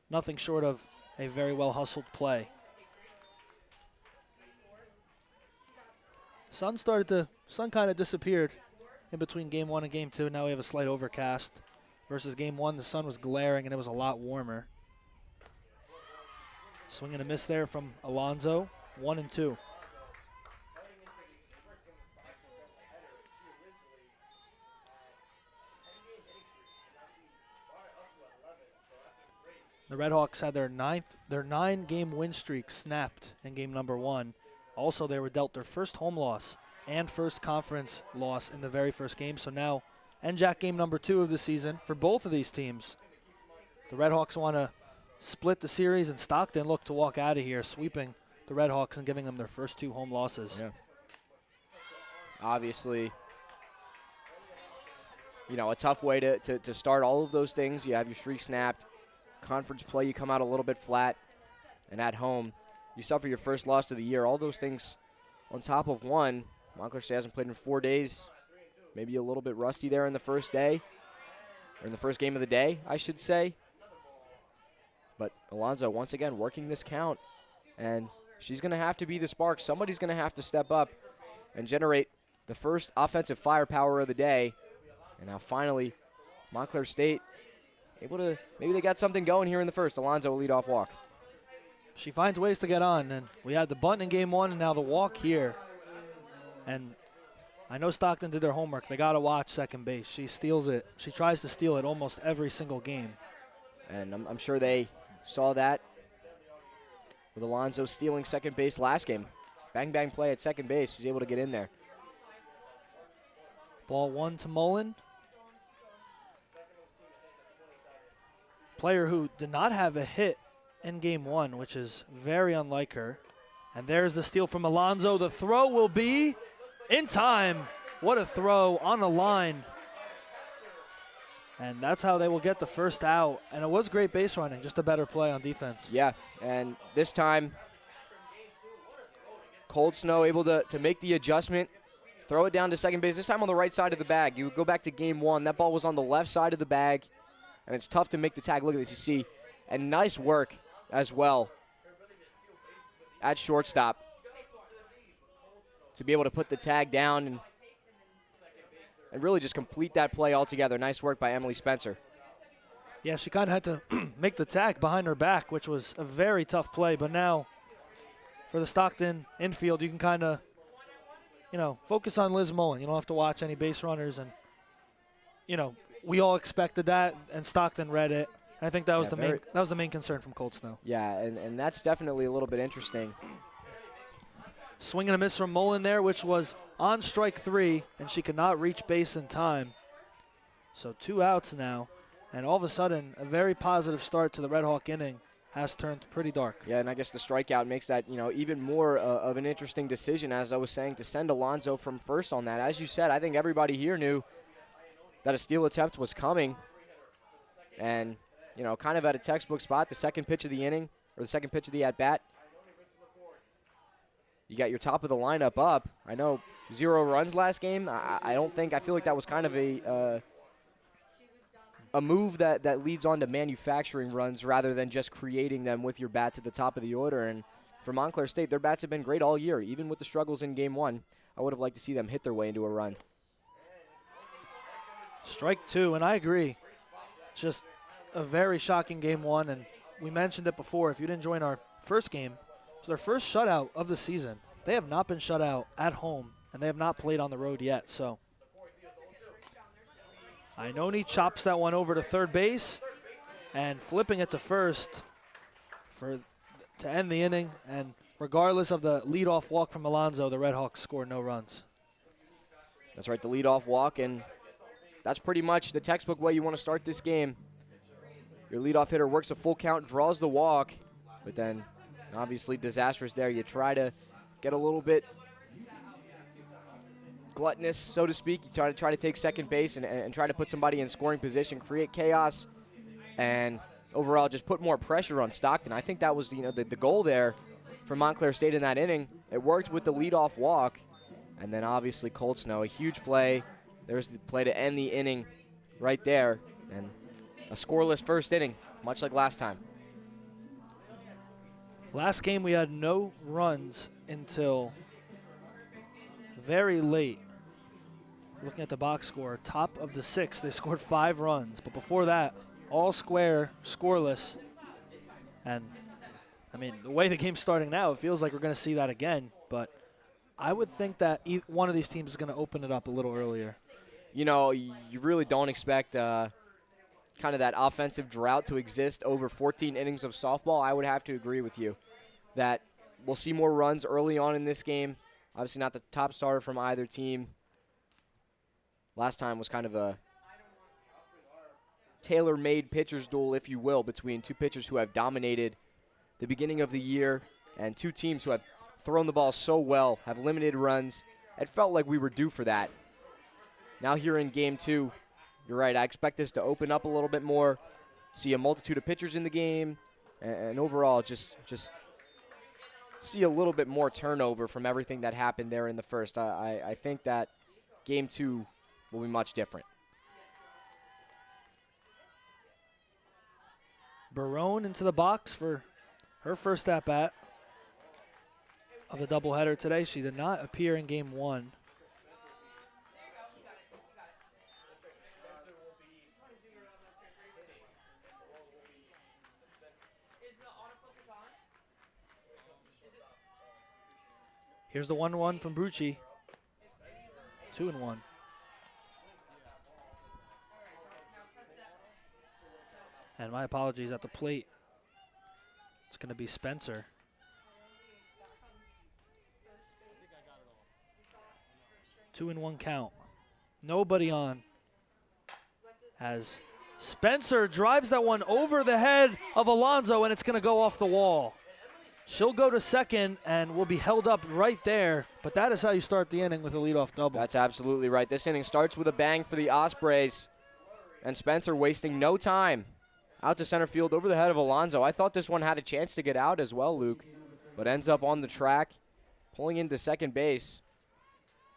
Nothing short of a very well hustled play. Sun kind of disappeared in between game 1 and game 2. Now we have a slight overcast. Versus game 1, the sun was glaring and it was a lot warmer. Swing and a miss there from Alonso, 1 and 2. The Redhawks had their 9-game win streak snapped in game number 1. Also, they were dealt their first home loss and first conference loss in the very first game. So now, NJAC game number 2 of the season for both of these teams. The Redhawks want to split the series, and Stockton look to walk out of here, sweeping the Redhawks and giving them their first 2 home losses. Yeah. Obviously, a tough way to start all of those things. You have your streak snapped. Conference play, you come out a little bit flat. And at home, you suffer your first loss of the year. All those things on top of one. Montclair State hasn't played in 4 days. Maybe a little bit rusty there in the first day. Or in the first game of the day, I should say. But Alonso, once again, working this count. And she's going to have to be the spark. Somebody's going to have to step up and generate the first offensive firepower of the day. And now finally, Montclair State able to, maybe they got something going here in the first. Alonso will lead-off walk. She finds ways to get on, and we had the bunt in game 1 and now the walk here. And I know Stockton did their homework. They got to watch second base. She steals it. She tries to steal it almost every single game. And I'm sure they saw that with Alonso stealing second base last game. Bang, bang play at second base. She's able to get in there. Ball 1 to Mullen. Player who did not have a hit in game 1, which is very unlike her. And there's the steal from Alonso. The throw will be in time. What a throw on the line. And that's how they will get the first out. And it was great base running, just a better play on defense. Yeah, and this time, Cold Snow able to make the adjustment, throw it down to second base, this time on the right side of the bag. You go back to game one, that ball was on the left side of the bag, and it's tough to make the tag. Look at this, you see. And nice work as well at shortstop to be able to put the tag down and really just complete that play altogether. Nice work by Emily Spencer. Yeah, she kind of had to make the tag behind her back, which was a very tough play. But now for the Stockton infield, you can kind of, focus on Liz Mullen. You don't have to watch any base runners. And, we all expected that, and Stockton read it. And I think that was the main concern from Cold Snow. Yeah, and that's definitely a little bit interesting. Swing and a miss from Mullen there, which was on strike 3, and she could not reach base in time. So 2 outs now, and all of a sudden, a very positive start to the Red Hawk inning has turned pretty dark. Yeah, and I guess the strikeout makes that, even more of an interesting decision, as I was saying, to send Alonso from first on that. As you said, I think everybody here knew that a steal attempt was coming, and, kind of at a textbook spot, the second pitch of the inning, or the second pitch of the at-bat, you got your top of the lineup up. I know 0 runs last game. I feel like that was kind of a move that leads on to manufacturing runs rather than just creating them with your bats at the top of the order. And for Montclair State, their bats have been great all year. Even with the struggles in game 1, I would have liked to see them hit their way into a run. Strike 2, and I agree. Just a very shocking game 1, and we mentioned it before. If you didn't join our first game, it was their first shutout of the season. They have not been shut out at home, and they have not played on the road yet. So Ainoni chops that one over to third base and flipping it to first to end the inning. And regardless of the leadoff walk from Alonso, the Red Hawks score no runs. That's right, the leadoff walk, and that's pretty much the textbook way you want to start this game. Your leadoff hitter works a full count, draws the walk, but then obviously disastrous there. You try to get a little bit gluttonous, so to speak. You try to take second base and try to put somebody in scoring position, create chaos, and overall just put more pressure on Stockton. I think that was the goal there for Montclair State in that inning. It worked with the leadoff walk, and then obviously Cold Snow, a huge play. There's the play to end the inning right there, and a scoreless first inning, much like last time. Last game we had no runs until very late. Looking at the box score, top of the 6th, they scored 5 runs. But before that, all square, scoreless. And, the way the game's starting now, it feels like we're going to see that again. But I would think that one of these teams is going to open it up a little earlier. You really don't expect kind of that offensive drought to exist over 14 innings of softball. I would have to agree with you that we'll see more runs early on in this game. Obviously not the top starter from either team. Last time was kind of a tailor-made pitcher's duel, if you will, between two pitchers who have dominated the beginning of the year and two teams who have thrown the ball so well, have limited runs. It felt like we were due for that. Now here in game 2, you're right, I expect this to open up a little bit more, see a multitude of pitchers in the game, and overall just see a little bit more turnover from everything that happened there in the first. I think that game 2 will be much different. Barone into the box for her first at-bat of the doubleheader today. She did not appear in game 1. Here's the 1-1 from Brucci. 2-1. And my apologies, at the plate, it's going to be Spencer. Two and 1 count. Nobody on. As Spencer drives that one over the head of Alonso, and it's going to go off the wall. She'll go to second and will be held up right there. But that is how you start the inning with a leadoff double. That's absolutely right. This inning starts with a bang for the Ospreys. And Spencer wasting no time. Out to center field over the head of Alonso. I thought this one had a chance to get out as well, Luke, but ends up on the track, pulling into second base.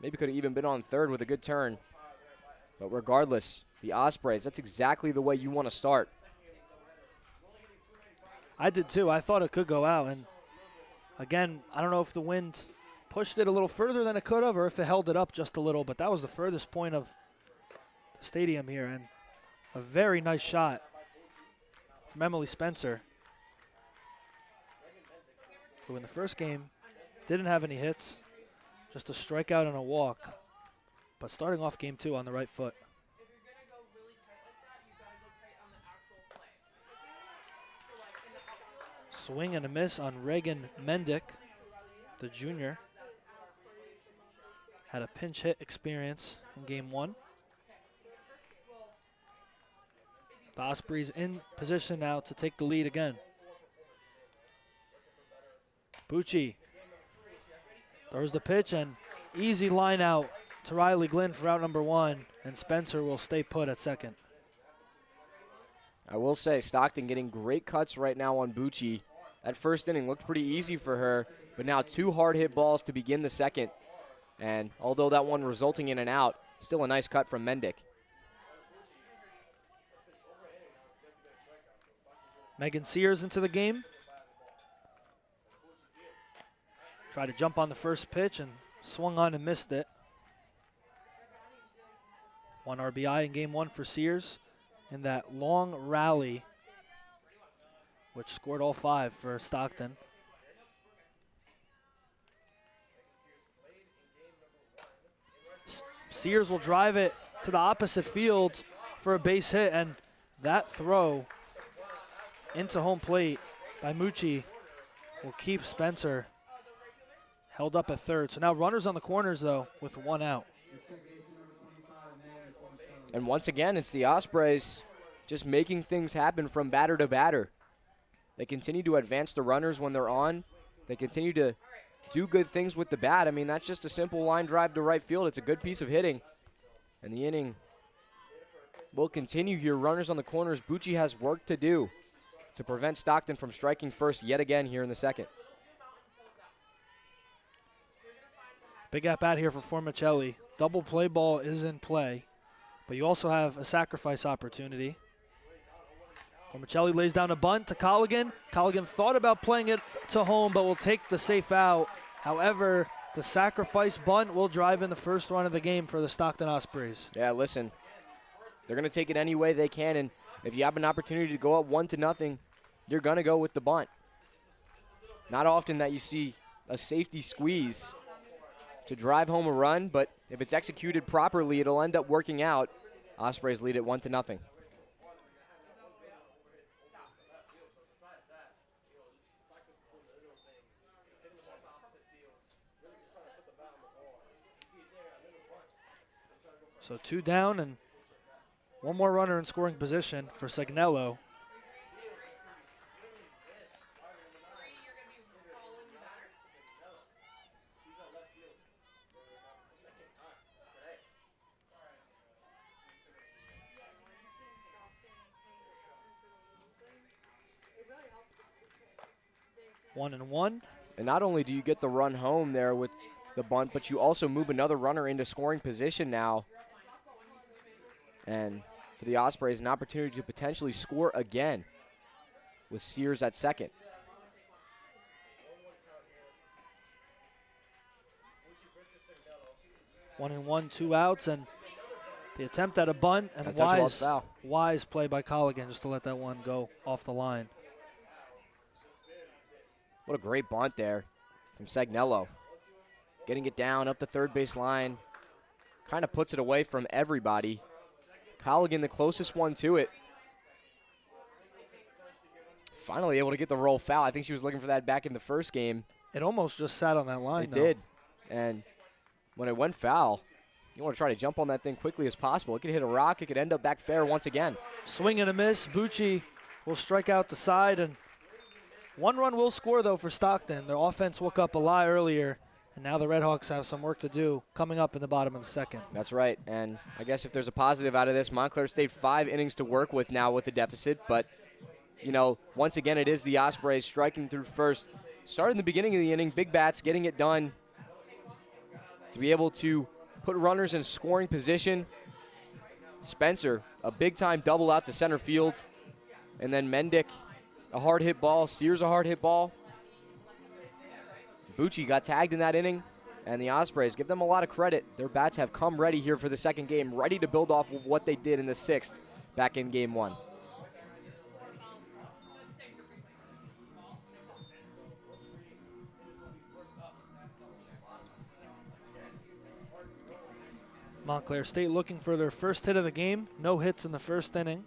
Maybe could have even been on third with a good turn. But regardless, the Ospreys, that's exactly the way you want to start. I did too. I thought it could go out. And again, I don't know if the wind pushed it a little further than it could have or if it held it up just a little, but that was the furthest point of the stadium here. And a very nice shot from Emily Spencer, who in the first game didn't have any hits, just a strikeout and a walk, but starting off game 2 on the right foot. Swing and a miss on Reagan Mendick, the junior. Had a pinch hit experience in game 1. The Ospreys in position now to take the lead again. Bucci throws the pitch and easy line out to Riley Glenn for out number 1, and Spencer will stay put at second. I will say Stockton getting great cuts right now on Bucci. That first inning looked pretty easy for her, but now 2 hard hit balls to begin the second. And although that one resulting in an out, still a nice cut from Mendick. Megan Sears into the game. Tried to jump on the first pitch and swung on and missed it. 1 RBI in game 1 for Sears in that long rally, which scored all 5 for Stockton. Sears will drive it to the opposite field for a base hit, and that throw into home plate by Mucci will keep Spencer held up at third. So now runners on the corners, though, with 1 out. And once again, it's the Ospreys just making things happen from batter to batter. They continue to advance the runners when they're on. They continue to do good things with the bat. I mean, that's just a simple line drive to right field. It's a good piece of hitting. And the inning will continue here. Runners on the corners. Bucci has work to do to prevent Stockton from striking first yet again here in the second. Big at bat here for Formicelli. Double play ball is in play, but you also have a sacrifice opportunity. Formicelli lays down a bunt to Colligan. Colligan thought about playing it to home, but will take the safe out. However, the sacrifice bunt will drive in the first run of the game for the Stockton Ospreys. Yeah, listen, they're going to take it any way they can, and if you have an opportunity to go up 1-0, you're going to go with the bunt. Not often that you see a safety squeeze to drive home a run, but if it's executed properly, it'll end up working out. Ospreys lead it 1-0. So 2 down and 1 more runner in scoring position for Segnello. One and one. And not only do you get the run home there with the bunt, but you also move another runner into scoring position now. And for the Ospreys, an opportunity to potentially score again with Sears at second. One and one, 2 outs, and the attempt at a bunt and wise play by Colligan just to let that one go off the line. What a great bunt there from Segnello. Getting it down up the third base line. Kind of puts it away from everybody. Colligan the closest one to it. Finally able to get the roll foul. I think she was looking for that back in the first game. It almost just sat on that line, though. It did. And when it went foul, you want to try to jump on that thing quickly as possible. It could hit a rock. It could end up back fair once again. Swing and a miss. Bucci will strike out the side, and 1 run will score, though, for Stockton. Their offense woke up a lot earlier And now the Redhawks have some work to do coming up in the bottom of the second. That's right, and I guess if there's a positive out of this, Montclair State 5 innings to work with now with the deficit, but, you know, once again, it is the Ospreys striking through first. Started in the beginning of the inning, big bats getting it done to be able to put runners in scoring position. Spencer, a big-time double out to center field, and then Mendick, a hard hit ball, Sears a hard hit ball. Bucci got tagged in that inning, and the Ospreys, give them a lot of credit. Their bats have come ready here for the second game, ready to build off of what they did in the sixth back in game one. Montclair State looking for their first hit of the game. No hits in the first inning.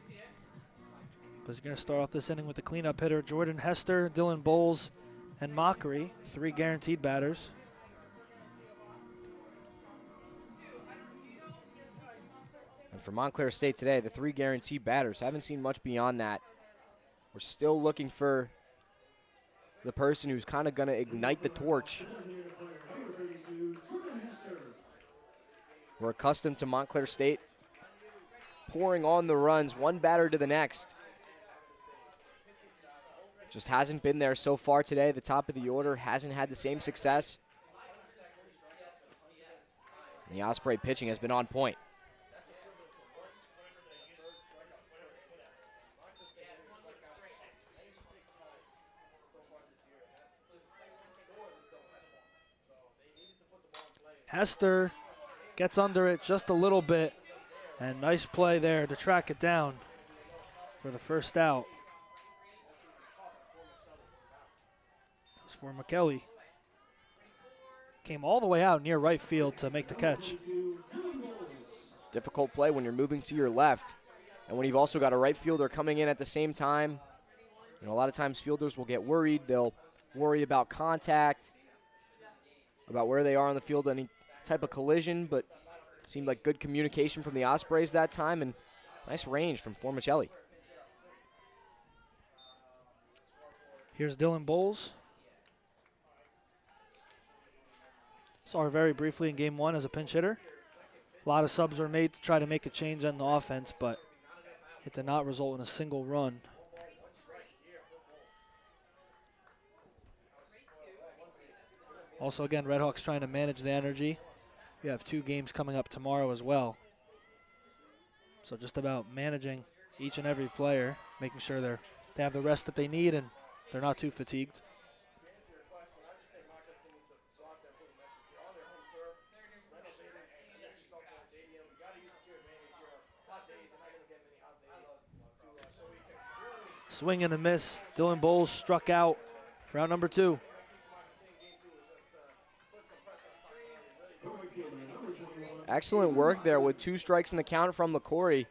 But he's going to start off this inning with the cleanup hitter, Jordan Hester, Dylan Bowles, and Mockery, 3 guaranteed batters. And for Montclair State today, the 3 guaranteed batters, haven't seen much beyond that. We're still looking for the person who's kind of going to ignite the torch. We're accustomed to Montclair State pouring on the runs, one batter to the next. Just hasn't been there so far today. The top of the order hasn't had the same success. And the Osprey pitching has been on point. Hester gets under it just a little bit, and nice play there to track it down for the first out. That was for McKelly. Came all the way out near right field to make the catch. Difficult play when you're moving to your left, and when you've also got a right fielder coming in at the same time. You know, a lot of times fielders will get worried. They'll worry about contact, about where they are on the field, any type of collision, but seemed like good communication from the Ospreys that time, and nice range from Formicelli. Here's Dylan Bowles. Saw her very briefly in game 1 as a pinch hitter. A lot of subs were made to try to make a change on the offense, but it did not result in a single run. Also, again, Redhawks trying to manage the energy. We have 2 games coming up tomorrow as well. So just about managing each and every player, making sure they have the rest that they need and they're not too fatigued. Swing and a miss. Dylan Bowles struck out for out number 2. Excellent work there with 2 strikes in the count from LaCory.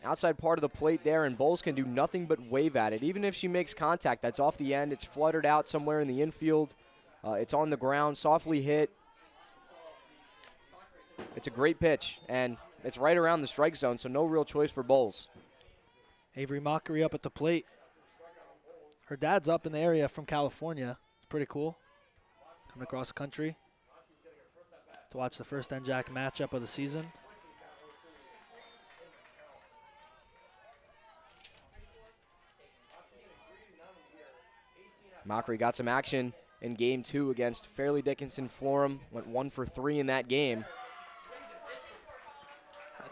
Outside part of the plate there, and Bowles can do nothing but wave at it. Even if she makes contact, that's off the end. It's fluttered out somewhere in the infield. It's on the ground, softly hit. It's a great pitch, and it's right around the strike zone, so no real choice for Bowles. Avery Mockery up at the plate. Her dad's up in the area from California. It's pretty cool. Coming across the country to watch the first NJAC matchup of the season. Mockery got some action in game 2 against Fairleigh Dickinson Florham. Went 1 for 3 in that game.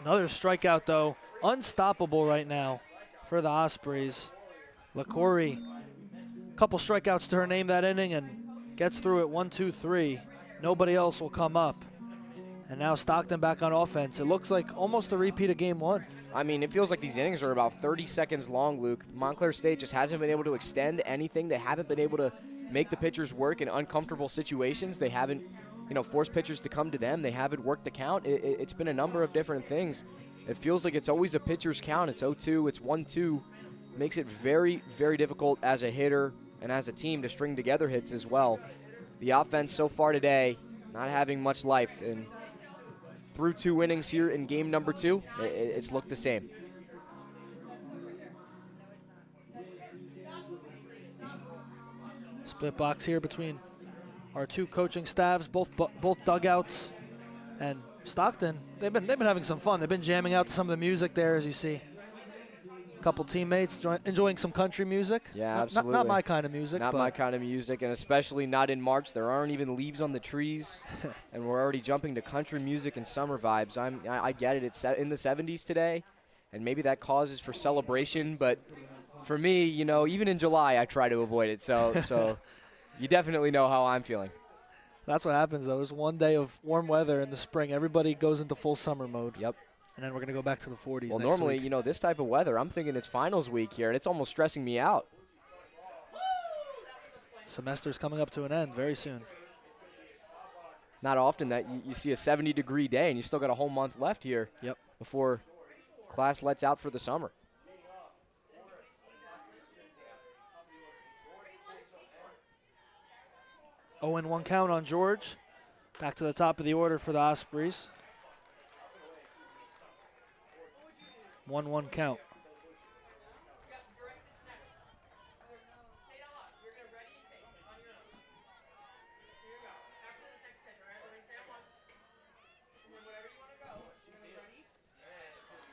Another strikeout, though. Unstoppable right now for the Ospreys. LaCory, couple strikeouts to her name that inning and gets through it 1, 2, 3. Nobody else will come up. And now Stockton back on offense. It looks like almost a repeat of game 1. I mean, it feels like these innings are about 30 seconds long, Luke. Montclair State just hasn't been able to extend anything. They haven't been able to make the pitchers work in uncomfortable situations. They haven't, forced pitchers to come to them. They haven't worked the count. It's been a number of different things. It feels like it's always a pitcher's count. It's 0-2, it's 1-2. Makes it very, very difficult as a hitter and as a team to string together hits as well. The offense so far today, not having much life. And through 2 innings here in game number 2, it's looked the same. Split box here between our two coaching staffs, both dugouts, and Stockton. They've been having some fun. They've been jamming out to some of the music there, as you see. A couple teammates enjoying some country music. Yeah, Not absolutely. my kind of music. Not my kind of music, and especially not in March. There aren't even leaves on the trees, and we're already jumping to country music and summer vibes. I get it. It's in the 70s today, and maybe that causes for celebration. But for me, you know, even in July, I try to avoid it. So you definitely know how I'm feeling. That's what happens, though. There's one day of warm weather in the spring. Everybody goes into full summer mode. Yep. And then we're going to go back to the 40s Well, next normally, week. you know, this type of weather, I'm thinking it's finals week here, and it's almost stressing me out. Semester's coming up to an end very soon. Not often that you see a 70-degree day, and you still got a whole month left here. Yep. Before class lets out for the summer. Oh, and 1 count on George. Back to the top of the order for the Ospreys. 1-1 count.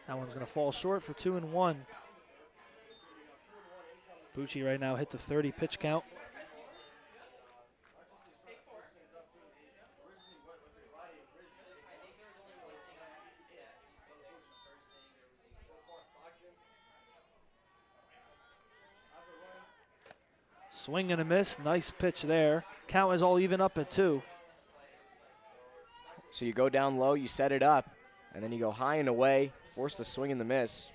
That one's going to fall short for 2-1. Bucci right now hit the 30 pitch count. Swing and a miss. Nice pitch there. Count is all even up at 2. So you go down low, you set it up, and then you go high and away, force the swing and the miss.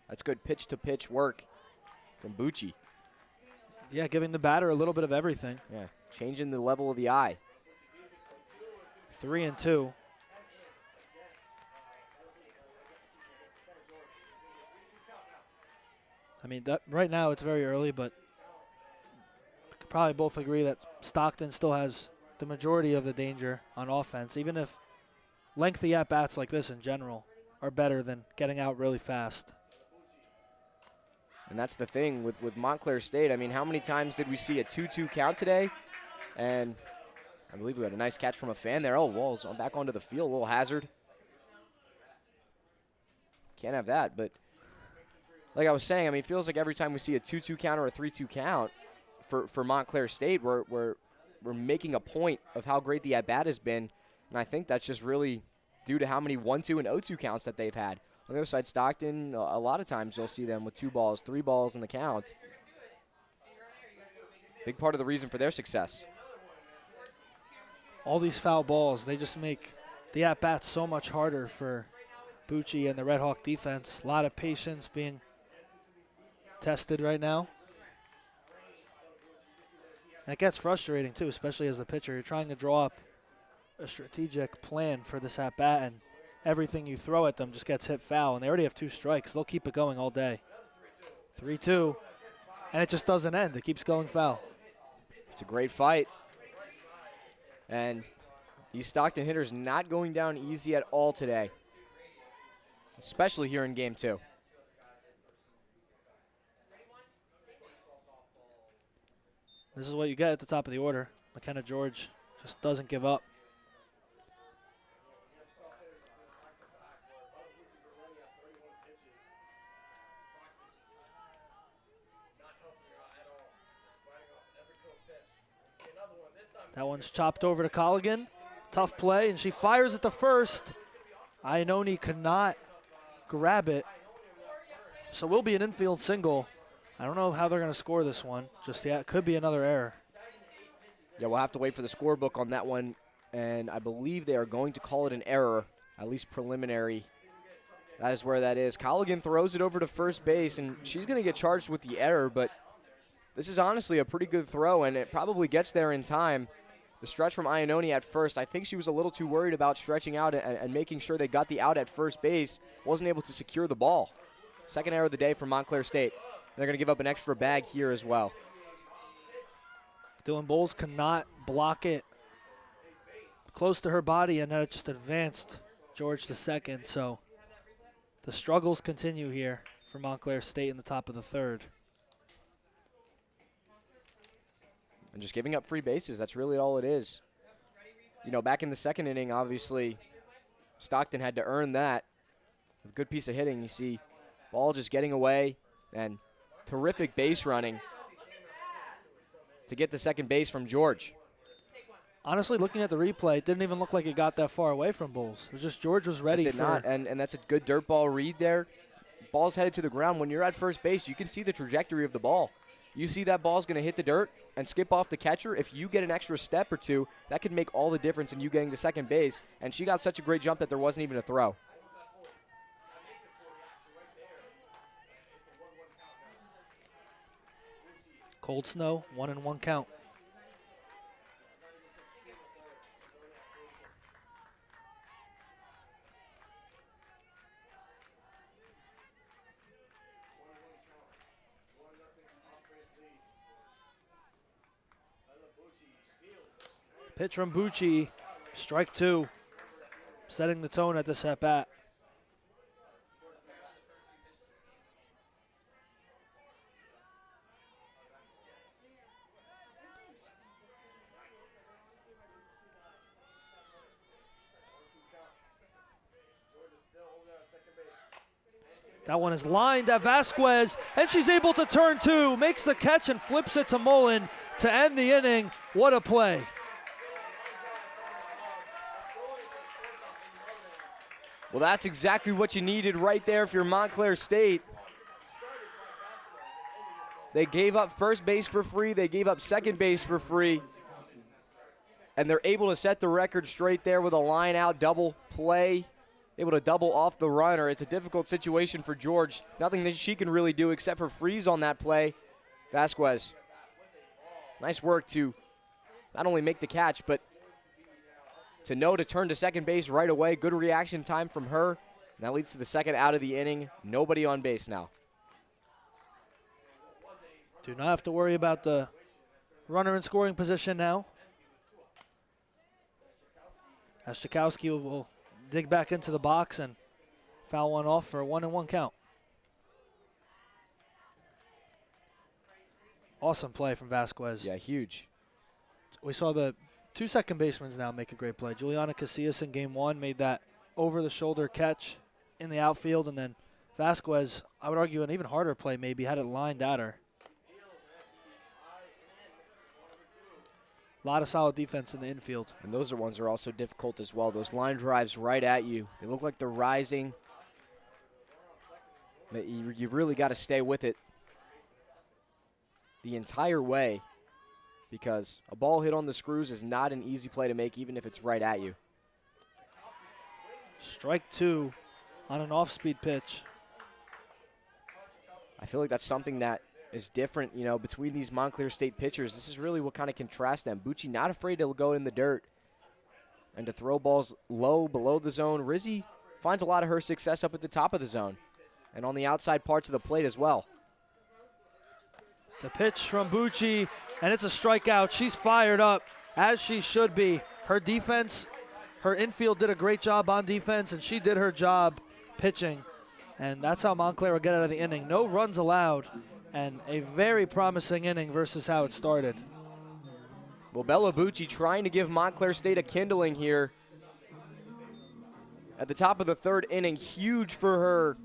That's good pitch-to-pitch work from Bucci. Yeah, giving the batter a little bit of everything. Yeah, changing the level of the eye. 3-2. I mean, right now it's very early, but we could probably both agree that Stockton still has the majority of the danger on offense, even if lengthy at-bats like this in general are better than getting out really fast. And that's the thing with Montclair State. I mean, how many times did we see a 2-2 count today? And I believe we had a nice catch from a fan there. Oh, Walls back onto the field, a little hazard. Can't have that, but like I was saying, I mean, it feels like every time we see a 2-2 count or a 3-2 count for Montclair State, we're making a point of how great the at-bat has been, and I think that's just really due to how many 1-2 and 0-2 counts that they've had. On the other side, Stockton, a lot of times you'll see them with 2 balls, 3 balls in the count. Big part of the reason for their success. All these foul balls, they just make the at-bats so much harder for Bucci and the Red Hawk defense. A lot of patience being tested right now. And it gets frustrating, too, especially as a pitcher. You're trying to draw up a strategic plan for this at-bat, and everything you throw at them just gets hit foul, and they already have 2 strikes. They'll keep it going all day. 3-2, and it just doesn't end. It keeps going foul. It's a great fight. And these Stockton hitters not going down easy at all today, especially here in Game 2. This is what you get at the top of the order. McKenna George just doesn't give up. That one's chopped over to Colligan. Tough play, and she fires at the first. Iannone could not grab it. So will be an infield single. I don't know how they're going to score this one just yet. Could be another error. Yeah, we'll have to wait for the scorebook on that one, and I believe they are going to call it an error, at least preliminary. That is where that is. Colligan throws it over to first base, and she's going to get charged with the error, but this is honestly a pretty good throw, and it probably gets there in time. The stretch from Iannone at first, I think she was a little too worried about stretching out and making sure they got the out at first base, wasn't able to secure the ball. Second error of the day for Montclair State. They're going to give up an extra bag here as well. Dylan Bowles cannot block it close to her body, and it just advanced George to second. So the struggles continue here for Montclair State in the top of the third. And just giving up free bases, that's really all it is. You know, back in the second inning, obviously, Stockton had to earn that. A good piece of hitting. You see ball just getting away and terrific base running to get the second base from George. Honestly, looking at the replay, it didn't even look like it got that far away from Bulls. It was just George was ready It did not, and that's a good dirt ball read there. Ball's headed to the ground. When you're at first base, you can see the trajectory of the ball. You see that ball's going to hit the dirt and skip off the catcher. If you get an extra step or two, that could make all the difference in you getting to second base. And she got such a great jump that there wasn't even a throw. Cold Snow, 1-1 count. Pitch from Bucci, strike 2, setting the tone at this at-bat. That one is lined at Vasquez, and she's able to turn 2, makes the catch and flips it to Mullen to end the inning. What a play. Well, that's exactly what you needed right there if you're Montclair State. They gave up first base for free. They gave up second base for free. And they're able to set the record straight there with a line-out double play, able to double off the runner. It's a difficult situation for George. Nothing that she can really do except for freeze on that play. Vasquez, nice work to not only make the catch, but to know to turn to second base right away. Good reaction time from her. And that leads to the second out of the inning. Nobody on base now. Do not have to worry about the runner in scoring position now, as Chakowski will dig back into the box and foul one off for a 1-1 count. Awesome play from Vasquez. Yeah, huge. We saw the 2 second basemen now make a great play. Juliana Casillas in game 1 made that over-the-shoulder catch in the outfield, and then Vasquez, I would argue an even harder play maybe, had it lined at her. A lot of solid defense in the infield. And those ones are also difficult as well. Those line drives right at you. They look like they're rising. But you've really got to stay with it the entire way, because a ball hit on the screws is not an easy play to make, even if it's right at you. Strike 2 on an off-speed pitch. I feel like that's something that is different, you know, between these Montclair State pitchers. This is really what kind of contrasts them. Bucci not afraid to go in the dirt and to throw balls low, below the zone. Rizzi finds a lot of her success up at the top of the zone and on the outside parts of the plate as well. The pitch from Bucci, and it's a strikeout. She's fired up, as she should be. Her defense, her infield did a great job on defense, and she did her job pitching. And that's how Montclair will get out of the inning. No runs allowed, and a very promising inning versus how it started. Well, Bella Bucci trying to give Montclair State a kindling here. At the top of the third inning, huge for her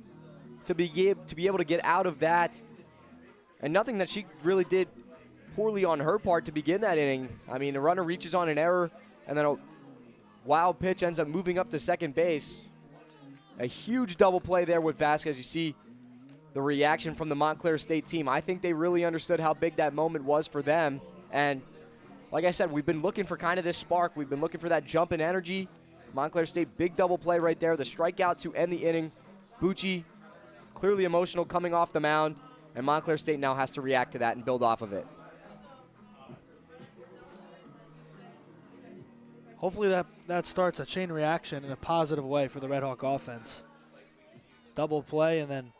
to be able to get out of that. And nothing that she really did poorly on her part to begin that inning. I mean, the runner reaches on an error, and then a wild pitch ends up moving up to second base. A huge double play there with Vasquez. You see the reaction from the Montclair State team. I think they really understood how big that moment was for them. And like I said, we've been looking for kind of this spark. We've been looking for that jump in energy. Montclair State, big double play right there. The strikeout to end the inning. Bucci, clearly emotional coming off the mound. And Montclair State now has to react to that and build off of it. Hopefully that starts a chain reaction in a positive way for the Red Hawk offense. Double play, and then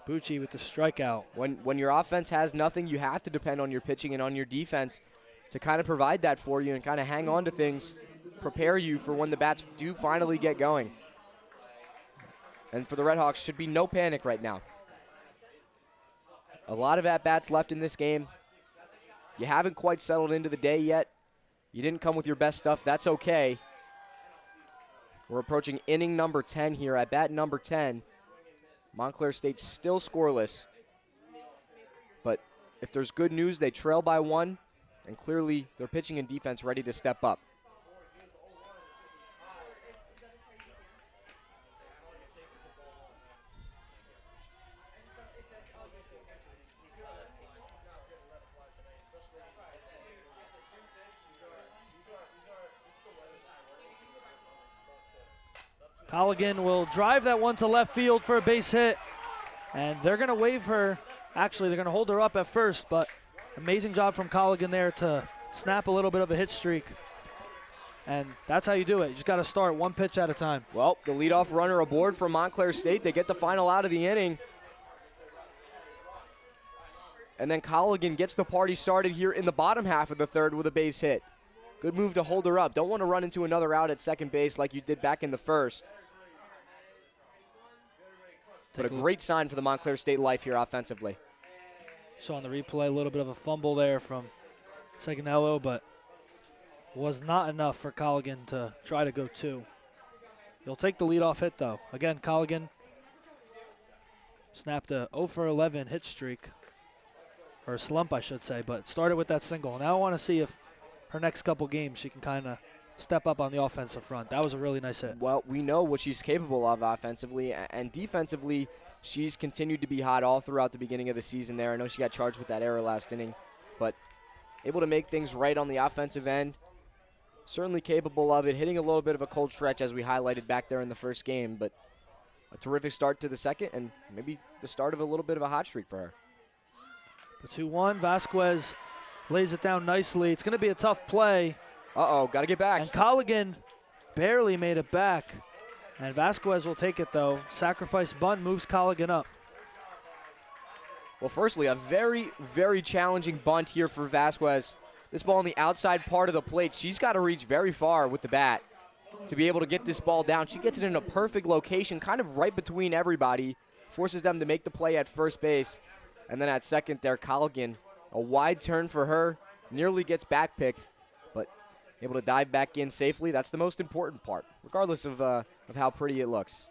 Bucci with the strikeout. When your offense has nothing, you have to depend on your pitching and on your defense to kind of provide that for you and kind of hang on to things, prepare you for when the bats do finally get going. And for the Red Hawks, should be no panic right now. A lot of at-bats left in this game. you haven't quite settled into the day yet, you didn't come with your best stuff, that's okay. We're approaching inning number 10 here. At bat number 10, Montclair State still scoreless. But if there's good news, they trail by 1, and clearly their pitching and defense ready to step up. Colligan will drive that one to left field for a base hit, and they're going to wave her. Actually, they're going to hold her up at first, but amazing job from Colligan there to snap a little bit of a hit streak. And that's how you do it. You just got to start one pitch at a time. Well, the leadoff runner aboard for Montclair State. They get the final out of the inning. And then Colligan gets the party started here in the bottom half of the third with a base hit. Good move to hold her up. Don't want to run into another out at second base like you did back in the first. But a great sign for the Montclair State life here offensively. Saw on the replay a little bit of a fumble there from Seganello, but was not enough for Colligan to try to go 2. He'll take the leadoff hit, though. Again, Colligan snapped a 0 for 11 hit streak, or slump, I should say, but started with that single. Now I want to see if her next couple games she can kind of step up on the offensive front. That was a really nice hit. Well, we know what she's capable of offensively, and defensively, she's continued to be hot all throughout the beginning of the season there. I know she got charged with that error last inning, but able to make things right on the offensive end. Certainly capable of it, hitting a little bit of a cold stretch as we highlighted back there in the first game, but a terrific start to the second and maybe the start of a little bit of a hot streak for her. The 2-1, Vasquez lays it down nicely. It's going to be a tough play. Uh-oh, got to get back. And Colligan barely made it back. And Vasquez will take it, though. Sacrifice bunt moves Colligan up. Well, firstly, a very, very challenging bunt here for Vasquez. This ball on the outside part of the plate. She's got to reach very far with the bat to be able to get this ball down. She gets it in a perfect location, kind of right between everybody, forces them to make the play at first base. And then at second there, Colligan, a wide turn for her, nearly gets back-picked, but able to dive back in safely. That's the most important part, regardless of how pretty it looks.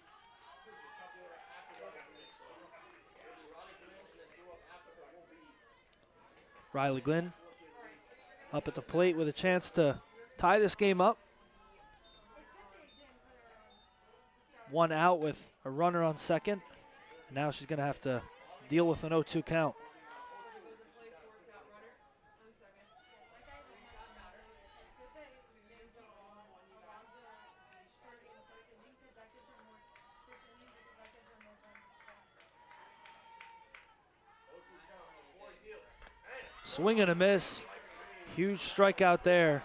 Riley Glenn up at the plate with a chance to tie this game up. 1 out with a runner on second. And now she's going to have to deal with an 0-2 count. Swing and a miss. Huge strikeout there.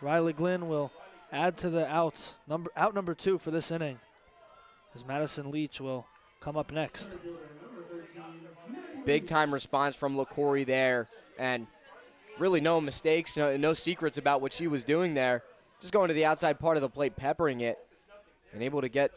Riley Glenn will add to the outs. Out number 2 for this inning, as Madison Leach will come up next. Big time response from LaCorey there, and really no mistakes, no secrets about what she was doing there. Just going to the outside part of the plate, peppering it, and able to get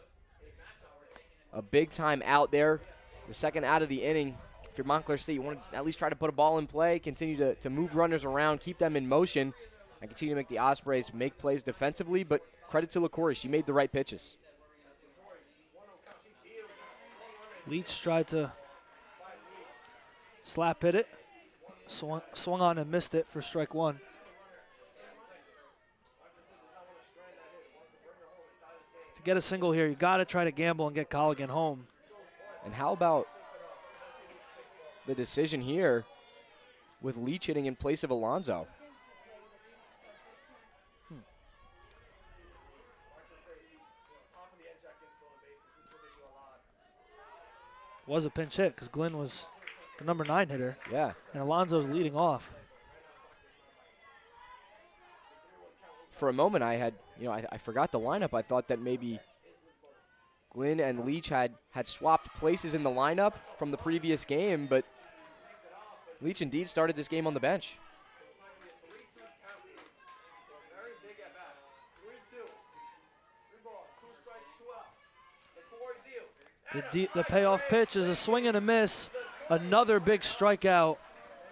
a big time out there. The second out of the inning. If you're Montclair State, you want to at least try to put a ball in play, continue to move runners around, keep them in motion, and continue to make the Ospreys make plays defensively. But credit to LaCorey, she made the right pitches. Leach tried to slap hit it, swung on and missed it for strike 1. To get a single here, you got to try to gamble and get Colligan home. And how about the decision here with Leach hitting in place of Alonzo? Was a pinch hit because Glenn was the number 9 hitter. Yeah. And Alonzo's leading off. For a moment, I forgot the lineup. I thought that maybe Glenn and Leach had swapped places in the lineup from the previous game, but Leach indeed started this game on the bench. The payoff pitch is a swing and a miss. Another big strikeout.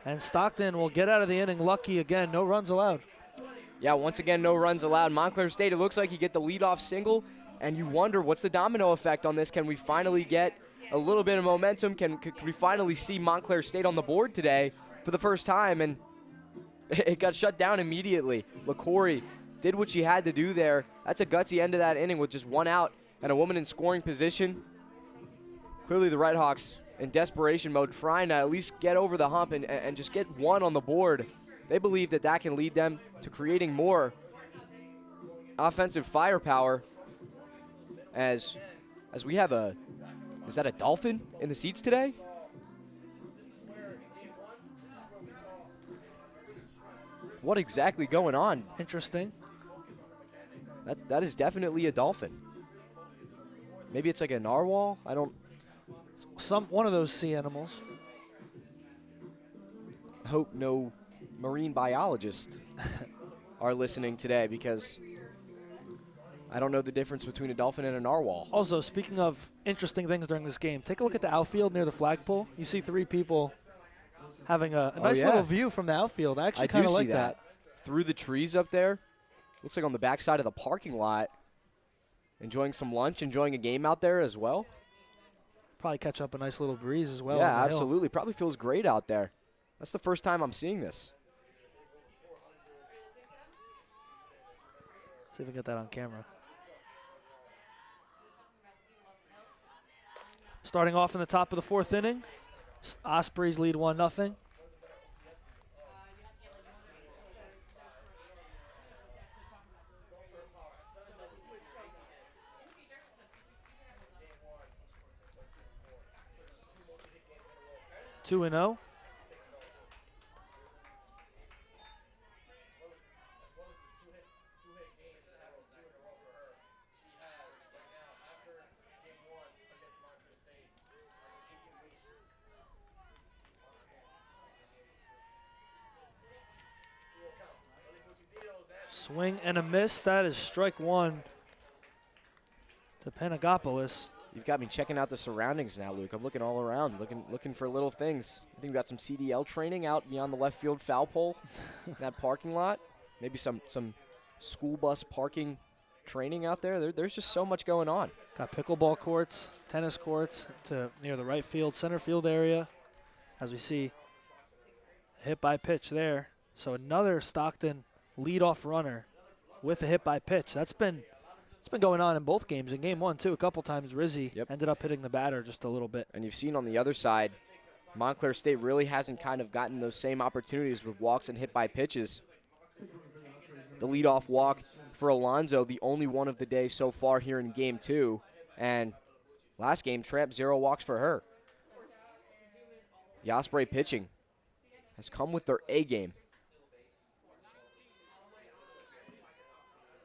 And Stockton will get out of the inning lucky again. No runs allowed. Yeah, once again, no runs allowed. Montclair State, it looks like you get the leadoff single, and you wonder what's the domino effect on this. Can we finally get a little bit of momentum? Can we finally see Montclair State on the board today for the first time? And it got shut down immediately. LaCory did what she had to do there. That's a gutsy end of that inning with just one out and a woman in scoring position. Clearly the Redhawks in desperation mode, trying to at least get over the hump and just get one on the board. They believe that that can lead them to creating more offensive firepower as we have is that a dolphin in the seats today? What exactly going on? Interesting. That is definitely a dolphin. Maybe it's like a narwhal? I don't... One of those sea animals. Hope no marine biologists are listening today, because I don't know the difference between a dolphin and a narwhal. Also, speaking of interesting things during this game, take a look at the outfield near the flagpole. You see 3 people having a nice little view from the outfield. I actually kind of like that. Through the trees up there. Looks like on the backside of the parking lot. Enjoying some lunch, enjoying a game out there as well. Probably catch up a nice little breeze as well. Yeah, absolutely. Probably feels great out there. That's the first time I'm seeing this. See if we can get that on camera. Starting off in the top of the 4th inning, Ospreys lead 1-0. Two and 0. Swing and a miss. That is strike 1 to Panagopoulos. You've got me checking out the surroundings now, Luke. I'm looking all around, looking for little things. I think we've got some CDL training out beyond the left field foul pole in that parking lot. Maybe some school bus parking training out there. There's just so much going on. Got pickleball courts, tennis courts to near the right field, center field area. As we see, hit by pitch there. So another Stockton leadoff runner with a hit by pitch. It's been going on in both games. In game 1 too, a couple times Rizzi ended up hitting the batter just a little bit. And you've seen on the other side, Montclair State really hasn't kind of gotten those same opportunities with walks and hit by pitches. The leadoff walk for Alonzo, the only one of the day so far here in game 2. And last game, Tramp 0 walks for her. The Osprey pitching has come with their A game.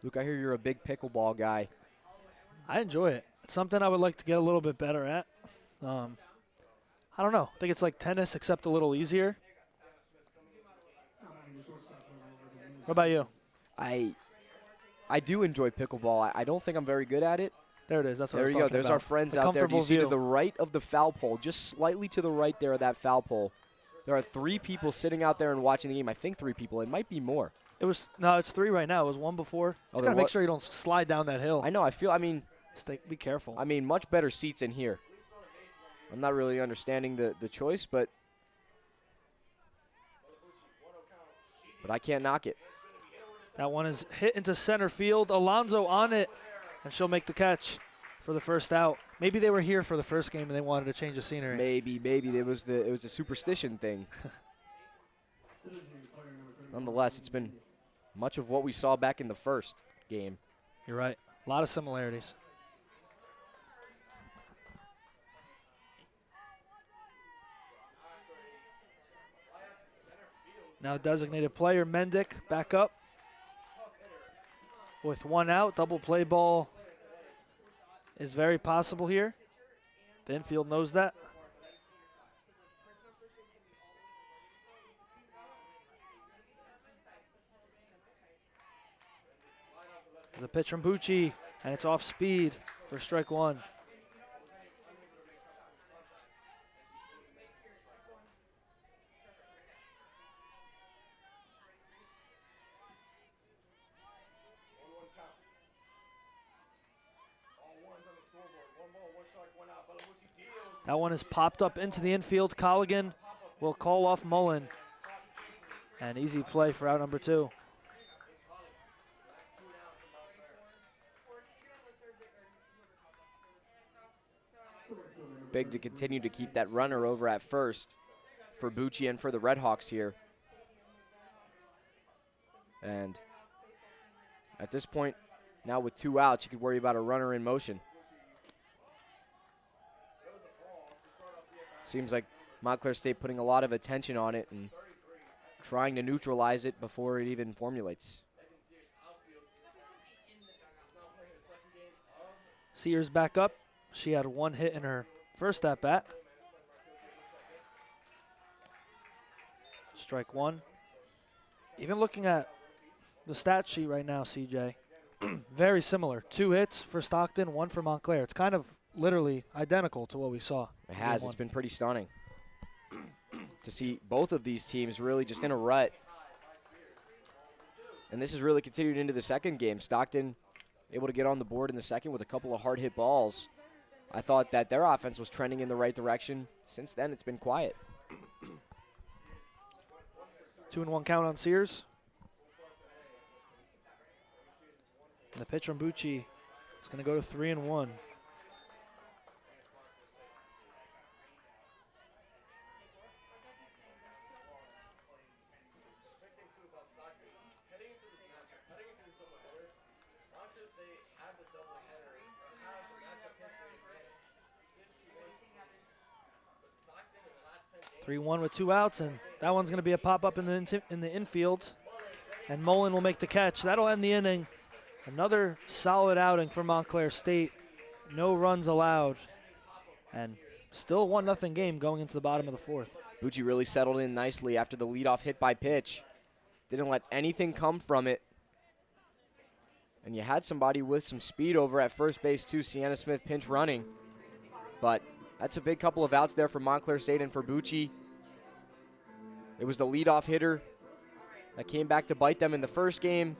Luke, I hear you're a big pickleball guy. I enjoy it. It's something I would like to get a little bit better at. I don't know. I think it's like tennis, except a little easier. What about you? I do enjoy pickleball. I don't think I'm very good at it. There it is. That's what there I was you go. talking There's about. our friends The out there. Do you see view. to the right of the foul pole, just slightly to the right there of that foul pole, there are 3 people sitting out there and watching the game. I think 3 people. It might be more. It's 3 right now. It was 1 before. Just gotta make sure you don't slide down that hill. I know. Be careful. I mean, much better seats in here. I'm not really understanding the choice, but I can't knock it. That one is hit into center field. Alonzo on it, and she'll make the catch for the first out. Maybe they were here for the first game and they wanted to change the scenery. Maybe it was a superstition thing. Nonetheless, it's been much of what we saw back in the first game. You're right. A lot of similarities. Now designated player Mendick back up with 1 out. Double play ball is very possible here. The infield knows that. The pitch from Bucci, and it's off speed for strike 1. That one is popped up into the infield. Colligan will call off Mullen. And easy play for out number 2. Big to continue to keep that runner over at first for Bucci and for the Red Hawks here. And at this point, now with 2 outs, you could worry about a runner in motion. Seems like Montclair State putting a lot of attention on it and trying to neutralize it before it even formulates. Sears back up. She had 1 hit in her first at bat. Strike 1. Even looking at the stat sheet right now, CJ, very similar. 2 hits for Stockton, 1 for Montclair. It's kind of literally identical to what we saw. It has. It's been pretty stunning to see both of these teams really just in a rut. And this has really continued into the second game. Stockton able to get on the board in the second with a couple of hard hit balls. I thought that their offense was trending in the right direction. Since then, it's been quiet. 2-1 count on Sears. And the pitch from Bucci is going to go to 3-1. With 2 outs, and that one's going to be a pop-up in the infield, and Mullen will make the catch. That'll end the inning. Another solid outing for Montclair State. No runs allowed, and still a 1-0 game going into the bottom of the 4th. Bucci really settled in nicely after the leadoff hit by pitch. Didn't let anything come from it. And you had somebody with some speed over at first base too, Sienna Smith pinch running. But that's a big couple of outs there for Montclair State and for Bucci. It was the leadoff hitter that came back to bite them in the first game,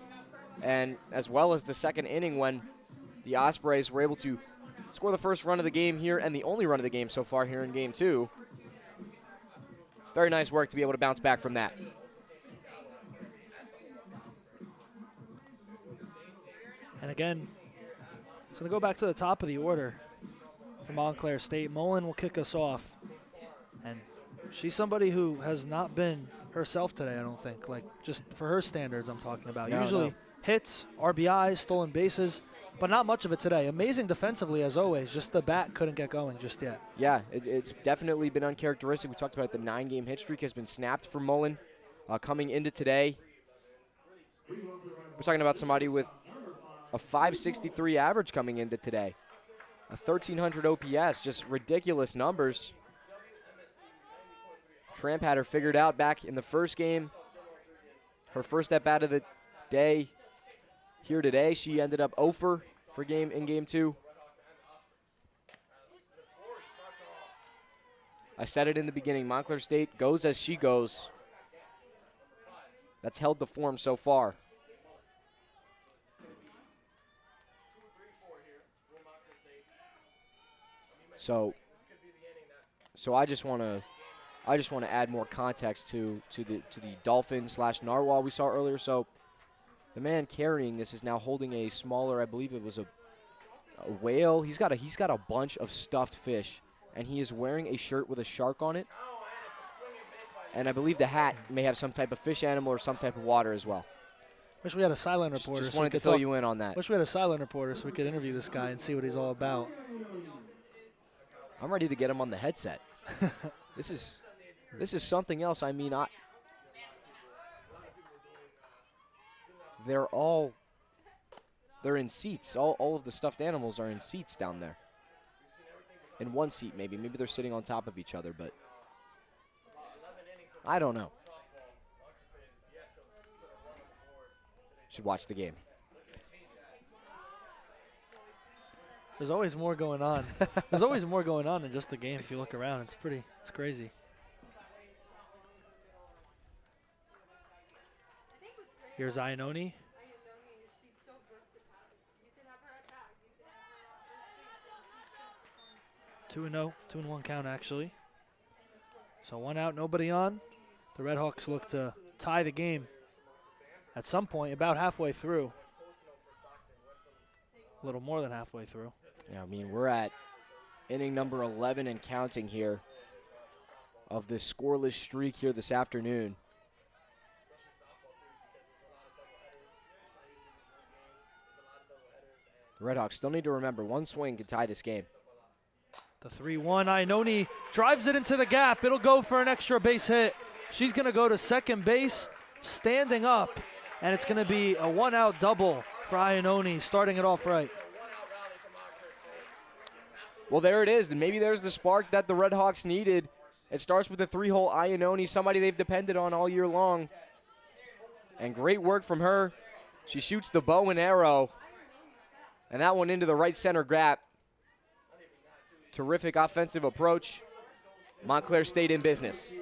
and as well as the second inning when the Ospreys were able to score the first run of the game here and the only run of the game so far here in game 2. Very nice work to be able to bounce back from that. And again, it's going to go back to the top of the order for Montclair State. Mullen will kick us off. And she's somebody who has not been herself today, I don't think. Like, just for her standards I'm talking about. Usually hits, RBIs, stolen bases, but not much of it today. Amazing defensively as always, just the bat couldn't get going just yet. Yeah, it's definitely been uncharacteristic. We talked about it, the 9-game hit streak has been snapped for Mullen coming into today. We're talking about somebody with a .563 average coming into today. A 1,300 OPS, just ridiculous numbers. Tramp had her figured out back in the first game. Her first at-bat of the day here today. She ended up 0 for in game 2. I said it in the beginning, Montclair State goes as she goes. That's held the form so far. So I just want to add more context to the dolphin / narwhal we saw earlier. So the man carrying this is now holding a smaller, I believe it was a whale. He's got a bunch of stuffed fish, and he is wearing a shirt with a shark on it. And I believe the hat may have some type of fish animal or some type of water as well. Wish we had a silent reporter. Just wanted to fill you in on that. Wish we had a silent reporter so we could interview this guy and see what he's all about. I'm ready to get him on the headset. This is something else. I mean, they're in seats. All of the stuffed animals are in seats down there. In one seat, maybe. Maybe they're sitting on top of each other, but I don't know. Should watch the game. There's always more going on. There's always more going on than just the game. If you look around, it's crazy. Here's Iannone. 2-0, 2-1 count actually. So 1 out, nobody on. The Redhawks look to tie the game at some point, about halfway through. A little more than halfway through. Yeah, I mean, we're at inning number 11 and counting here of this scoreless streak here this afternoon. The Redhawks still need to remember one swing can tie this game. The 3-1, Iannone drives it into the gap. It'll go for an extra base hit. She's going to go to second base, standing up, and it's going to be a 1-out double for Iannone, starting it off right. Well, there it is, and maybe there's the spark that the Redhawks needed. It starts with a 3-hole Iannone, somebody they've depended on all year long. And great work from her. She shoots the bow and arrow, and that one into the right center gap. Terrific offensive approach. Montclair State in business.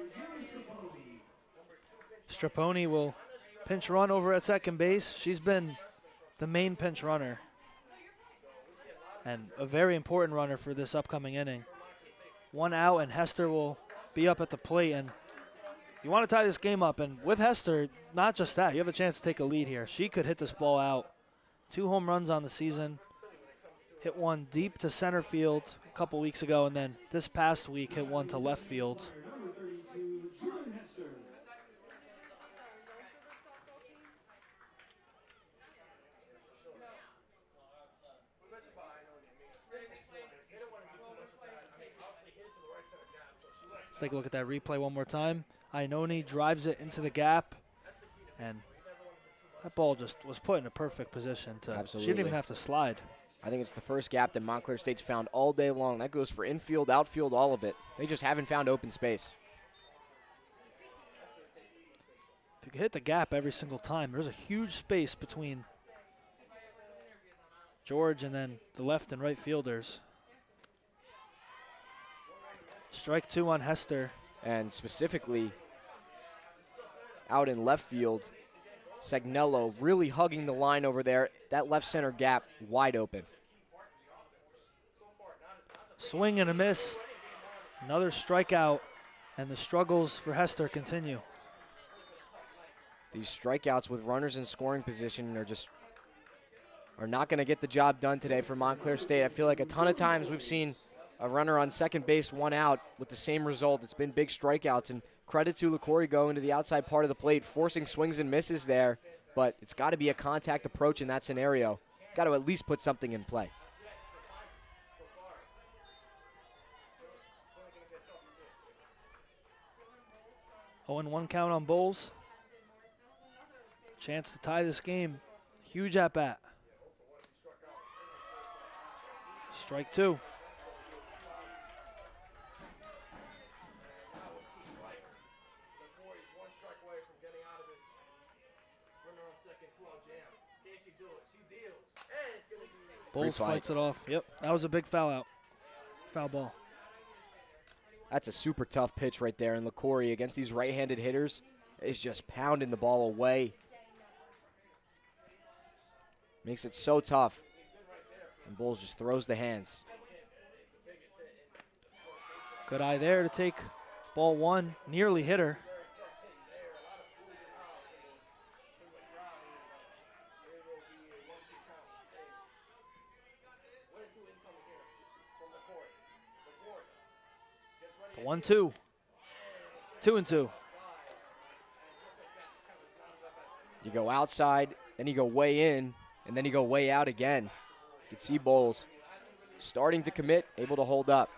Strapponi will pinch run over at second base. She's been the main pinch runner and a very important runner for this upcoming inning. 1 out, and Hester will be up at the plate. And you want to tie this game up, and with Hester, not just that, you have a chance to take a lead here. She could hit this ball out. 2 home runs on the season. Hit one deep to center field a couple weeks ago, and then this past week hit one to left field. Let's take a look at that replay one more time. Iannone drives it into the gap, and that ball just was put in a perfect position. Absolutely. She didn't even have to slide. I think it's the first gap that Montclair State's found all day long. That goes for infield, outfield, all of it. They just haven't found open space. If you can hit the gap every single time, there's a huge space between George and then the left and right fielders. Strike 2 on Hester. And specifically out in left field, Sagnello really hugging the line over there. That left center gap wide open. Swing and a miss. Another strikeout, and the struggles for Hester continue. These strikeouts with runners in scoring position are not going to get the job done today for Montclair State. I feel like a ton of times we've seen a runner on second base, 1 out with the same result. It's been big strikeouts, and credit to LaCory going to the outside part of the plate, forcing swings and misses there, but it's got to be a contact approach in that scenario. Got to at least put something in play. Oh, and 1 count on Bowles. Chance to tie this game. Huge at bat. Strike 2. Bowles fights it off. Yep, that was a big foul out. Foul ball. That's a super tough pitch right there, and LaCory against these right-handed hitters is just pounding the ball away. Makes it so tough. And Bowles just throws the hands. Good eye there to take ball 1. Nearly hit her. The 1-2. 2-2. You go outside, then you go way in, and then you go way out again. You can see Bowles starting to commit, able to hold up.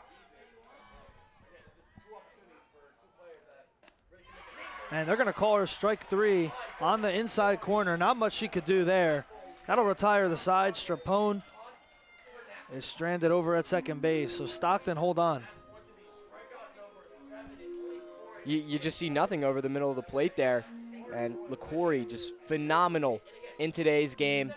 And they're going to call her strike 3 on the inside corner. Not much she could do there. That'll retire the side. Strappone is stranded over at second base. So Stockton, hold on. You just see nothing over the middle of the plate there. And LaCory just phenomenal in today's game.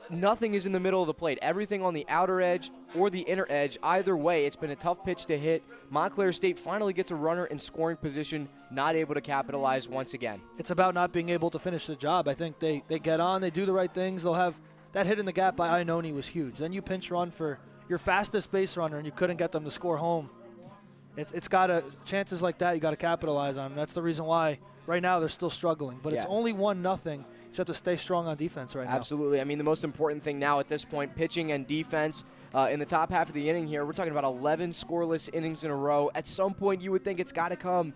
Nothing is in the middle of the plate. Everything on the outer edge or the inner edge. Either way, it's been a tough pitch to hit. Montclair State finally gets a runner in scoring position, not able to capitalize once again. It's about not being able to finish the job. I think they get on, they do the right things. They'll have that hit in the gap by Iannone was huge. Then you pinch run for your fastest base runner and you couldn't get them to score home. It's got to, chances like that you got to capitalize on. That's the reason why right now they're still struggling. But it's only 1-0. You just have to stay strong on defense right now. Absolutely. I mean, the most important thing now at this point, pitching and defense. In the top half of the inning here, we're talking about 11 scoreless innings in a row. At some point, you would think it's got to come.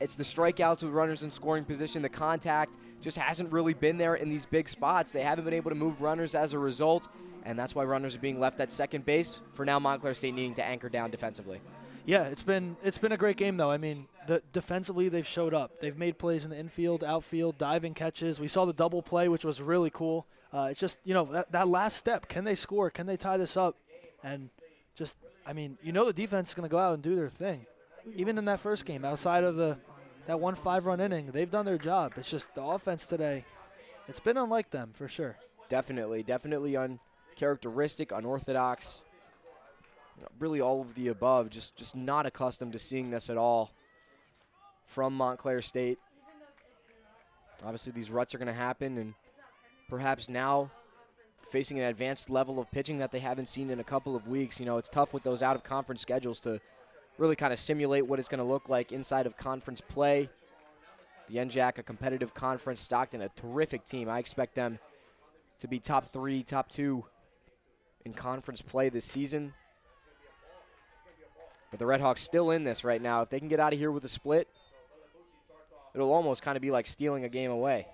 It's the strikeouts with runners in scoring position. The contact just hasn't really been there in these big spots. They haven't been able to move runners as a result, and that's why runners are being left at second base. For now, Montclair State needing to anchor down defensively. Yeah, it's been a great game, though. I mean, defensively, they've showed up. They've made plays in the infield, outfield, diving catches. We saw the double play, which was really cool. It's just, that last step. Can they score? Can they tie this up? And just, I mean, the defense is going to go out and do their thing. Even in that first game, outside of that 1-5-run inning, they've done their job. It's just the offense today, it's been unlike them for sure. Definitely uncharacteristic, unorthodox. Really all of the above, just not accustomed to seeing this at all from Montclair State. Obviously these ruts are going to happen, and perhaps now facing an advanced level of pitching that they haven't seen in a couple of weeks. It's tough with those out-of-conference schedules to really kind of simulate what it's going to look like inside of conference play. The NJAC, a competitive conference. Stockton, a terrific team. I expect them to be top 3, top 2 in conference play this season. But the Redhawks still in this right now. If they can get out of here with a split, it'll almost kind of be like stealing a game away.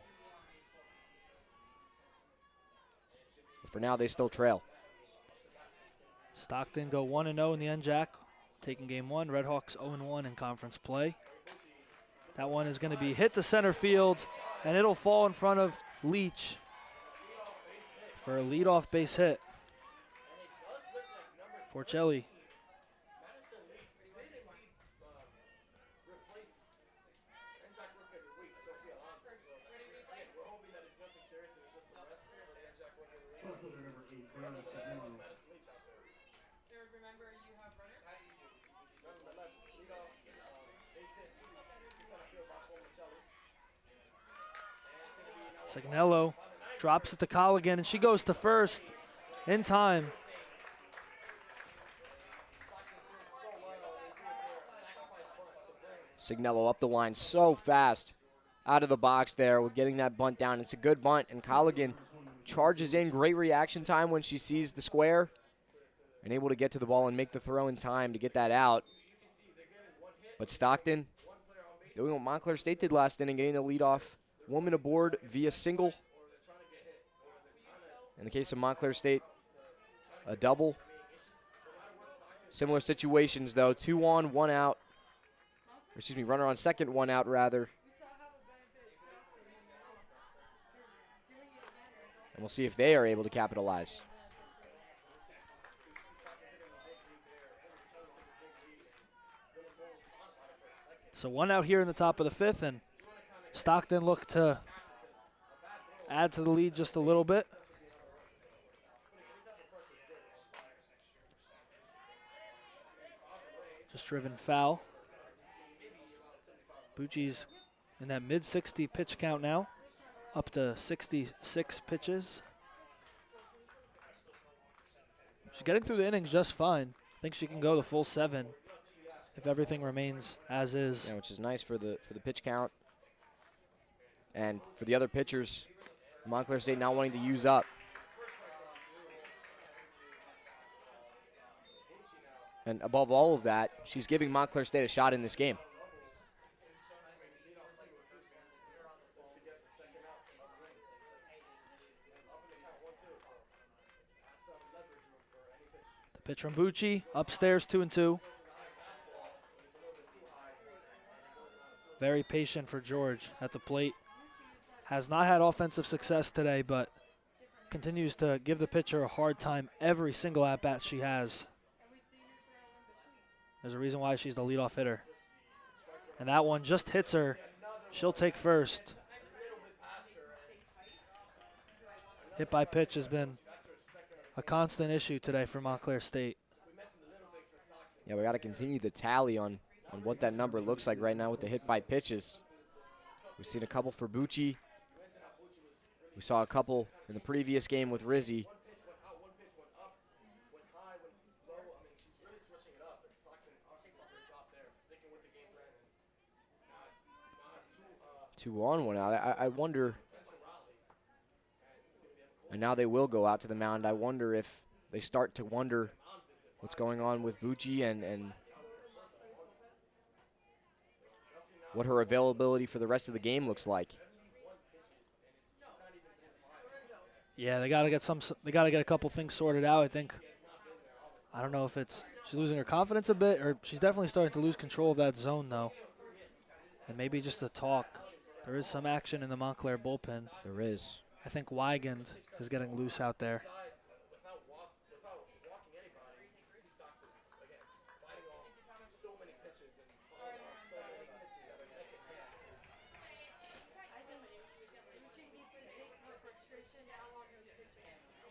But for now, they still trail. Stockton go 1-0 in the NJAC, taking game 1. Redhawks 0-1 in conference play. That one is going to be hit to center field, and it'll fall in front of Leach for a leadoff base hit. Forcelli. Signello drops it to Colligan, and she goes to first in time. Signello up the line so fast out of the box there with getting that bunt down. It's a good bunt, and Colligan charges in. Great reaction time when she sees the square and able to get to the ball and make the throw in time to get that out. But Stockton doing what Montclair State did last inning, getting the leadoff woman aboard via single. In the case of Montclair State, a double. Similar situations, though. 2 on, 1 out. Excuse me, runner on second, 1 out, rather. And we'll see if they are able to capitalize. So 1 out here in the top of the 5th, and Stockton looked to add to the lead just a little bit. Just driven foul. Bucci's in that mid-60 pitch count now, up to 66 pitches. She's getting through the innings just fine. I think she can go the full 7 if everything remains as is. Yeah, which is nice for the pitch count. And for the other pitchers, Montclair State not wanting to use up. And above all of that, she's giving Montclair State a shot in this game. The pitch from Bucci, upstairs 2-2. Very patient for George at the plate. Has not had offensive success today, but continues to give the pitcher a hard time every single at-bat she has. There's a reason why she's the leadoff hitter. And that one just hits her. She'll take first. Hit by pitch has been a constant issue today for Montclair State. Yeah, we got to continue the tally on what that number looks like right now with the hit by pitches. We've seen a couple for Bucci. We saw a couple in the previous game with Rizzi. 2 on, 1 out. I wonder, and now they will go out to the mound. I wonder if they start to wonder what's going on with Bucci and what her availability for the rest of the game looks like. Yeah, they got to get a couple things sorted out. I don't know if she's losing her confidence a bit, or she's definitely starting to lose control of that zone though. And maybe just the talk. There is some action in the Montclair bullpen. There is. I think Wygand is getting loose out there.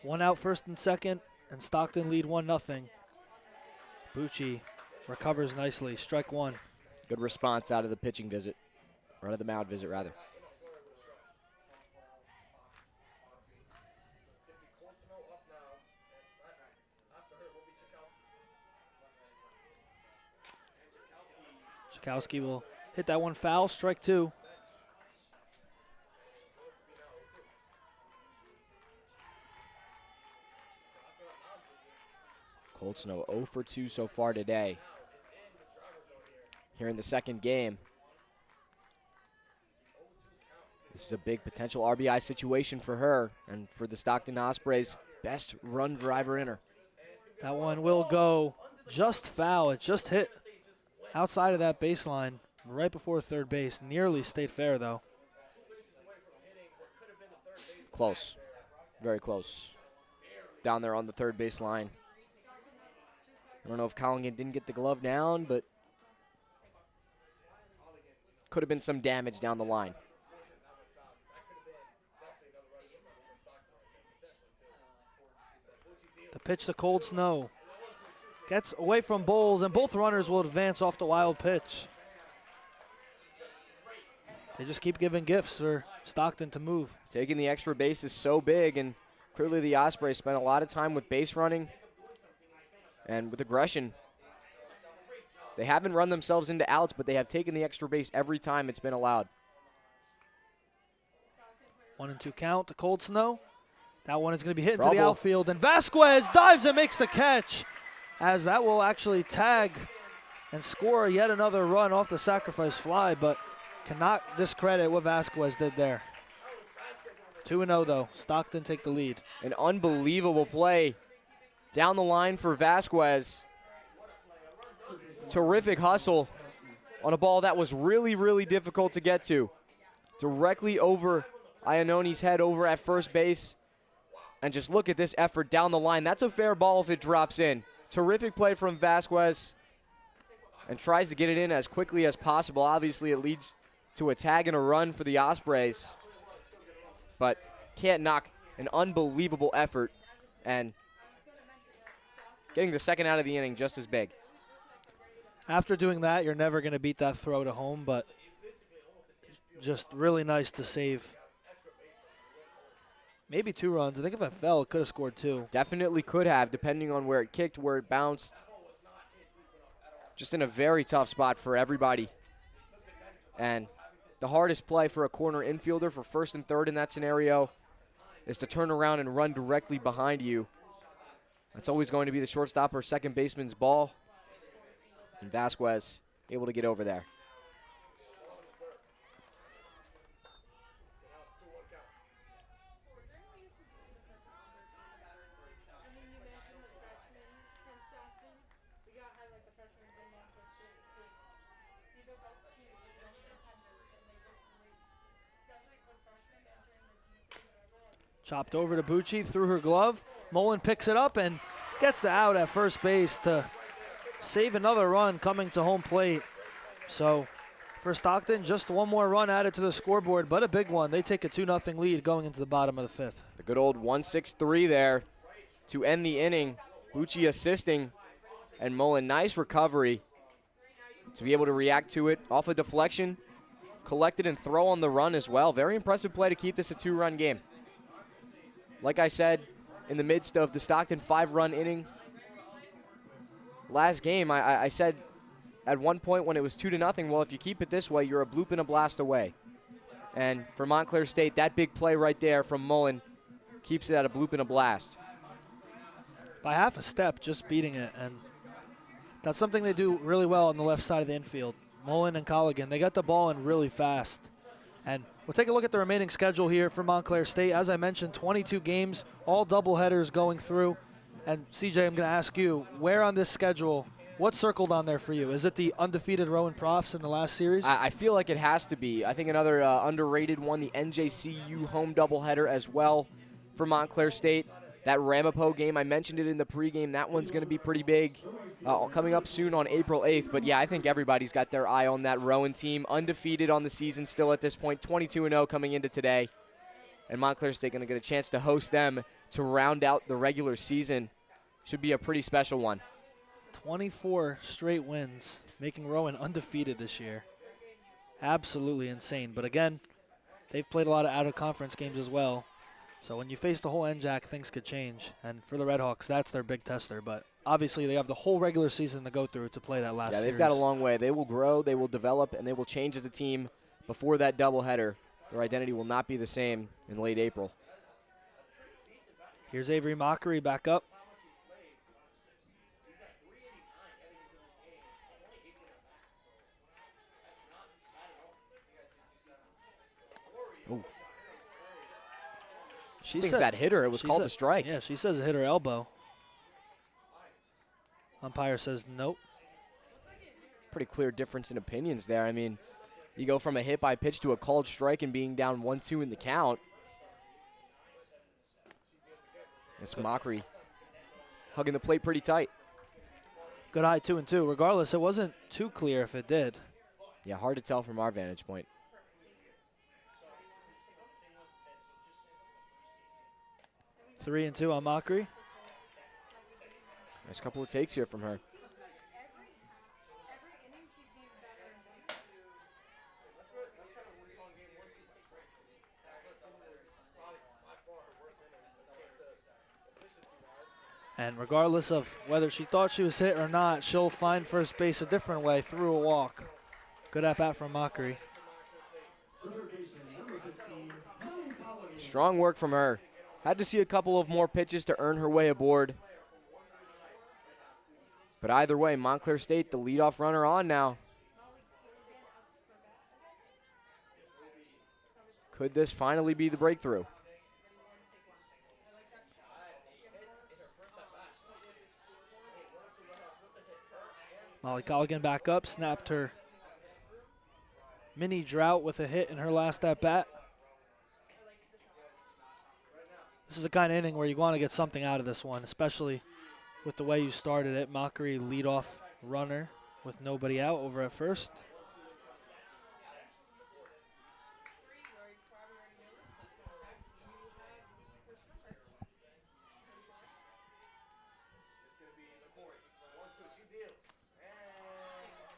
One out, first and second, and Stockton lead 1-0. Bucci recovers nicely. Strike one. Good response out of the pitching visit, or out of the mound visit, rather. Chakowski will hit that one foul. Strike two. Cold Snow 0 for 2 so far today. Here in the second game. This is a big potential RBI situation for her and for the Stockton Ospreys' best run driver in her. That one will go just foul. It just hit outside of that baseline right before third base. Nearly stayed fair, though. Close. Very close. Down there on the third base line. I don't know if Collingan didn't get the glove down, but could have been some damage down the line. The pitch to Cold Snow. Gets away from Bowles, and both runners will advance off the wild pitch. They just keep giving gifts for Stockton to move. Taking the extra base is so big, and clearly the Ospreys spent a lot of time with base running and with aggression. They haven't run themselves into outs, but they have taken the extra base every time it's been allowed. 1-2 count to Cold Snow. That one is going to be hit into Trouble. the outfield, and Vasquez dives and makes the catch, as that will actually tag and score yet another run off the sacrifice fly, but cannot discredit what Vasquez did there. 2-0 though. Stockton take the lead. An unbelievable play down the line for Vasquez. Terrific hustle on a ball that was really, really difficult to get to. Directly over Iannoni's head over at first base. And just look at this effort down the line. That's a fair ball if it drops in. Terrific play from Vasquez. And tries to get it in as quickly as possible. Obviously, it leads to a tag and a run for the Ospreys. But can't knock an unbelievable effort. And getting the second out of the inning just as big. After doing that, you're never going to beat that throw to home, but just really nice to save. Maybe 2 runs. I think if it fell, it could have scored 2. Definitely could have, depending on where it kicked, where it bounced. Just in a very tough spot for everybody. And the hardest play for a corner infielder for first and third in that scenario is to turn around and run directly behind you. That's always going to be the shortstop or second baseman's ball. And Vasquez able to get over there. Chopped over to Bucci through her glove. Mullen picks it up and gets the out at first base to save another run coming to home plate. So for Stockton, just one more run added to the scoreboard, but a big one. They take a 2-0 lead going into the bottom of the 5th. The good old 1-6-3 there to end the inning. Bucci assisting, and Mullen, nice recovery to be able to react to it off a deflection, collect it and throw on the run as well. Very impressive play to keep this a 2-run game. Like I said, in the midst of the Stockton 5-run inning last game, I said at one point when it was 2-0, well, if you keep it this way, you're a bloop and a blast away. And for Montclair State, that big play right there from Mullen keeps it at a bloop and a blast. By half a step, just beating it. And that's something they do really well on the left side of the infield. Mullen and Colligan, they got the ball in really fast. And we'll take a look at the remaining schedule here for Montclair State. As I mentioned, 22 games, all doubleheaders going through. And CJ, I'm going to ask you, where on this schedule, what's circled on there for you? Is it the undefeated Rowan Profs in the last series? I feel like it has to be. I think another underrated one, the NJCU home doubleheader as well for Montclair State. That Ramapo game, I mentioned it in the pregame. That one's going to be pretty big, coming up soon on April 8th. But, yeah, I think everybody's got their eye on that Rowan team. Undefeated on the season still at this point, 22-0 coming into today. And Montclair State going to get a chance to host them to round out the regular season. Should be a pretty special one. 24 straight wins, making Rowan undefeated this year. Absolutely insane. But, again, they've played a lot of out-of-conference games as well. So when you face the whole NJAC, things could change. And for the Redhawks, that's their big tester. But obviously they have the whole regular season to go through to play that last series. Yeah, they've got a long way. They will grow, they will develop, and they will change as a team before that doubleheader. Their identity will not be the same in late April. Here's Avery Mockery back up. Ooh. She thinks said that hit her. It was called a strike. Yeah, she says it hit her elbow. Umpire says nope. Pretty clear difference in opinions there. I mean, you go from a hit by pitch to a called strike and being down 1-2 in the count. This Mockery hugging the plate pretty tight. Good eye, 2-2. Regardless, it wasn't too clear if it did. Yeah, hard to tell from our vantage point. 3-2 on Mockery. Nice couple of takes here from her. And regardless of whether she thought she was hit or not, she'll find first base a different way through a walk. Good at bat from Mockery. Strong work from her. Had to see a couple of more pitches to earn her way aboard. But either way, Montclair State, the leadoff runner on now. Could this finally be the breakthrough? Molly Colligan back up, snapped her mini drought with a hit in her last at-bat. This is the kind of inning where you want to get something out of this one, especially with the way you started it. Mockery leadoff runner with nobody out over at first.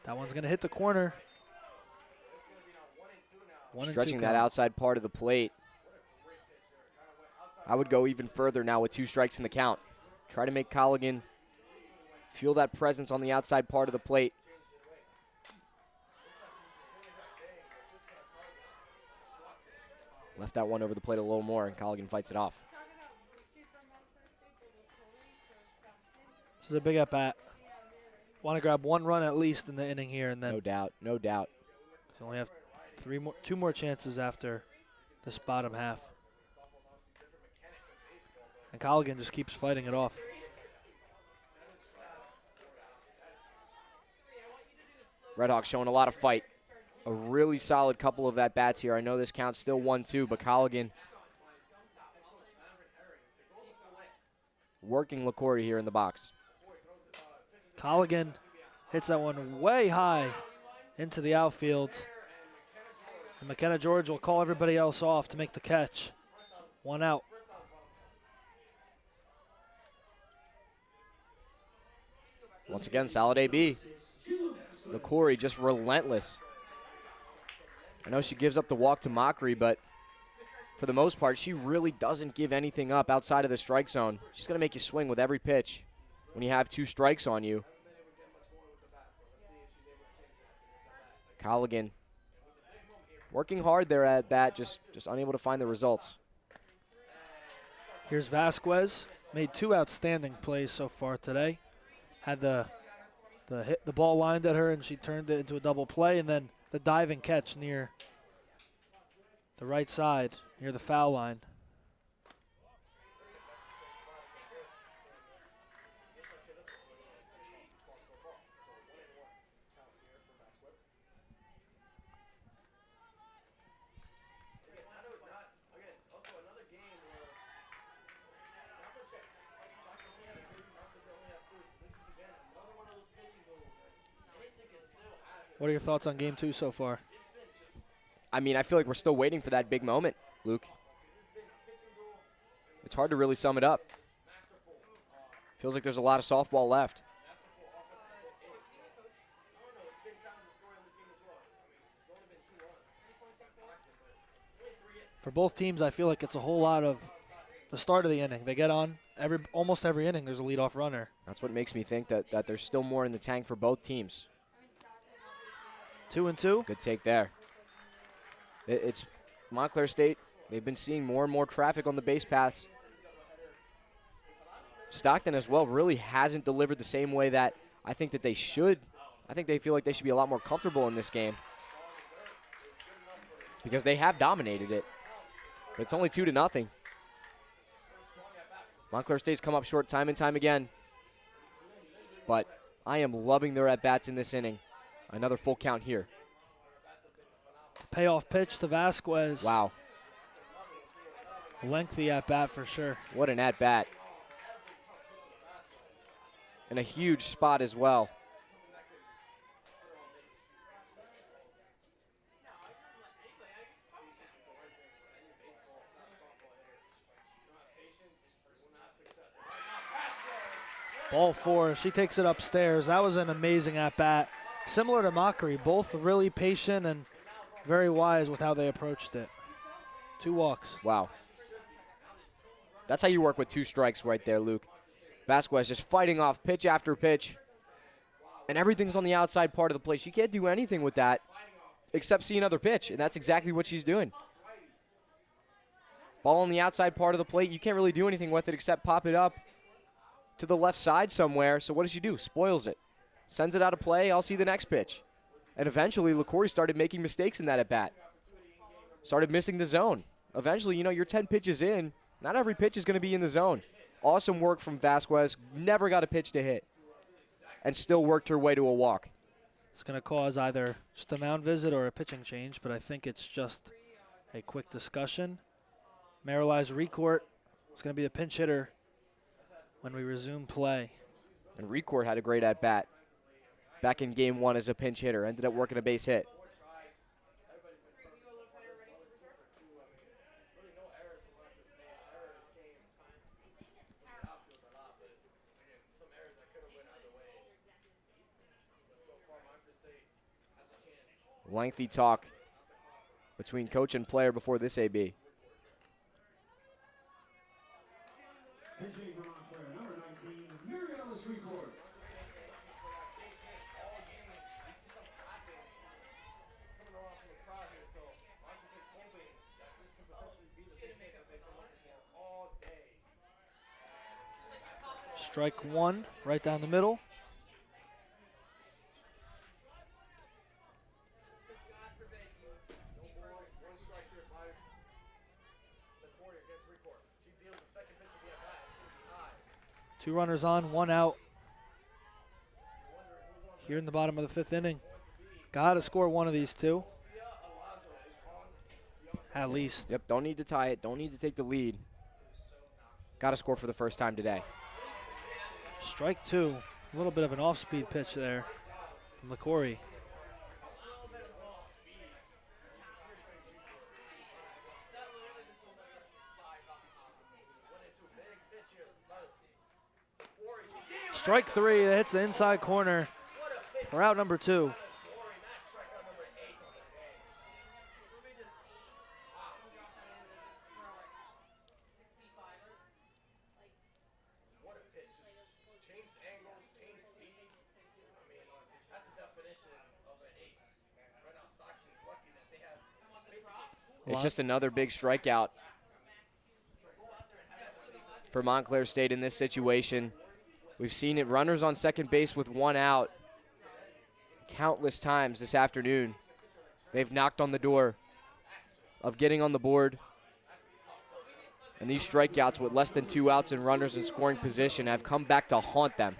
That one's going to hit the corner. Stretching that outside part of the plate. I would go even further now with 2 strikes in the count. Try to make Colligan feel that presence on the outside part of the plate. Left that one over the plate a little more, and Colligan fights it off. This is a big at-bat. Want to grab 1 run at least in the inning here, and then no doubt, no doubt. So only have 2 more chances after this bottom half. And Colligan just keeps fighting it off. Redhawks showing a lot of fight. A really solid couple of at-bats here. I know this count's still 1-2, but Colligan working LaCourty here in the box. Colligan hits that one way high into the outfield. And McKenna George will call everybody else off to make the catch. 1 out. Once again, solid AB. LaCourty just relentless. I know she gives up the walk to Mockery, but for the most part, she really doesn't give anything up outside of the strike zone. She's going to make you swing with every pitch when you have 2 strikes on you. Colligan working hard there at bat, just unable to find the results. Here's Vasquez. Made 2 outstanding plays so far today. Had the ball lined at her, and she turned it into a double play, and then the diving catch near the right side, near the foul line. What are your thoughts on game 2 so far? I mean, I feel like we're still waiting for that big moment, Luke. It's hard to really sum it up. Feels like there's a lot of softball left. For both teams, I feel like it's a whole lot of the start of the inning. They get on almost every inning. There's a leadoff runner. That's what makes me think that there's still more in the tank for both teams. 2-2. Good take there. It's Montclair State. They've been seeing more and more traffic on the base paths. Stockton as well really hasn't delivered the same way that I think that they should. I think they feel like they should be a lot more comfortable in this game because they have dominated it. But it's only 2-0. Montclair State's come up short time and time again. But I am loving their at-bats in this inning. Another full count here. Payoff pitch to Vasquez. Wow. Lengthy at-bat for sure. What an at-bat. And a huge spot as well. Ball 4. She takes it upstairs. That was an amazing at-bat. Similar to Mockery, both really patient and very wise with how they approached it. 2 walks. Wow. That's how you work with 2 strikes right there, Luke. Vasquez just fighting off pitch after pitch. And everything's on the outside part of the plate. She can't do anything with that except see another pitch, and that's exactly what she's doing. Ball on the outside part of the plate, you can't really do anything with it except pop it up to the left side somewhere. So what does she do? Spoils it. Sends it out of play. I'll see the next pitch. And eventually, LaCory started making mistakes in that at-bat. Started missing the zone. Eventually, you're 10 pitches in. Not every pitch is going to be in the zone. Awesome work from Vasquez. Never got a pitch to hit. And still worked her way to a walk. It's going to cause either just a mound visit or a pitching change, but I think it's just a quick discussion. Marily's Ricourt is going to be the pinch hitter when we resume play. And Ricourt had a great at-bat back in game 1 as a pinch hitter. Ended up working a base hit. Lengthy talk between coach and player before this AB. Strike 1 right down the middle. Two runners on, 1 out. Here in the bottom of the 5th inning. Got to score one of these 2. At least. Yep, don't need to tie it. Don't need to take the lead. Got to score for the first time today. Strike 2. A little bit of an off-speed pitch there from LaCory. Strike 3, that hits the inside corner for out number 2. It's just another big strikeout for Montclair State in this situation. We've seen it, runners on second base with 1 out countless times this afternoon. They've knocked on the door of getting on the board. And these strikeouts with less than 2 outs and runners in scoring position have come back to haunt them.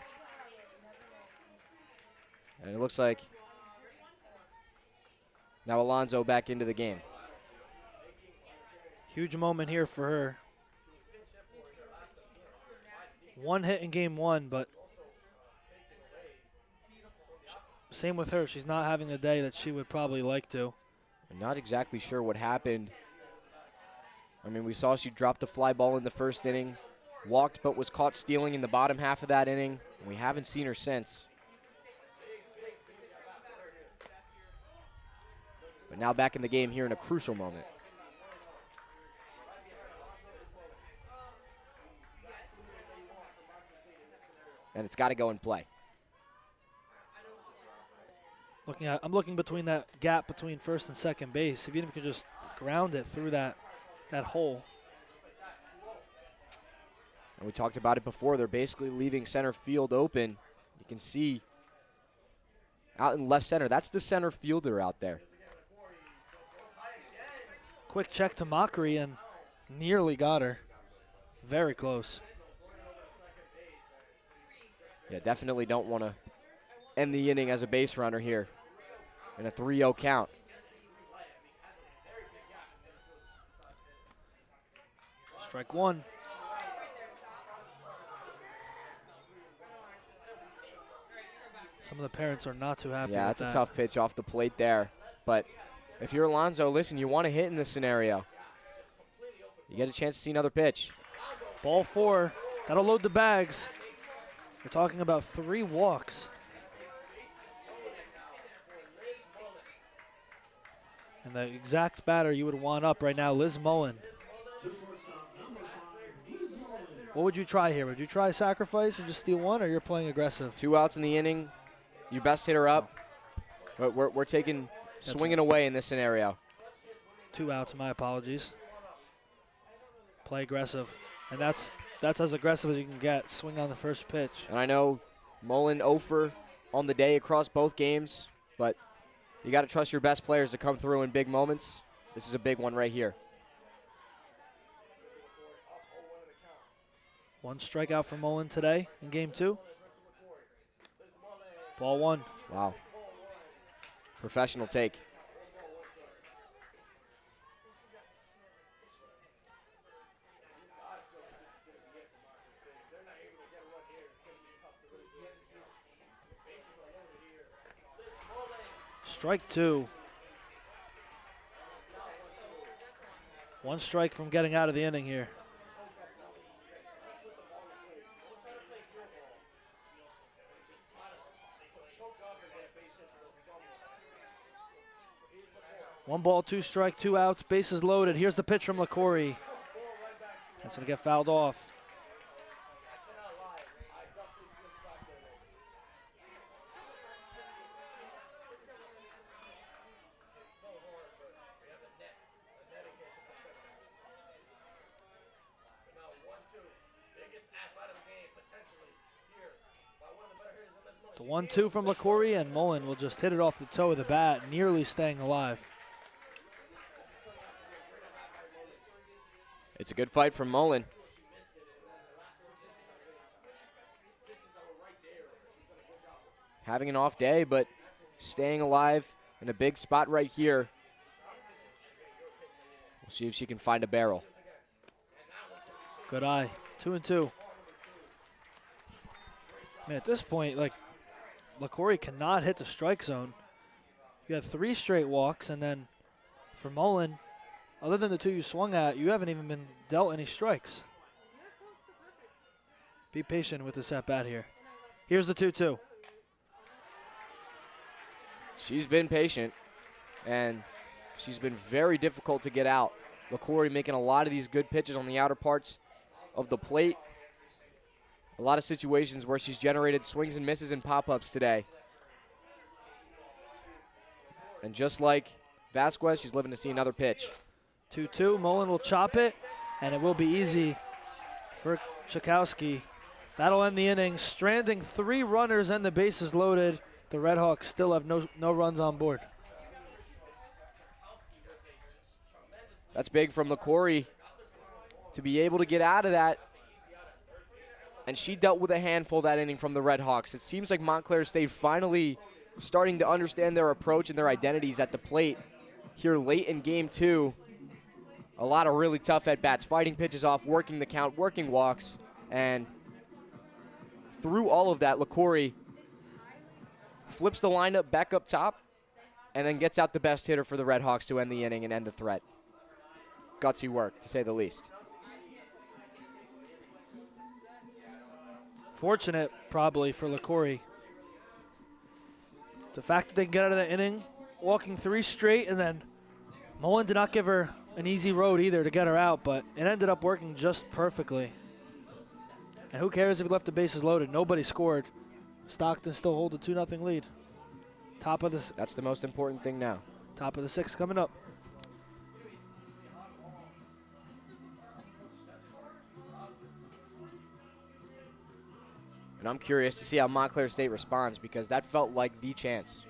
And it looks like now Alonso back into the game. Huge moment here for her. 1 hit in game 1, but same with her. She's not having the day that she would probably like to. I'm not exactly sure what happened. I mean, we saw she dropped the fly ball in the first inning, walked but was caught stealing in the bottom half of that inning, and we haven't seen her since. But now back in the game here in a crucial moment. And it's got to go in play. I'm looking between that gap between first and second base. If you could just ground it through that hole. And we talked about it before. They're basically leaving center field open. You can see out in left center. That's the center fielder out there. Quick check to Mockery and nearly got her. Very close. Yeah, definitely don't want to end the inning as a base runner here in a 3-0 count. Strike 1. Some of the parents are not too happy with that. Yeah, that's a tough pitch off the plate there. But if you're Alonso, listen, you want to hit in this scenario. You get a chance to see another pitch. Ball 4. That'll load the bags. We're talking about 3 walks. And the exact batter you would want up right now, Liz Mullen. What would you try here? Would you try sacrifice and just steal 1, or you're playing aggressive? 2 outs in the inning. You best hit her up. But we're taking swinging away in this scenario. 2 outs, my apologies. Play aggressive. And that's as aggressive as you can get. Swing on the first pitch. And I know Mullen 0 for on the day across both games, but you got to trust your best players to come through in big moments. This is a big one right here. 1 strikeout for Mullen today in game 2. Ball 1. Wow. Professional take. Strike 2. 1 strike from getting out of the inning here. One ball, 2 strike, 2 outs, bases loaded. Here's the pitch from LaCory. That's going to get fouled off. The 1-2 from LaCory, and Mullen will just hit it off the toe of the bat, nearly staying alive. It's a good fight from Mullen. Having an off day, but staying alive in a big spot right here. We'll see if she can find a barrel. Good eye. 2-2. I mean, at this point, like, LaCory cannot hit the strike zone. You had 3 straight walks, and then for Mullen, other than the 2 you swung at, you haven't even been dealt any strikes. Be patient with this at bat here. Here's the 2-2. She's been patient, and she's been very difficult to get out. LaCory making a lot of these good pitches on the outer parts of the plate. A lot of situations where she's generated swings and misses and pop-ups today. And just like Vasquez, she's living to see another pitch. 2-2. Mullen will chop it, and it will be easy for Chakowski. That'll end the inning, stranding 3 runners and the bases loaded. The Red Hawks still have no runs on board. That's big from LaCorey to be able to get out of that. And she dealt with a handful that inning from the Red Hawks. It seems like Montclair State finally starting to understand their approach and their identities at the plate here late in game 2. A lot of really tough at-bats, fighting pitches off, working the count, working walks. And through all of that, LaCorey flips the lineup back up top and then gets out the best hitter for the Red Hawks to end the inning and end the threat. Gutsy work, to say the least. Fortunate, probably, for LaCorey. The fact that they can get out of the inning, walking 3 straight, and then Mullen did not give her an easy road either to get her out, but it ended up working just perfectly. And who cares if he left the bases loaded? Nobody scored. Stockton still hold a 2-0 lead. That's the most important thing now. Top of the 6th coming up. And I'm curious to see how Montclair State responds because that felt like the chance.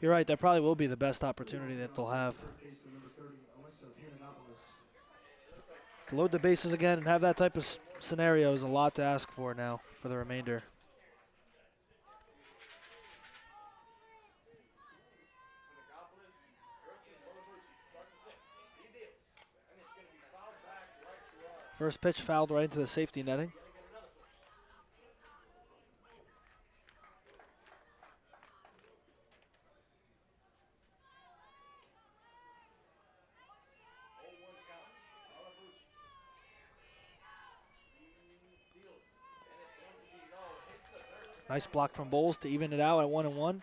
You're right, that probably will be the best opportunity that they'll have. To load the bases again and have that type of scenario is a lot to ask for now for the remainder. First pitch fouled right into the safety netting. Nice block from Bowles to even it out at 1-1.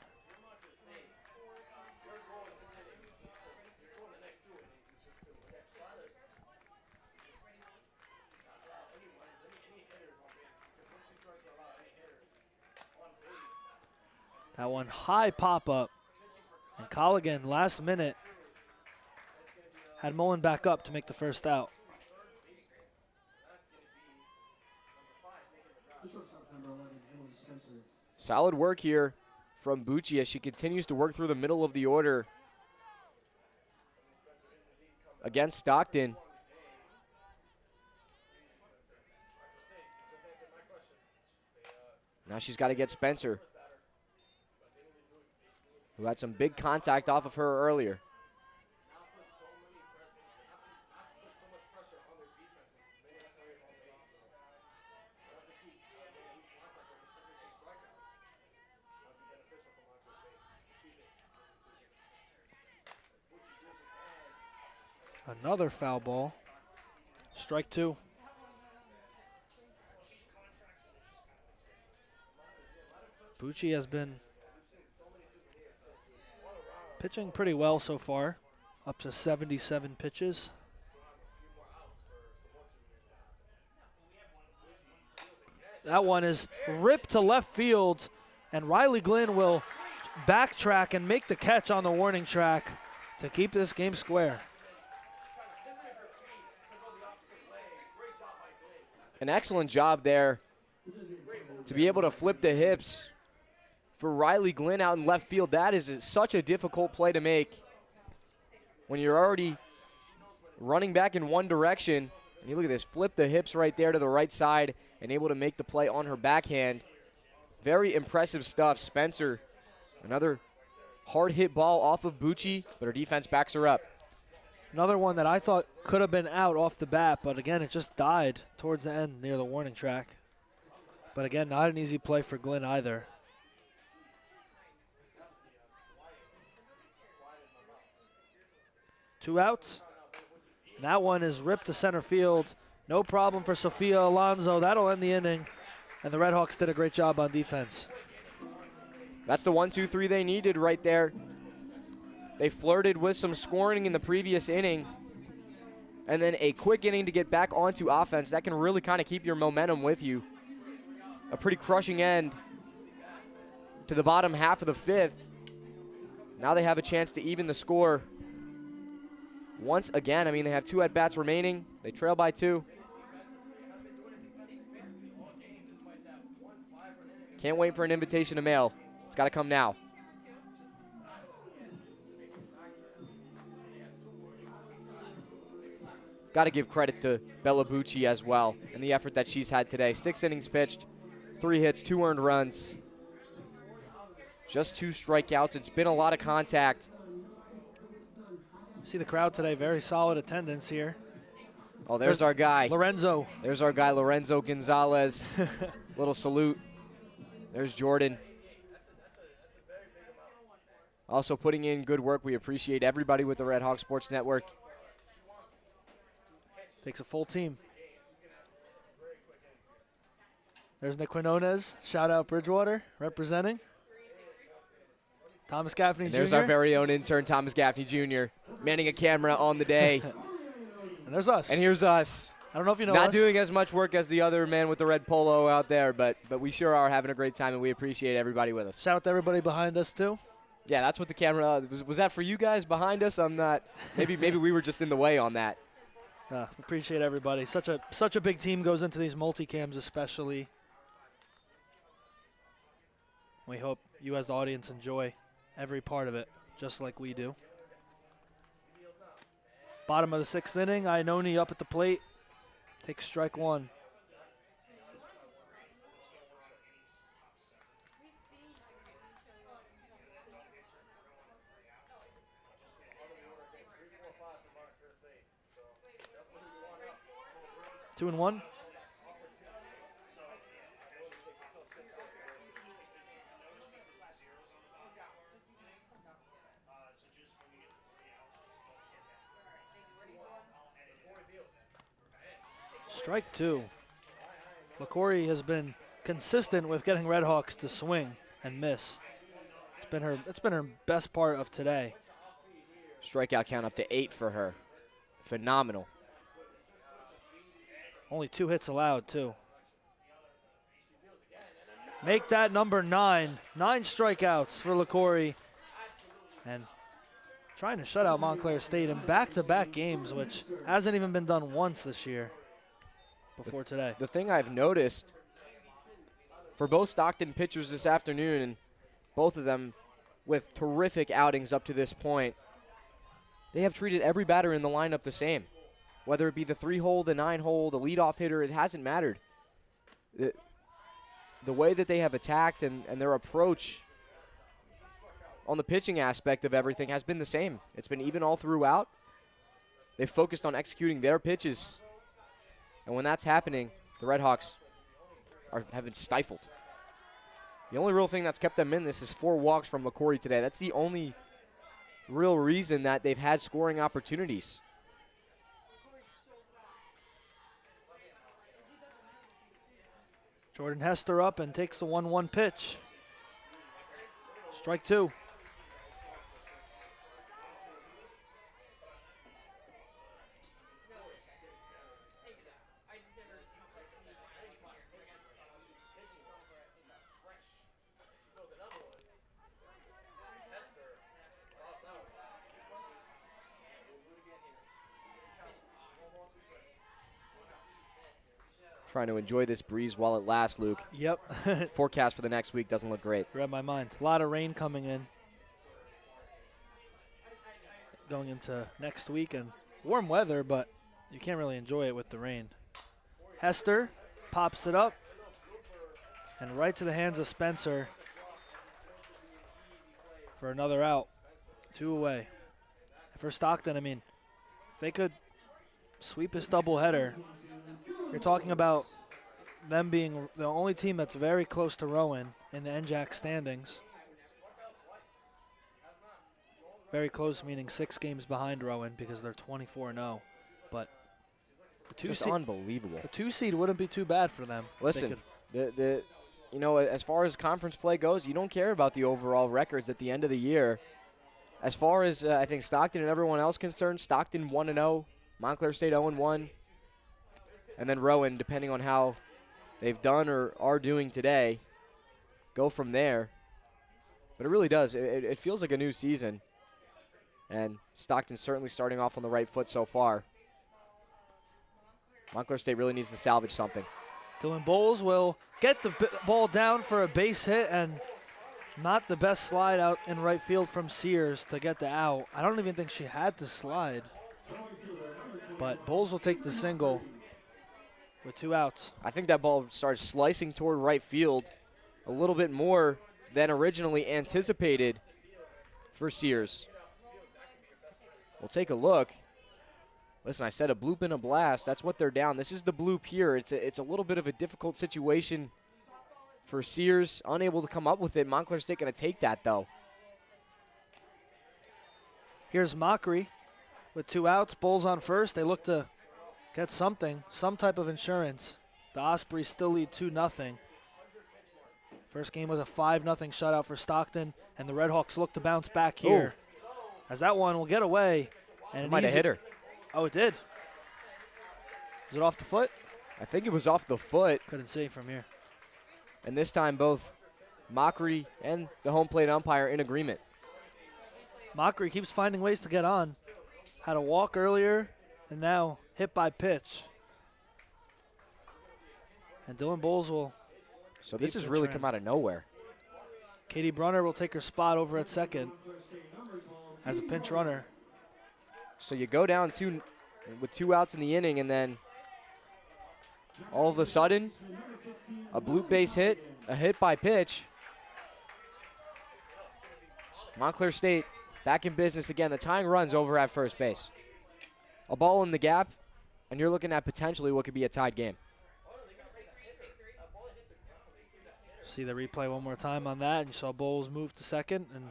That one high pop up. And Colligan, last minute, had Mullen back up to make the first out. Solid work here from Bucci as she continues to work through the middle of the order against Stockton. Now she's got to get Spencer, who had some big contact off of her earlier. Another foul ball. Strike 2. Bucci has been pitching pretty well so far, up to 77 pitches. That one is ripped to left field, and Riley Glynn will backtrack and make the catch on the warning track to keep this game square. An excellent job there to be able to flip the hips for Riley Glynn out in left field. That is such a difficult play to make when you're already running back in one direction. And you look at this, flip the hips right there to the right side and able to make the play on her backhand. Very impressive stuff. Spencer, another hard hit ball off of Bucci, but her defense backs her up. Another one that I thought could have been out off the bat, but again, it just died towards the end near the warning track. But again, not an easy play for Glynn either. Two outs. And that one is ripped to center field. No problem for Sophia Alonso. That'll end the inning. And the Red Hawks did a great job on defense. That's the 1-2-3 they needed right there. They flirted with some scoring in the previous inning. And then a quick inning to get back onto offense. That can really kind of keep your momentum with you. A pretty crushing end to the bottom half of the 5th. Now they have a chance to even the score once again. I mean, they have 2 at-bats remaining. They trail by 2. Can't wait for an invitation to mail. It's got to come now. Got to give credit to Bella Bucci as well and the effort that she's had today. 6 innings pitched, 3 hits, 2 earned runs. Just 2 strikeouts. It's been a lot of contact. See the crowd today, very solid attendance here. Oh, there's our guy. Lorenzo. There's our guy, Lorenzo Gonzalez. Little salute. There's Jordan. Also putting in good work. We appreciate everybody with the Red Hawk Sports Network. Takes a full team. There's Nick Quinones. Shout out Bridgewater representing. Thomas Gaffney Jr. There's our very own intern, Thomas Gaffney Jr., manning a camera on the day. And there's us. And here's us. I don't know if you know Not us. doing as much work as the other man with the red polo out there, but we sure are having a great time, and we appreciate everybody with us. Shout out to everybody behind us, too. Yeah, that's what the camera was that for you guys behind us? I'm not. Maybe we were just in the way on that. Appreciate everybody. Such a big team goes into these multicams, especially. We hope you as the audience enjoy every part of it, just like we do. Bottom of the 6th inning, Iononi up at the plate. Takes strike 1. Two and 1. Strike 2. LaCory has been consistent with getting Red Hawks to swing and miss. It's been her best part of today. Strikeout count up to 8 for her. Phenomenal. Only 2 hits allowed, too. Make that number 9. 9 strikeouts for LaCory. And trying to shut out Montclair State in back-to-back games, which hasn't even been done once this year before today. The thing I've noticed for both Stockton pitchers this afternoon, and both of them with terrific outings up to this point, they have treated every batter in the lineup the same. Whether it be the 3-hole, the 9-hole, the leadoff hitter, it hasn't mattered. The way that they have attacked and their approach on the pitching aspect of everything has been the same. It's been even all throughout. They've focused on executing their pitches. And when that's happening, the Red Hawks have been stifled. The only real thing that's kept them in this is 4 walks from LaCory today. That's the only real reason that they've had scoring opportunities. Jordan Hester up and takes the 1-1 pitch. Strike 2. Trying to enjoy this breeze while it lasts, Luke. Yep. Forecast for the next week doesn't look great. Read my mind. A lot of rain coming in. Going into next week, and warm weather, but you can't really enjoy it with the rain. Hester pops it up and right to the hands of Spencer for another out. 2 away. For Stockton, I mean, if they could sweep this doubleheader, you're talking about them being the only team that's very close to Rowan in the NJAC standings. Very close, meaning 6 games behind Rowan because they're 24-0. But Just unbelievable. The 2 seed wouldn't be too bad for them. Listen, you know, as far as conference play goes, you don't care about the overall records at the end of the year. As far as I think Stockton and everyone else concerned, Stockton 1-0, Montclair State 0-1. And then Rowan, depending on how they've done or are doing today, go from there. But it really does. It feels like a new season. And Stockton's certainly starting off on the right foot so far. Montclair State really needs to salvage something. Dylan Bowles will get the ball down for a base hit, and not the best slide out in right field from Sears to get the out. I don't even think she had to slide. But Bowles will take the single with 2 outs. I think that ball started slicing toward right field a little bit more than originally anticipated for Sears. We'll take a look. Listen, I said a bloop and a blast. That's what they're down. This is the bloop here. It's a little bit of a difficult situation for Sears. Unable to come up with it. Montclair State going to take that, though. Here's Mockery with 2 outs. Bowles on first. They look to get something, some type of insurance. The Ospreys still lead 2-0. First game was a 5-0 shutout for Stockton, and the Redhawks look to bounce back here. Ooh. As that one will get away. And It might have hit her. Oh, it did. Was it off the foot? I think it was off the foot. Couldn't see from here. And this time both Mockery and the home plate umpire in agreement. Mockery keeps finding ways to get on. Had a walk earlier, and now hit by pitch. And Dylan Bowles will. So this has really come out of nowhere. Katie Brunner will take her spot over at second as a pinch runner. So you go down with 2 outs in the inning, and then all of a sudden, a bloop base hit, a hit by pitch. Montclair State back in business again. The tying run's over at first base. A ball in the gap, and you're looking at potentially what could be a tied game. See the replay one more time on that, and you saw Bowles move to second. And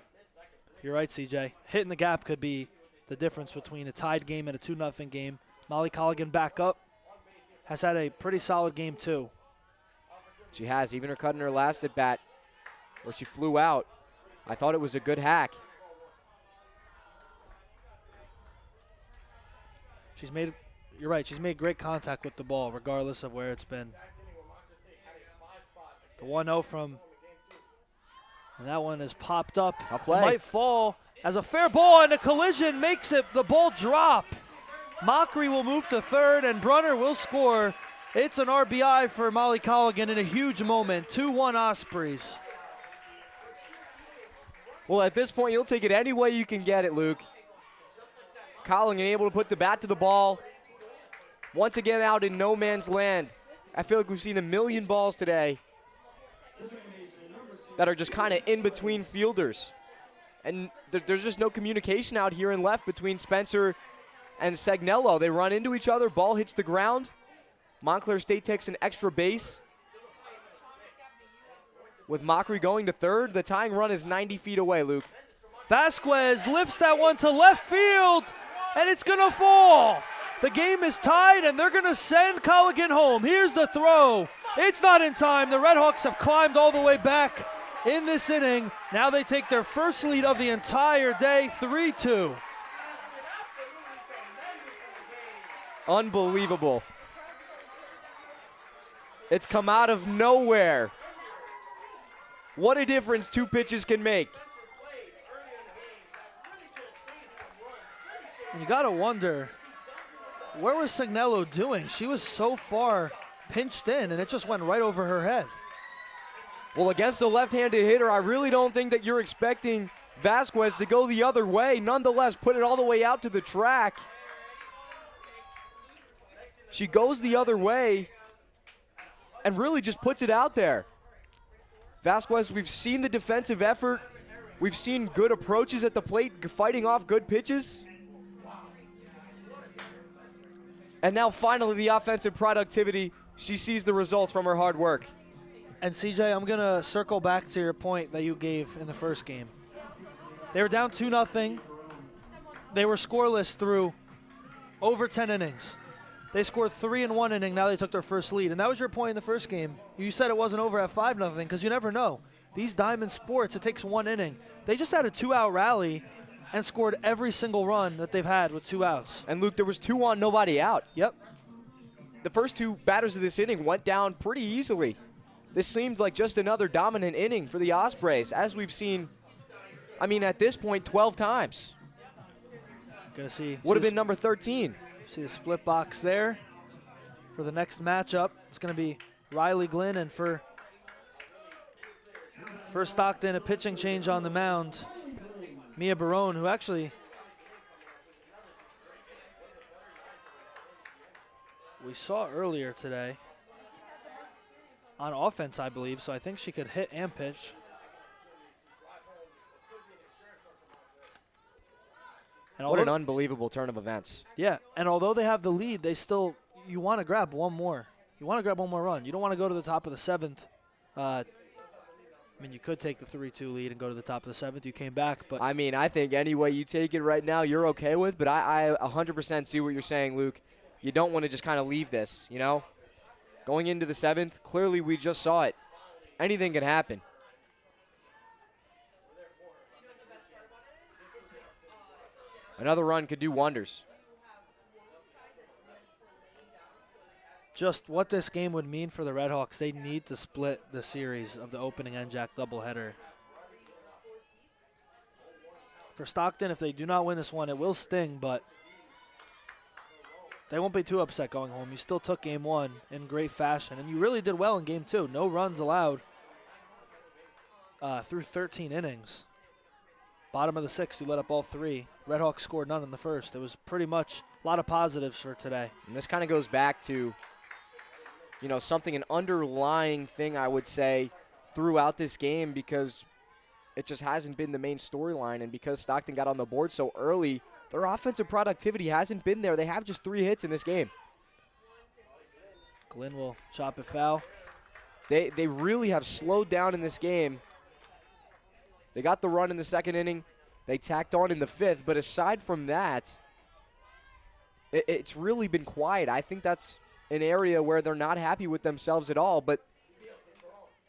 you're right, CJ. Hitting the gap could be the difference between a tied game and a 2-0 game. Molly Colligan back up. Has had a pretty solid game, too. She has, even her cut in her last at bat where she flew out. I thought it was a good hack. You're right, she's made great contact with the ball, regardless of where it's been. The 1-0 from, and that one is popped up. I'll play. It might fall as a fair ball, and a collision makes the ball drop. Mockery will move to third, and Brunner will score. It's an RBI for Molly Colligan in a huge moment. 2-1 Ospreys. Well, at this point, you'll take it any way you can get it, Luke. Colligan able to put the bat to the ball. Once again out in no man's land. I feel like we've seen a million balls today that are just kind of in between fielders. And there's just no communication out here in left between Spencer and Segnello. They run into each other, ball hits the ground. Montclair State takes an extra base. With Mockery going to third, the tying run is 90 feet away, Luke. Vasquez lifts that one to left field, and it's going to fall. The game is tied, and they're going to send Colligan home. Here's the throw. It's not in time. The Redhawks have climbed all the way back in this inning. Now they take their first lead of the entire day, 3-2. Unbelievable. It's come out of nowhere. What a difference 2 pitches can make. And you got to wonder, where was Segnello doing? She was so far pinched in, and it just went right over her head. Well, against a left-handed hitter, I really don't think that you're expecting Vasquez to go the other way. Nonetheless, put it all the way out to the track. She goes the other way and really just puts it out there. Vasquez, we've seen the defensive effort. We've seen good approaches at the plate, fighting off good pitches. And now finally the offensive productivity. She sees the results from her hard work. And CJ, I'm going to circle back to your point that you gave in the first game. They were down 2-0. They were scoreless through over 10 innings. They scored 3 in 1 inning. Now they took their first lead. And that was your point in the first game. You said it wasn't over at 5-0 because you never know. These diamond sports, it takes 1 inning. They just had a 2-out rally and scored every single run that they've had with 2 outs. And Luke, there was 2 on, nobody out. Yep. The first 2 batters of this inning went down pretty easily. This seemed like just another dominant inning for the Ospreys, as we've seen I mean, at this point, 12 times. Gonna see. Would have been number 13. See the split box there for the next matchup. It's gonna be Riley Glenn, and for Stockton, a pitching change on the mound. Mia Barone, who actually we saw earlier today on offense, I believe, so I think she could hit and pitch. And what an unbelievable turn of events. Yeah, and although they have the lead, they still, you want to grab one more. You want to grab one more run. You don't want to go to the top of the 7th. I mean, you could take the 3-2 lead and go to the top of the 7th. You came back, but I mean, I think any way you take it right now, you're okay with. But I 100% see what you're saying, Luke. You don't want to just kind of leave this, you know? Going into the 7th, clearly we just saw it. Anything can happen. Another run could do wonders. just what this game would mean for the Redhawks, they need to split the series of the opening NJAC doubleheader. For Stockton, if they do not win this one, it will sting, but they won't be too upset going home. You still took game one in great fashion, and you really did well in game two. No runs allowed through 13 innings. Bottom of the sixth, you let up all three. Redhawks scored none in the first. It was pretty much a lot of positives for today. And this kind of goes back to, you know, something, an underlying thing, I would say, throughout this game, because it just hasn't been the main storyline. And because Stockton got on the board so early, their offensive productivity hasn't been there. They have just 3 hits in this game. Glenn will chop it foul. They really have slowed down in this game. They got the run in the second inning. They tacked on in the fifth. But aside from that, it's really been quiet. I think that's an area where they're not happy with themselves at all. But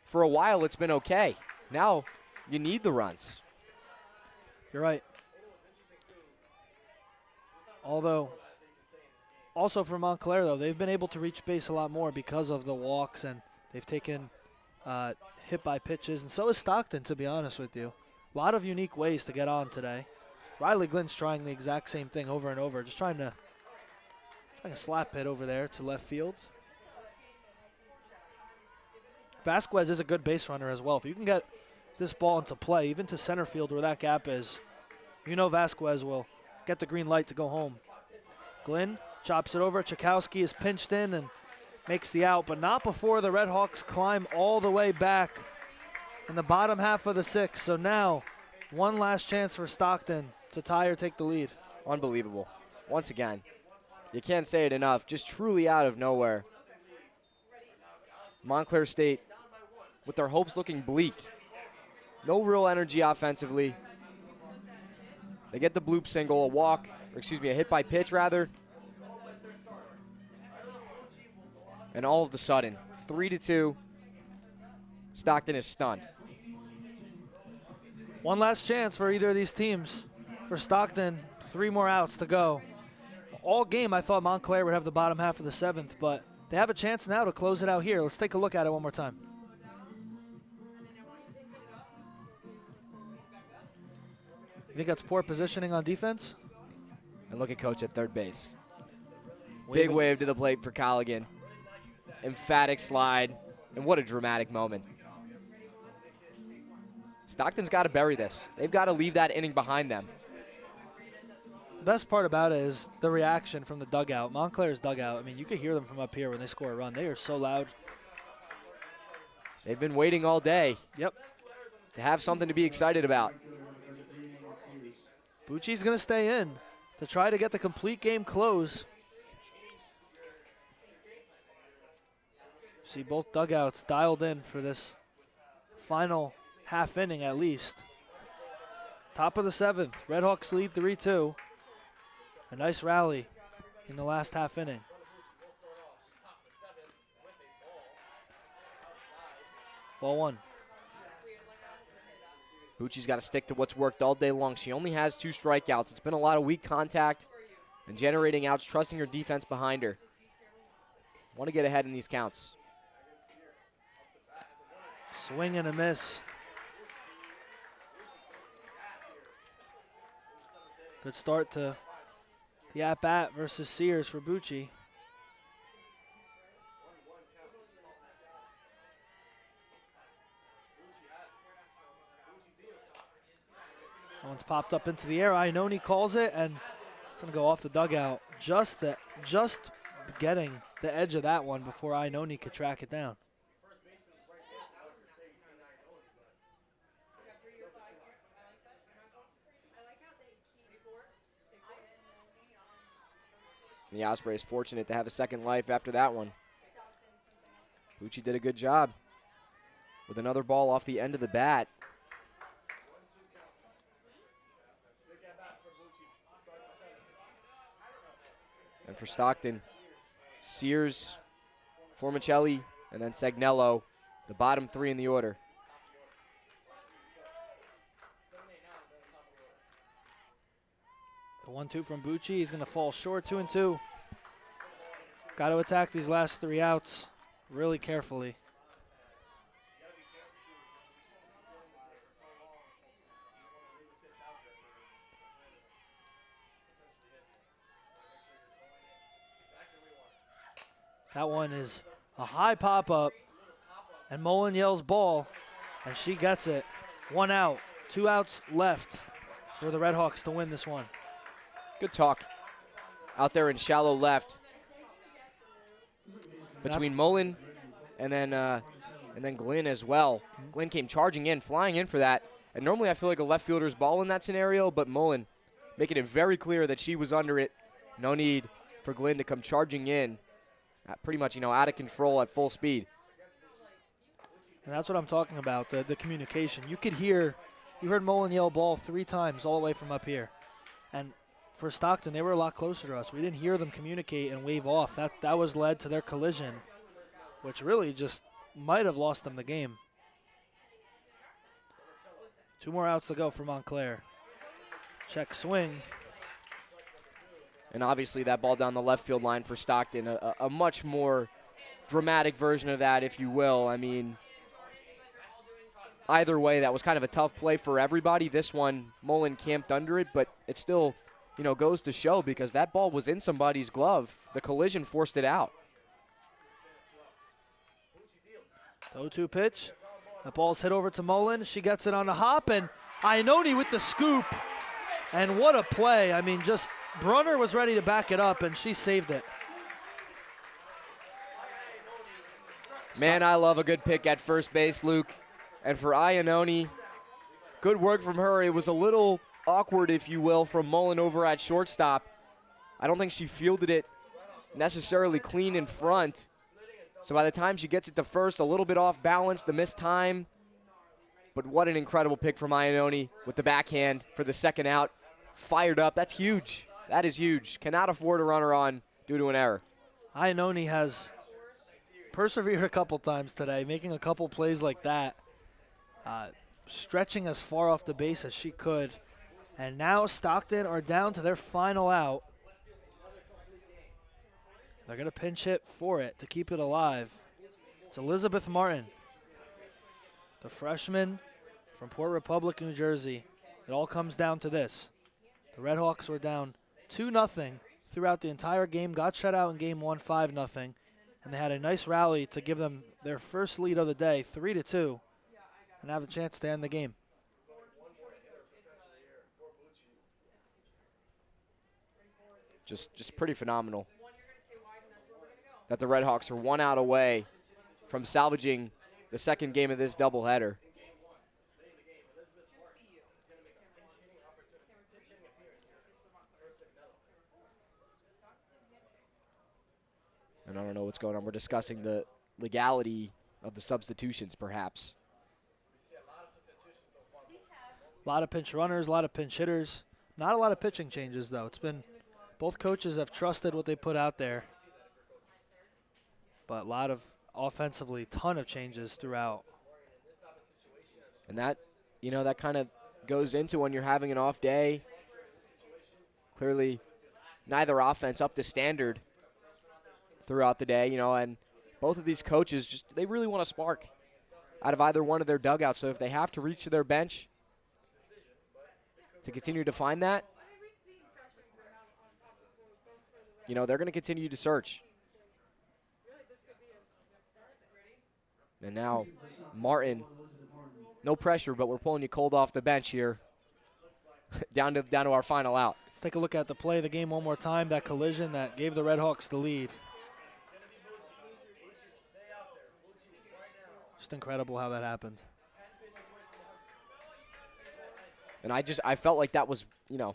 for a while, it's been okay. Now you need the runs. You're right. Although, also for Montclair, though, they've been able to reach base a lot more because of the walks, and they've taken hit by pitches, and so is Stockton, to be honest with you. A lot of unique ways to get on today. Riley Glenn's trying the exact same thing over and over, just trying a slap hit over there to left field. Vasquez is a good base runner as well. If you can get this ball into play, even to center field where that gap is, you know Vasquez will get the green light to go home. Glenn chops it over. Chakowski is pinched in and makes the out, but not before the Redhawks climb all the way back in the bottom half of the sixth. So now, one last chance for Stockton to tie or take the lead. Unbelievable. Once again, you can't say it enough. Just truly out of nowhere. Montclair State, with their hopes looking bleak. No real energy offensively. They get the bloop single, a hit by pitch rather. And all of a sudden, 3-2, Stockton is stunned. One last chance for either of these teams. For Stockton, 3 more outs to go. All game, I thought Montclair would have the bottom half of the seventh, but they have a chance now to close it out here. Let's take a look at it one more time. You think that's poor positioning on defense? And look at Coach at third base. Waving. Big wave to the plate for Colligan. Emphatic slide, and what a dramatic moment. Stockton's got to bury this. They've got to leave that inning behind them. The best part about it is the reaction from the dugout. Montclair's dugout, I mean, you could hear them from up here when they score a run. They are so loud. They've been waiting all day. Yep. To have something to be excited about. Bucci's going to stay in to try to get the complete game close. See both dugouts dialed in for this final half inning at least. Top of the seventh, Redhawks lead 3-2. A nice rally in the last half inning. Ball one. Bucci's got to stick to what's worked all day long. She only has 2 strikeouts. It's been a lot of weak contact and generating outs, trusting her defense behind her. Want to get ahead in these counts. Swing and a miss. Good start to the at-bat versus Sears for Bucci. That one's popped up into the air. Iannone calls it, and it's going to go off the dugout. Just getting the edge of that one before Iannone could track it down. The Ospreys fortunate to have a second life after that one. Bucci did a good job with another ball off the end of the bat. And for Stockton, Sears, Formicelli, and then Segnello, the bottom three in the order. The 1-2 from Bucci. He's going to fall short, 2-2. Got to attack these last 3 outs really carefully. That one is a high pop-up, and Mullen yells ball, and she gets it. 1 out, 2 outs left for the Redhawks to win this one. Good talk out there in shallow left between Mullen and then Glenn as well. Glenn came charging in, flying in for that. And normally I feel like a left fielder's ball in that scenario, but Mullen making it very clear that she was under it. No need for Glenn to come charging in. Pretty much, out of control at full speed. And that's what I'm talking about, the communication. You heard Mullen yell ball 3 times all the way from up here. And for Stockton, they were a lot closer to us. We didn't hear them communicate and wave off. That was led to their collision, which really just might have lost them the game. 2 more outs to go for Montclair. Check swing. And obviously that ball down the left field line for Stockton, a much more dramatic version of that, if you will. I mean, either way, that was kind of a tough play for everybody. This one, Mullen camped under it, but it still, goes to show because that ball was in somebody's glove. The collision forced it out. The 0-2 pitch. That ball's hit over to Mullen. She gets it on the hop, and Iannone with the scoop. And what a play. I mean, just Brunner was ready to back it up, and she saved it. Man, I love a good pick at first base, Luke. And for Iannone, good work from her. It was a little awkward, if you will, from Mullen over at shortstop. I don't think she fielded it necessarily clean in front. So by the time she gets it to first, a little bit off balance, the missed time. But what an incredible pick from Iannone with the backhand for the second out. Fired up. That's huge. That is huge. Cannot afford a runner on due to an error. Iannone has persevered a couple times today, making a couple plays like that, stretching as far off the base as she could. And now Stockton are down to their final out. They're going to pinch hit for it to keep it alive. It's Elizabeth Martin, the freshman from Port Republic, New Jersey. It all comes down to this. The Redhawks were down 2-0 throughout the entire game, got shut out in game 1, 5-0, and they had a nice rally to give them their first lead of the day, 3-2, and have the chance to end the game. Just pretty phenomenal that the Redhawks are 1 out away from salvaging the second game of this doubleheader. And I don't know what's going on. We're discussing the legality of the substitutions, perhaps. A lot of pinch runners, a lot of pinch hitters. Not a lot of pitching changes, though. It's been both coaches have trusted what they put out there. But a lot of offensively, ton of changes throughout. And that, that kind of goes into when you're having an off day. Clearly, neither offense up to standard throughout the day, and both of these coaches they really want to spark out of either one of their dugouts. So if they have to reach to their bench to continue to find that, you know, they're going to continue to search. And now Martin, no pressure, but we're pulling you cold off the bench here. down to our final out. Let's take a look at the play of the game one more time. That collision that gave the Redhawks the lead. Just incredible how that happened. And I felt like that was, you know,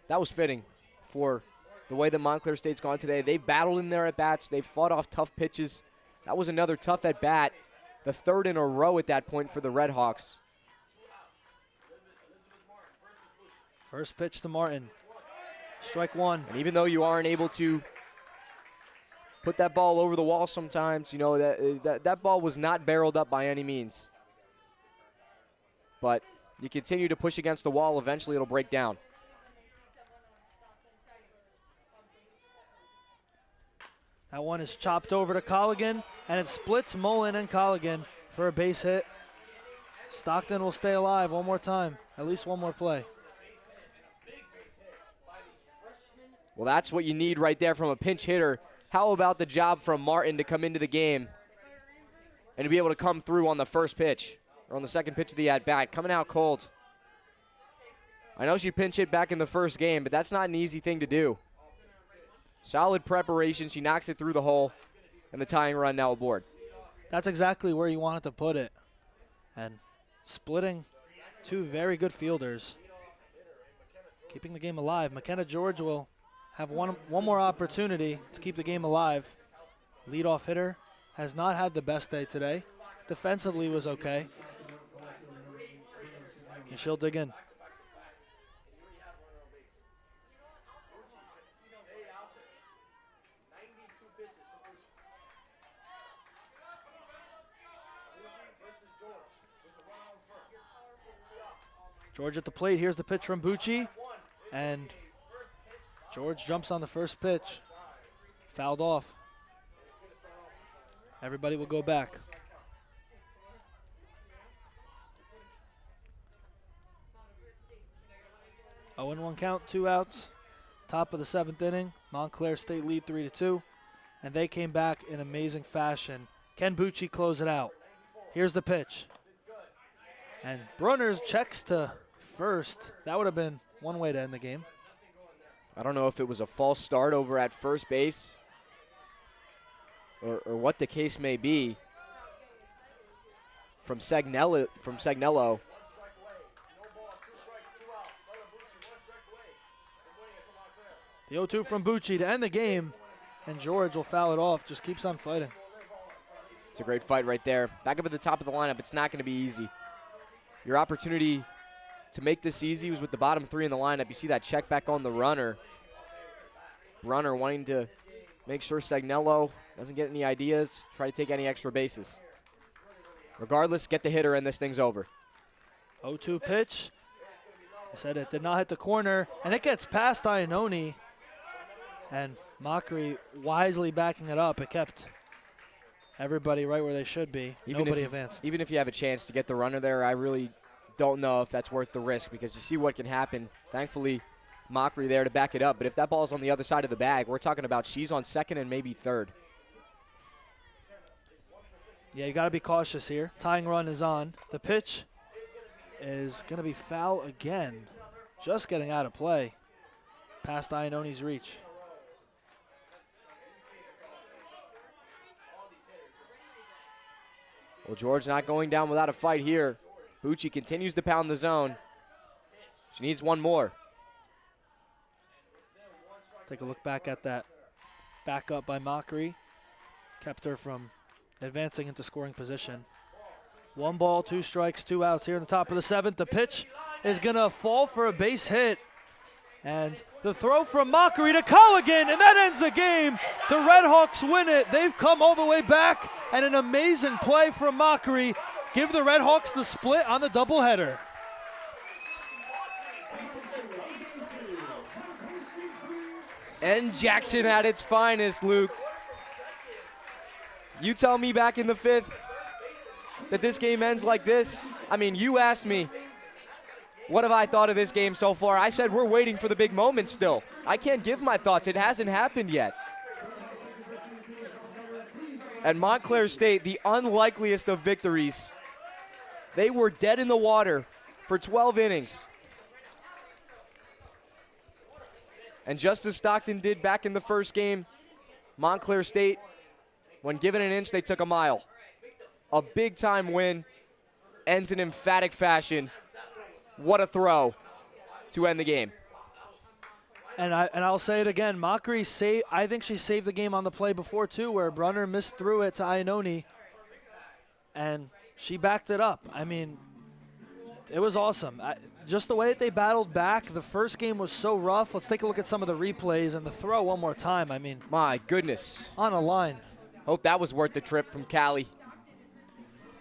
that was fitting for the way that Montclair State's gone today. They've battled in their at-bats. They've fought off tough pitches. That was another tough at-bat, the third in a row at that point for the Redhawks. First pitch to Martin. Strike one. And even though you aren't able to put that ball over the wall sometimes, you know, that ball was not barreled up by any means. But you continue to push against the wall, eventually it'll break down. That one is chopped over to Colligan, and it splits Mullen and Colligan for a base hit. Stockton will stay alive one more time, at least one more play. Well, that's what you need right there from a pinch hitter. How about the job from Martin to come into the game and to be able to come through on the first pitch, or on the second pitch of the at-bat, coming out cold. I know she pinch hit back in the first game, but that's not an easy thing to do. Solid preparation. She knocks it through the hole, and the tying run now aboard. That's exactly where you wanted to put it. And splitting two very good fielders, keeping the game alive. McKenna George will have one more opportunity to keep the game alive. Leadoff hitter has not had the best day today. Defensively was okay. And she'll dig in. George at the plate. Here's the pitch from Bucci. And George jumps on the first pitch. Fouled off. Everybody will go back. Oh, 0-1 count, 2 outs. Top of the 7th inning. Montclair State lead 3-2. And they came back in amazing fashion. Can Bucci close it out? Here's the pitch. And Brunners checks to first. That would have been one way to end the game. I don't know if it was a false start over at first base or what the case may be from Segnello. The 0-2 from Bucci to end the game, and George will foul it off. Just keeps on fighting. It's a great fight right there. Back up at the top of the lineup, it's not going to be easy. Your opportunity to make this easy was with the bottom 3 in the lineup. You see that check back on the runner. Runner wanting to make sure Segnello doesn't get any ideas, try to take any extra bases. Regardless, get the hitter and this thing's over. 0-2 pitch. I said it did not hit the corner, and it gets past Iannone. And Mockery wisely backing it up. It kept everybody right where they should be. Nobody advanced. Even if you have a chance to get the runner there, I really don't know if that's worth the risk because you see what can happen. Thankfully, Mockery there to back it up. But if that ball's on the other side of the bag, we're talking about she's on second and maybe third. Yeah, you got to be cautious here. Tying run is on. The pitch is going to be foul again. Just getting out of play. Past Iannone's reach. Well, George not going down without a fight here. Bucci continues to pound the zone. She needs one more. Take a look back at that backup by Mockery. Kept her from advancing into scoring position. 1 ball, 2 strikes, 2 outs here in the top of the 7th. The pitch is going to fall for a base hit. And the throw from Mockery to Colligan, and that ends the game. The Redhawks win it. They've come all the way back, and an amazing play from Mockery. Give the Redhawks the split on the doubleheader. And Jackson at its finest, Luke. You tell me back in the 5th that this game ends like this. I mean, you asked me, What have I thought of this game so far? I said we're waiting for the big moment still. I can't give my thoughts. It hasn't happened yet. And Montclair State, the unlikeliest of victories, they were dead in the water for 12 innings. And just as Stockton did back in the first game, Montclair State, when given an inch, they took a mile. A big-time win ends in emphatic fashion. What a throw to end the game. And I'll say it again. Mockery I think she saved the game on the play before too, where Brunner missed through it to Iannone, and she backed it up. I mean, it was awesome. Just the way that they battled back. The first game was so rough. Let's take a look at some of the replays and the throw one more time. I mean, my goodness. On a line. Hope that was worth the trip from Cali.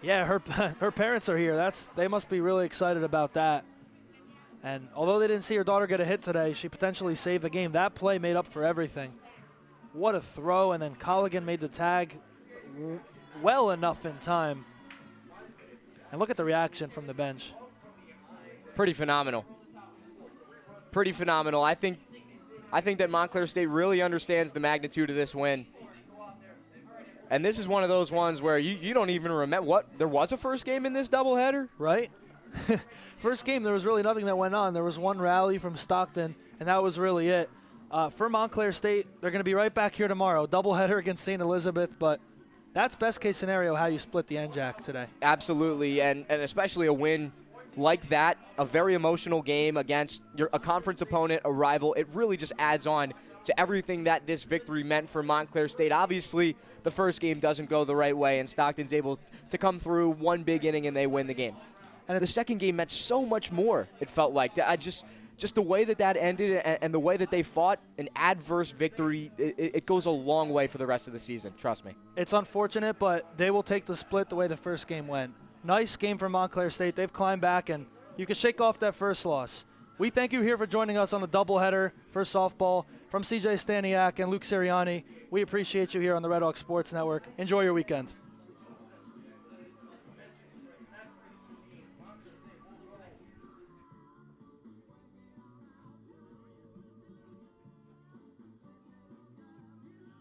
Yeah, her parents are here. They must be really excited about that. And although they didn't see her daughter get a hit today, she potentially saved the game. That play made up for everything. What a throw, and then Colligan made the tag well enough in time. And look at the reaction from the bench. Pretty phenomenal. Pretty phenomenal. I think that Montclair State really understands the magnitude of this win. And this is one of those ones where you don't even remember what there was a first game in this doubleheader, right? First game, there was really nothing that went on. There was one rally from Stockton, and that was really it. For Montclair State, they're going to be right back here tomorrow. Doubleheader against St. Elizabeth, but that's best case scenario how you split the NJAC today. Absolutely, and especially a win like that, a very emotional game against a conference opponent, a rival. It really just adds on to everything that this victory meant for Montclair State. Obviously, the first game doesn't go the right way, and Stockton's able to come through one big inning and they win the game. And the second game meant so much more, it felt like. Just the way that ended and the way that they fought an adverse victory, it goes a long way for the rest of the season, trust me. It's unfortunate, but they will take the split the way the first game went. Nice game for Montclair State. They've climbed back, and you can shake off that first loss. We thank you here for joining us on the doubleheader for softball. From CJ Staniak and Luke Sirianni, we appreciate you here on the Red Hawk Sports Network. Enjoy your weekend.